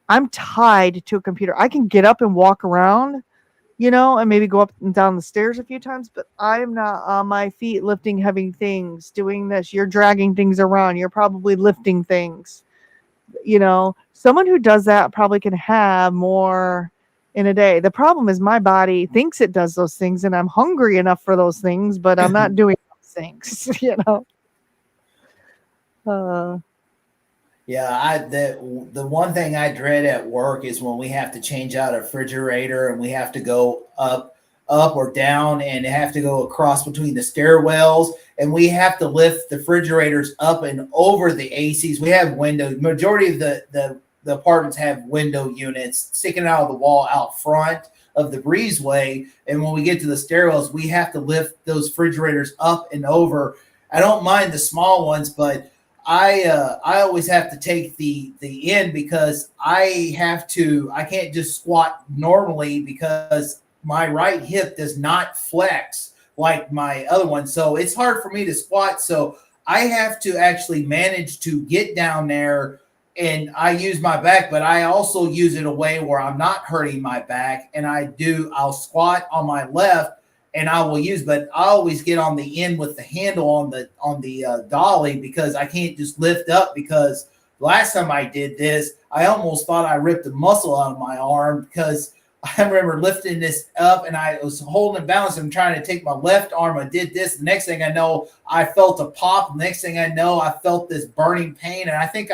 I'm tied to a computer. I can get up and walk around, and maybe go up and down the stairs a few times, but I'm not on my feet lifting heavy things, doing this. You're dragging things around. You're probably lifting things. Someone who does that probably can have more in a day. The problem is my body thinks it does those things, and I'm hungry enough for those things, but I'm not doing those things, Yeah, the one thing I dread at work is when we have to change out a refrigerator, and we have to go up or down, and have to go across between the stairwells, and we have to lift the refrigerators up and over the ACs. We have windows. Majority of the apartments have window units sticking out of the wall out front of the breezeway. And when we get to the stairwells, we have to lift those refrigerators up and over. I don't mind the small ones, but I always have to take the end, because I can't just squat normally, because my right hip does not flex like my other one. So it's hard for me to squat. So I have to actually manage to get down there, and I use my back, but I also use it a way where I'm not hurting my back. And I'll squat on my left, and but I always get on the end with the handle on the dolly, because I can't just lift up, because last time I did this, I almost thought I ripped a muscle out of my arm, because I remember lifting this up, and I was holding it balanced and trying to take my left arm. I did this. The next thing I know, I felt a pop. The next thing I know, I felt this burning pain. And I think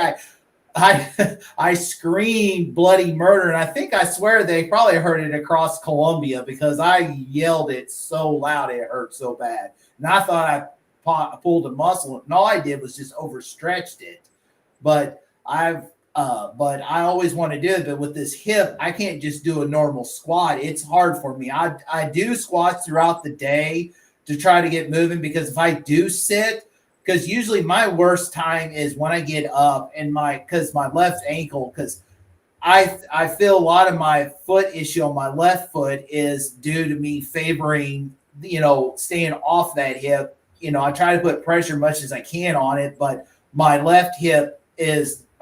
I screamed bloody murder. And I swear they probably heard it across Columbia, because I yelled it so loud it hurt so bad. And I thought I pulled a muscle, and all I did was just overstretched it. But I always want to do it. But with this hip, I can't just do a normal squat. It's hard for me. I do squats throughout the day to try to get moving, because if I do sit, because usually my worst time is when I get up, and because my left ankle, because I feel a lot of my foot issue on my left foot is due to me favoring, staying off that hip. I try to put pressure much as I can on it, but my left hip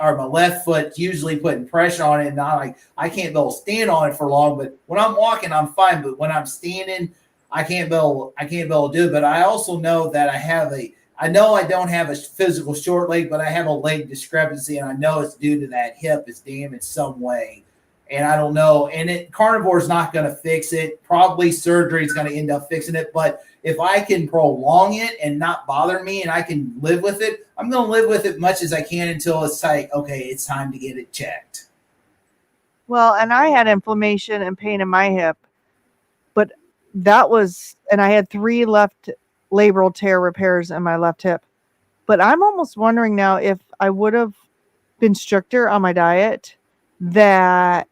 or my left foot usually putting pressure on it, and I can't be able to stand on it for long. But when I'm walking, I'm fine. But when I'm standing, I can't be able to do it. But I also know that I know I don't have a physical short leg, but I have a leg discrepancy, and I know it's due to that hip is damaged some way. And I don't know. And Carnivore is not going to fix it. Probably surgery is going to end up fixing it. But if I can prolong it and not bother me, and I can live with it, I'm going to live with it much as I can until it's like, okay, it's time to get it checked. Well, and I had inflammation and pain in my hip, but and I had 3 left labral tear repairs in my left hip. But I'm almost wondering now, if I would have been stricter on my diet, that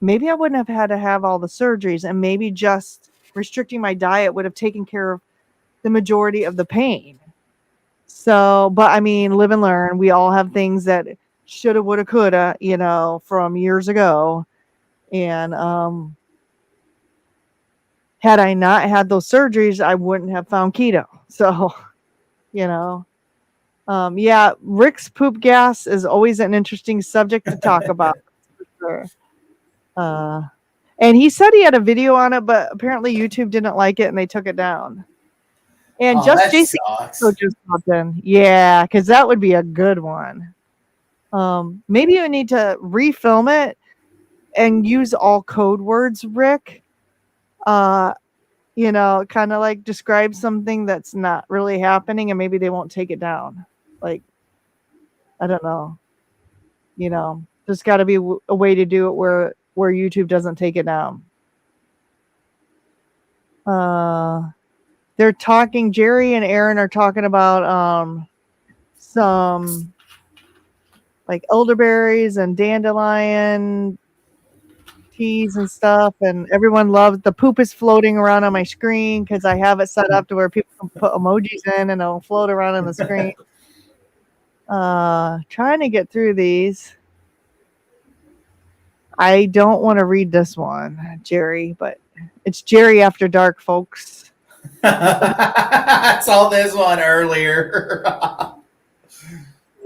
maybe I wouldn't have had to have all the surgeries, and maybe just restricting my diet would have taken care of the majority of the pain. So, but I mean, live and learn. We all have things that shoulda, woulda, coulda, from years ago. And had I not had those surgeries, I wouldn't have found keto. So, Yeah, Rick's poop gas is always an interesting subject to talk about. For sure. And he said he had a video on it, but apparently YouTube didn't like it and they took it down. And Oh, just that JC sucks. just popped in. Yeah, because that would be a good one. Maybe you need to refilm it and use all code words, Rick. Kind of like describe something that's not really happening and maybe they won't take it down. Like, I don't know. There's got to be a way to do it where YouTube doesn't take it down. They're talking. Jerry and Aaron are talking about some like elderberries and dandelion teas and stuff, and everyone loves the poop is floating around on my screen because I have it set up to where people can put emojis in and it'll float around on the screen. Trying to get through these. I don't want to read this one, Jerry, but it's Jerry After Dark, folks. I saw this one earlier.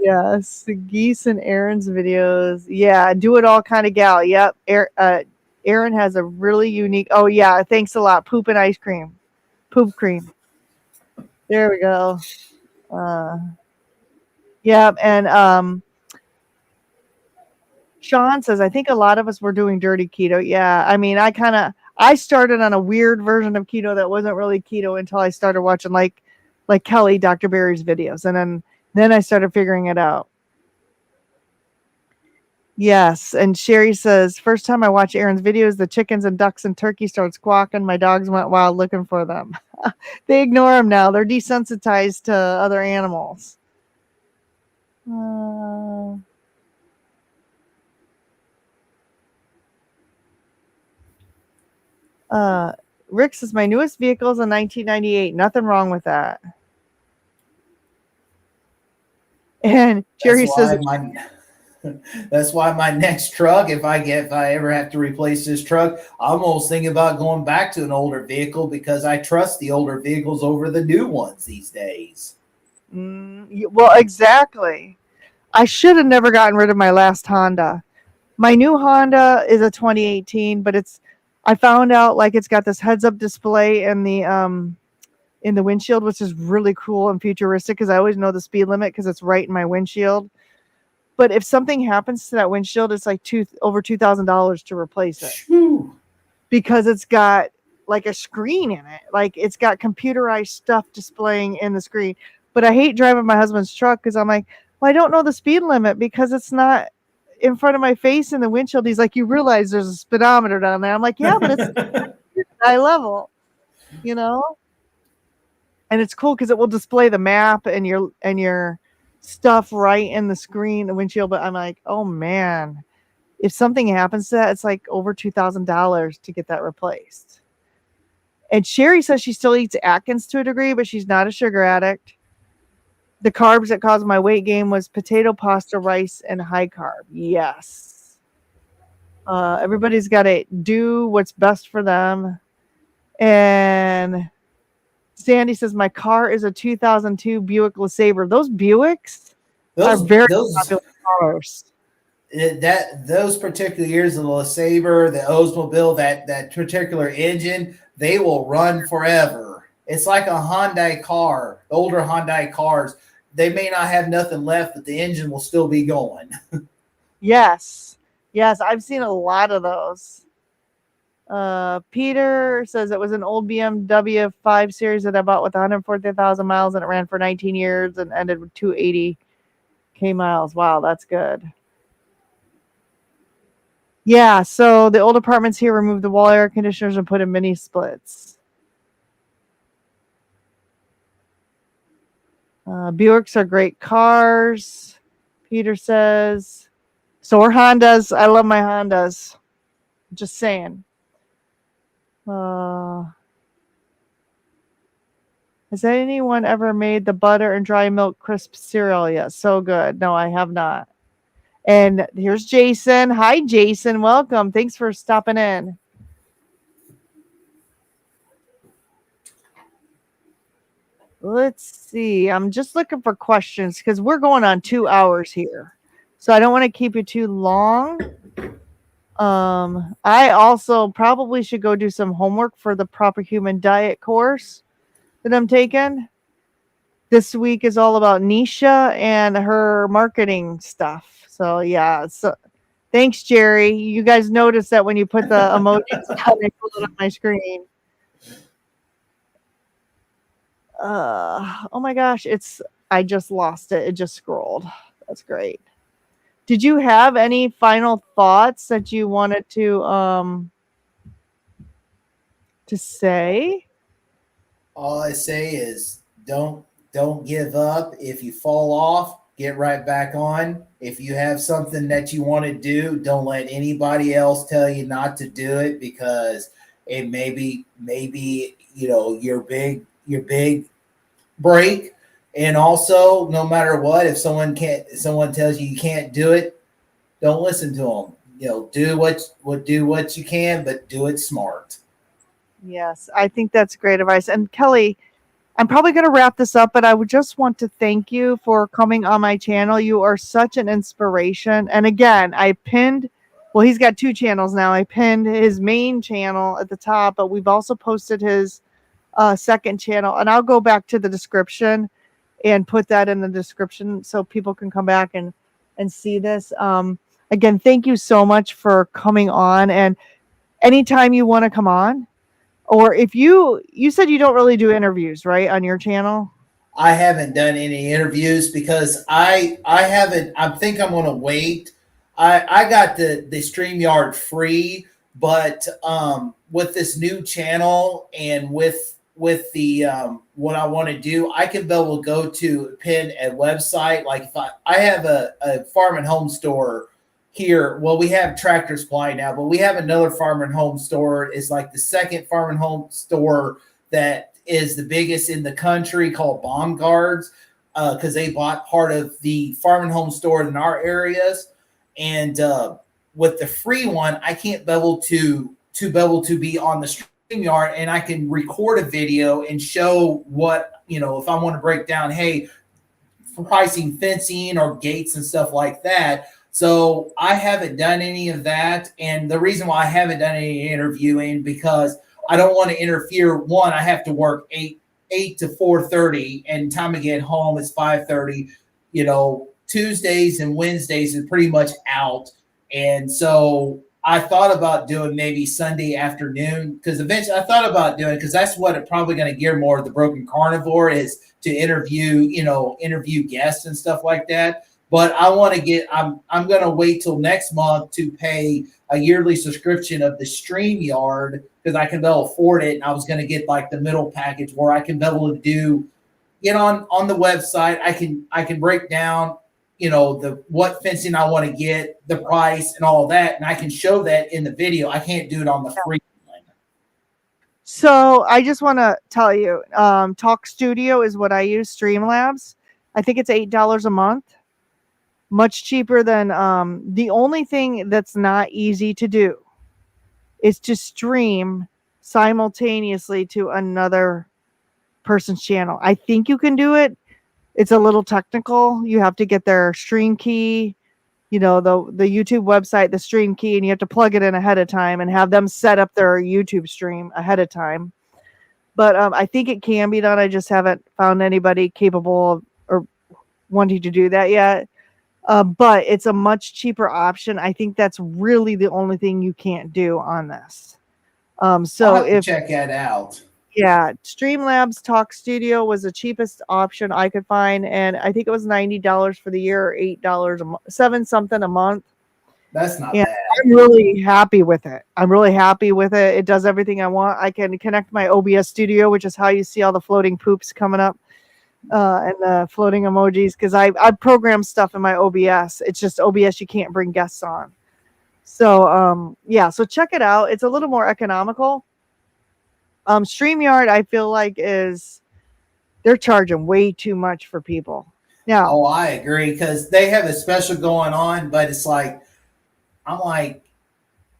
Yes, the Geese and Aaron's videos. Yeah, do it all kind of gal. Yep. Aaron has a really unique. Oh yeah, thanks a lot. Poop and ice cream, poop cream. There we go. Yep, and Sean says I think a lot of us were doing dirty keto. Yeah, I mean, I started on a weird version of keto that wasn't really keto until I started watching like Kelly, Dr. Barry's videos, and then I started figuring it out. Yes, and Sherry says, first time I watched Aaron's videos, the chickens and ducks and turkeys started squawking. My dogs went wild looking for them. They ignore them now. They're desensitized to other animals. Rick says, my newest vehicle is a 1998. Nothing wrong with that. And Jerry says, that's why my next truck, if I ever have to replace this truck, I'm almost thinking about going back to an older vehicle because I trust the older vehicles over the new ones these days. Well, exactly. I should have never gotten rid of my last Honda. My new Honda is a 2018, but I found out like it's got this heads-up display in the windshield, which is really cool and futuristic because I always know the speed limit because it's right in my windshield. But if something happens to that windshield, it's like over $2,000 to replace it. Whew. Because it's got like a screen in it. Like it's got computerized stuff displaying in the screen. But I hate driving my husband's truck because I'm like, well, I don't know the speed limit because it's not in front of my face in the windshield. He's like, you realize there's a speedometer down there. I'm like, yeah, but it's high level, And it's cool because it will display the map and your stuff right in the screen, the windshield. But I'm like, oh man, if something happens to that, it's like over $2,000 to get that replaced. And Sherry says she still eats Atkins to a degree, but she's not a sugar addict. The carbs that caused my weight gain was potato, pasta, rice, and high carb. Yes. Everybody's got to do what's best for them. And Sandy says, my car is a 2002 Buick LeSabre. Those Buicks are very popular cars. Those particular years of the LeSabre, the Oldsmobile, that particular engine, they will run forever. It's like a Hyundai car. Older Hyundai cars, they may not have nothing left, but the engine will still be going. Yes, I've seen a lot of those. Peter says it was an old BMW 5 Series that I bought with 140,000 miles, and it ran for 19 years and ended with 280K miles. Wow, that's good. Yeah, so the old apartments here removed the wall air conditioners and put in mini splits. Buicks are great cars, Peter says. So are Hondas. I love my Hondas. Just saying. Has anyone ever made the butter and dry milk crisp cereal yet? So good. No, I have not. And here's Jason. Hi, Jason. Welcome. Thanks for stopping in. Let's see. I'm just looking for questions because we're going on 2 hours here. So I don't want to keep you too long. I also probably should go do some homework for the proper human diet course that I'm taking. This week is all about Nisha and her marketing stuff. So yeah, so thanks, Jerry. You guys noticed that when you put the emojis on, they pull it on my screen. Oh my gosh, I just lost it. It just scrolled. That's great. Did you have any final thoughts that you wanted to say? All I say is don't give up. If you fall off, get right back on. If you have something that you want to do, don't let anybody else tell you not to do it, because it maybe your big break. And also, no matter what, if someone tells you can't do it, don't listen to them. Do what you can, but do it smart. Yes, I think that's great advice. And Kelly, I'm probably going to wrap this up, but I would just want to thank you for coming on my channel. You are such an inspiration. And again, well, he's got 2 channels now. I pinned his main channel at the top, but we've also posted his second channel. And I'll go back to the description and put that in the description so people can come back and see this. Again, thank you so much for coming on. And anytime you want to come on, or if you said you don't really do interviews, right, on your channel? I haven't done any interviews because I haven't. I think I'm going to wait. I got the StreamYard free, but with this new channel and with the what I want to do, I can be able to go to pin a website. Like if I have a farm and home store here. Well, we have Tractor Supply now, but we have another farm and home store. It's like the second farm and home store that is the biggest in the country, called Bomb Guards, because they bought part of the farm and home store in our areas. And with the free one, I can't be able to be on the StreamYard, and I can record a video and show what, if I want to break down, hey, pricing fencing or gates and stuff like that. So I haven't done any of that. And the reason why I haven't done any interviewing, because I don't want to interfere. One, I have to work 8 to 4:30, and time to get home is 5:30. Tuesdays and Wednesdays is pretty much out. And so I thought about doing maybe Sunday afternoon, because eventually I thought about doing it, because that's what it's probably going to gear more of the Broken Carnivore is, to interview guests and stuff like that. But I want to I'm going to wait till next month to pay a yearly subscription of the StreamYard, because I can be able to afford it. And I was going to get like the middle package where I can be able to get on the website. I can break down, what fencing I want to get, the price and all that. And I can show that in the video. I can't do it on the free one. So I just want to tell you, Talk Studio is what I use, Streamlabs. I think it's $8 a month. Much cheaper than the only thing that's not easy to do is to stream simultaneously to another person's channel. I think you can do it. It's a little technical. You have to get their stream key, the YouTube website, the stream key, and you have to plug it in ahead of time and have them set up their YouTube stream ahead of time. But I think it can be done. I just haven't found anybody capable of or wanting to do that yet. But it's a much cheaper option. I think that's really the only thing you can't do on this. So I'll have to check that out. Yeah, Streamlabs Talk Studio was the cheapest option I could find, and I think it was $90 for the year, or $8 a month, 7 something a month. That's not bad. I'm really happy with it. It does everything I want. I can connect my OBS studio, which is how you see all the floating poops coming up. And the floating emojis, because I program stuff in my OBS. It's just OBS you can't bring guests on. So so check it out. It's a little more economical. StreamYard, I feel like they're charging way too much for people. Now, oh, I agree, because they have a special going on, but it's like, I'm like,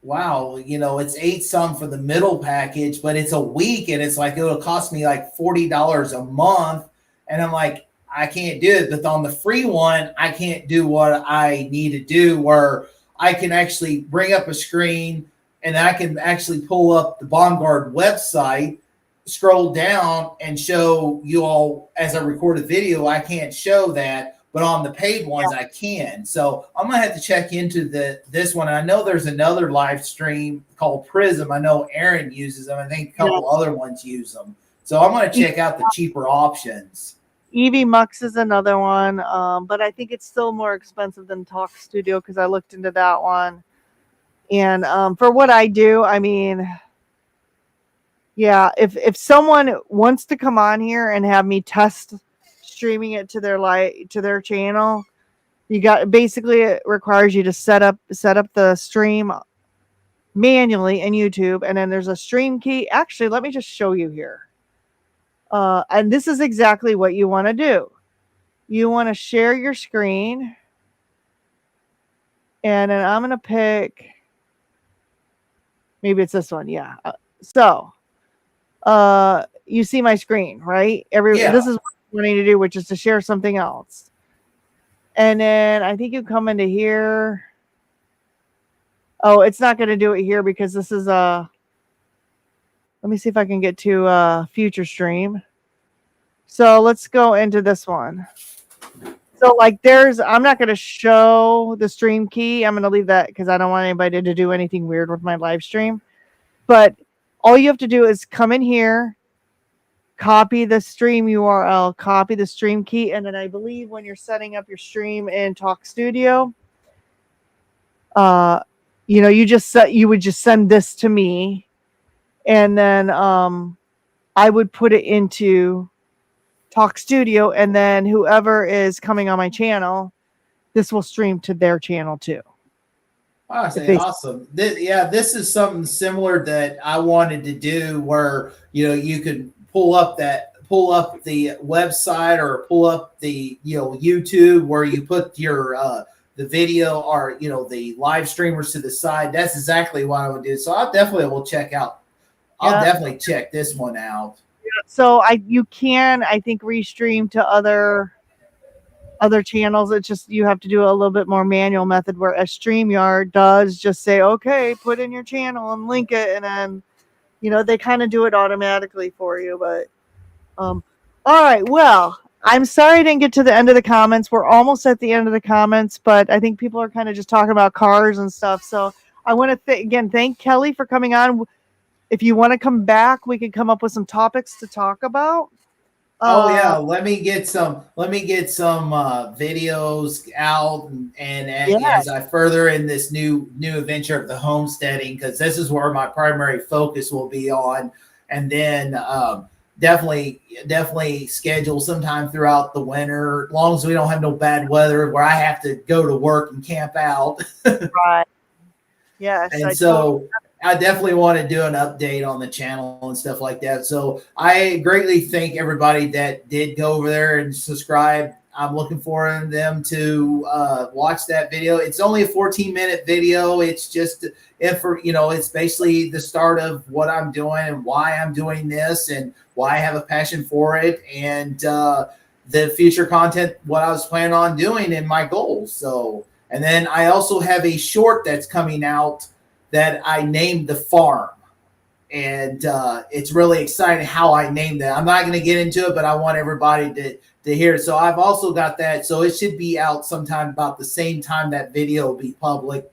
wow, it's 8 some for the middle package, but it's a week, and it's like it'll cost me like $40 a month. And I'm like, I can't do it. But on the free one, I can't do what I need to do, where I can actually bring up a screen and I can actually pull up the Bonguard website, scroll down, and show you all as I record a video. I can't show that, but on the paid ones I can. So I'm gonna have to check into this one. I know there's another live stream called Prism. I know Aaron uses them. I think a couple other ones use them. So I'm gonna check out the cheaper options. Evie Mux is another one, but I think it's still more expensive than Talk Studio because I looked into that one. And for what I do, I mean, yeah, if someone wants to come on here and have me test streaming it to their channel, you got basically it requires you to set up the stream manually in YouTube, and then there's a stream key. Actually, let me just show you here. And this is exactly what you want to do. You want to share your screen. And then I'm going to pick, maybe it's this one. Yeah. So you see my screen, right? This is what I'm wanting to do, which is to share something else. And then I think you come into here. Oh, it's not going to do it here because this is let me see if I can get to future stream. So let's go into this one. So like I'm not going to show the stream key. I'm going to leave that because I don't want anybody to do anything weird with my live stream. But all you have to do is come in here, copy the stream URL, copy the stream key. And then I believe when you're setting up your stream in Talk Studio, you know, you would just send this to me. And then I would put it into Talk Studio, and then whoever is coming on my channel, this will stream to their channel too. I say awesome. This is something similar that I wanted to do, where you could pull up the website or pull up the YouTube, where you put your the video or the live streamers to the side. That's exactly what I would do. So I definitely will check out. I'll definitely check this one out. So you can, I think, restream to other channels. It's just you have to do a little bit more manual method, where a StreamYard does just say, okay, put in your channel and link it, and then they kind of do it automatically for you. But all right, well, I'm sorry I didn't get to the end of the comments. We're almost at the end of the comments, but I think people are kind of just talking about cars and stuff. So I want to again thank Kelly for coming on. If you want to come back, we could come up with some topics to talk about. Let me get some videos out and as I further in this new adventure of the homesteading, because this is where my primary focus will be on. And then definitely schedule sometime throughout the winter, as long as we don't have no bad weather where I have to go to work and camp out. Right. Yes. And I definitely want to do an update on the channel and stuff like that. So I greatly thank everybody that did go over there and subscribe. I'm looking for them to watch that video. It's only a 14-minute video. It's just it's basically the start of what I'm doing and why I'm doing this and why I have a passion for it, and the future content, what I was planning on doing, and my goals. So, and then I also have a short that's coming out that I named The Farm. And it's really exciting how I named that. I'm not going to get into it, but I want everybody to hear it. So I've also got that. So it should be out sometime about the same time that video will be public,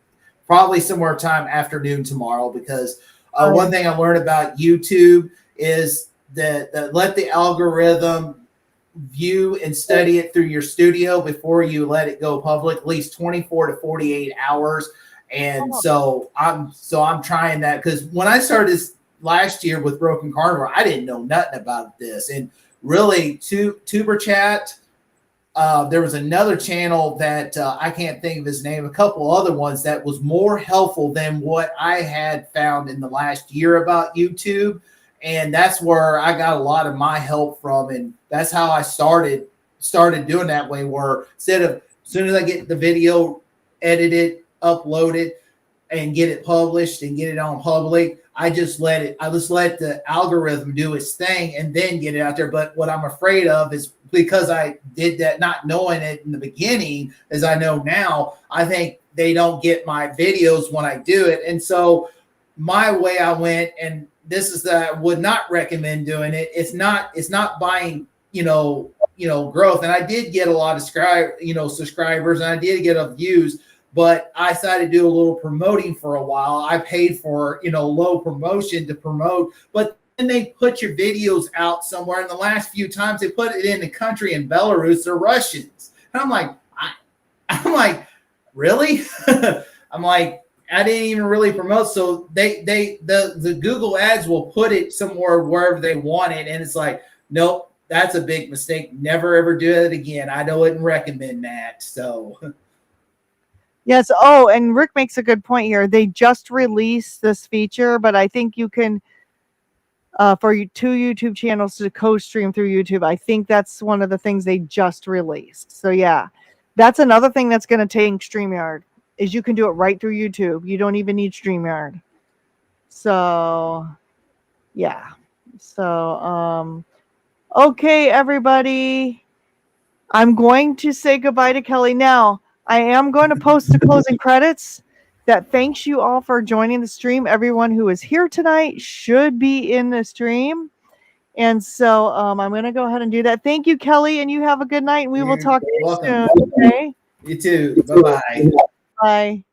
probably somewhere time afternoon tomorrow, because one thing I learned about YouTube is that let the algorithm view and study it through your studio before you let it go public, at least 24 to 48 hours. And so I'm trying that, because when I started this last year with Broken Carnivore, I didn't know nothing about this. And really, Tuber Chat, there was another channel that I can't think of his name, a couple other ones that was more helpful than what I had found in the last year about YouTube. And that's where I got a lot of my help from. And that's how I started doing that way, where instead of, as soon as I get the video edited, uploaded, and get it published and get it on public. I just let the algorithm do its thing and then get it out there. But what I'm afraid of is, because I did that not knowing it in the beginning, as I know now, I think they don't get my videos when I do it. And so my way I went, and this is that I would not recommend doing it. It's not buying, growth. And I did get a lot of subscribers, and I did get views, but I decided to do a little promoting for a while. I paid for, low promotion to promote, but then they put your videos out somewhere. And the last few times they put it in the country in Belarus, they're Russians. And I'm like, really? I'm like, I didn't even really promote. So the Google ads will put it somewhere wherever they want it. And it's like, nope, that's a big mistake. Never ever do it again. I wouldn't recommend that. So Yes. Oh, and Rick makes a good point here. They just released this feature, but I think you can, for two YouTube channels to co-stream through YouTube. I think that's one of the things they just released. So yeah, that's another thing that's going to take StreamYard, is you can do it right through YouTube. You don't even need StreamYard. So yeah. So, okay, everybody, I'm going to say goodbye to Kelly now. I am going to post the closing credits that thanks you all for joining the stream. Everyone who is here tonight should be in the stream. And so I'm going to go ahead and do that. Thank you, Kelly, and you have a good night. And we will talk to you soon. Okay? You too. Bye-bye. Bye.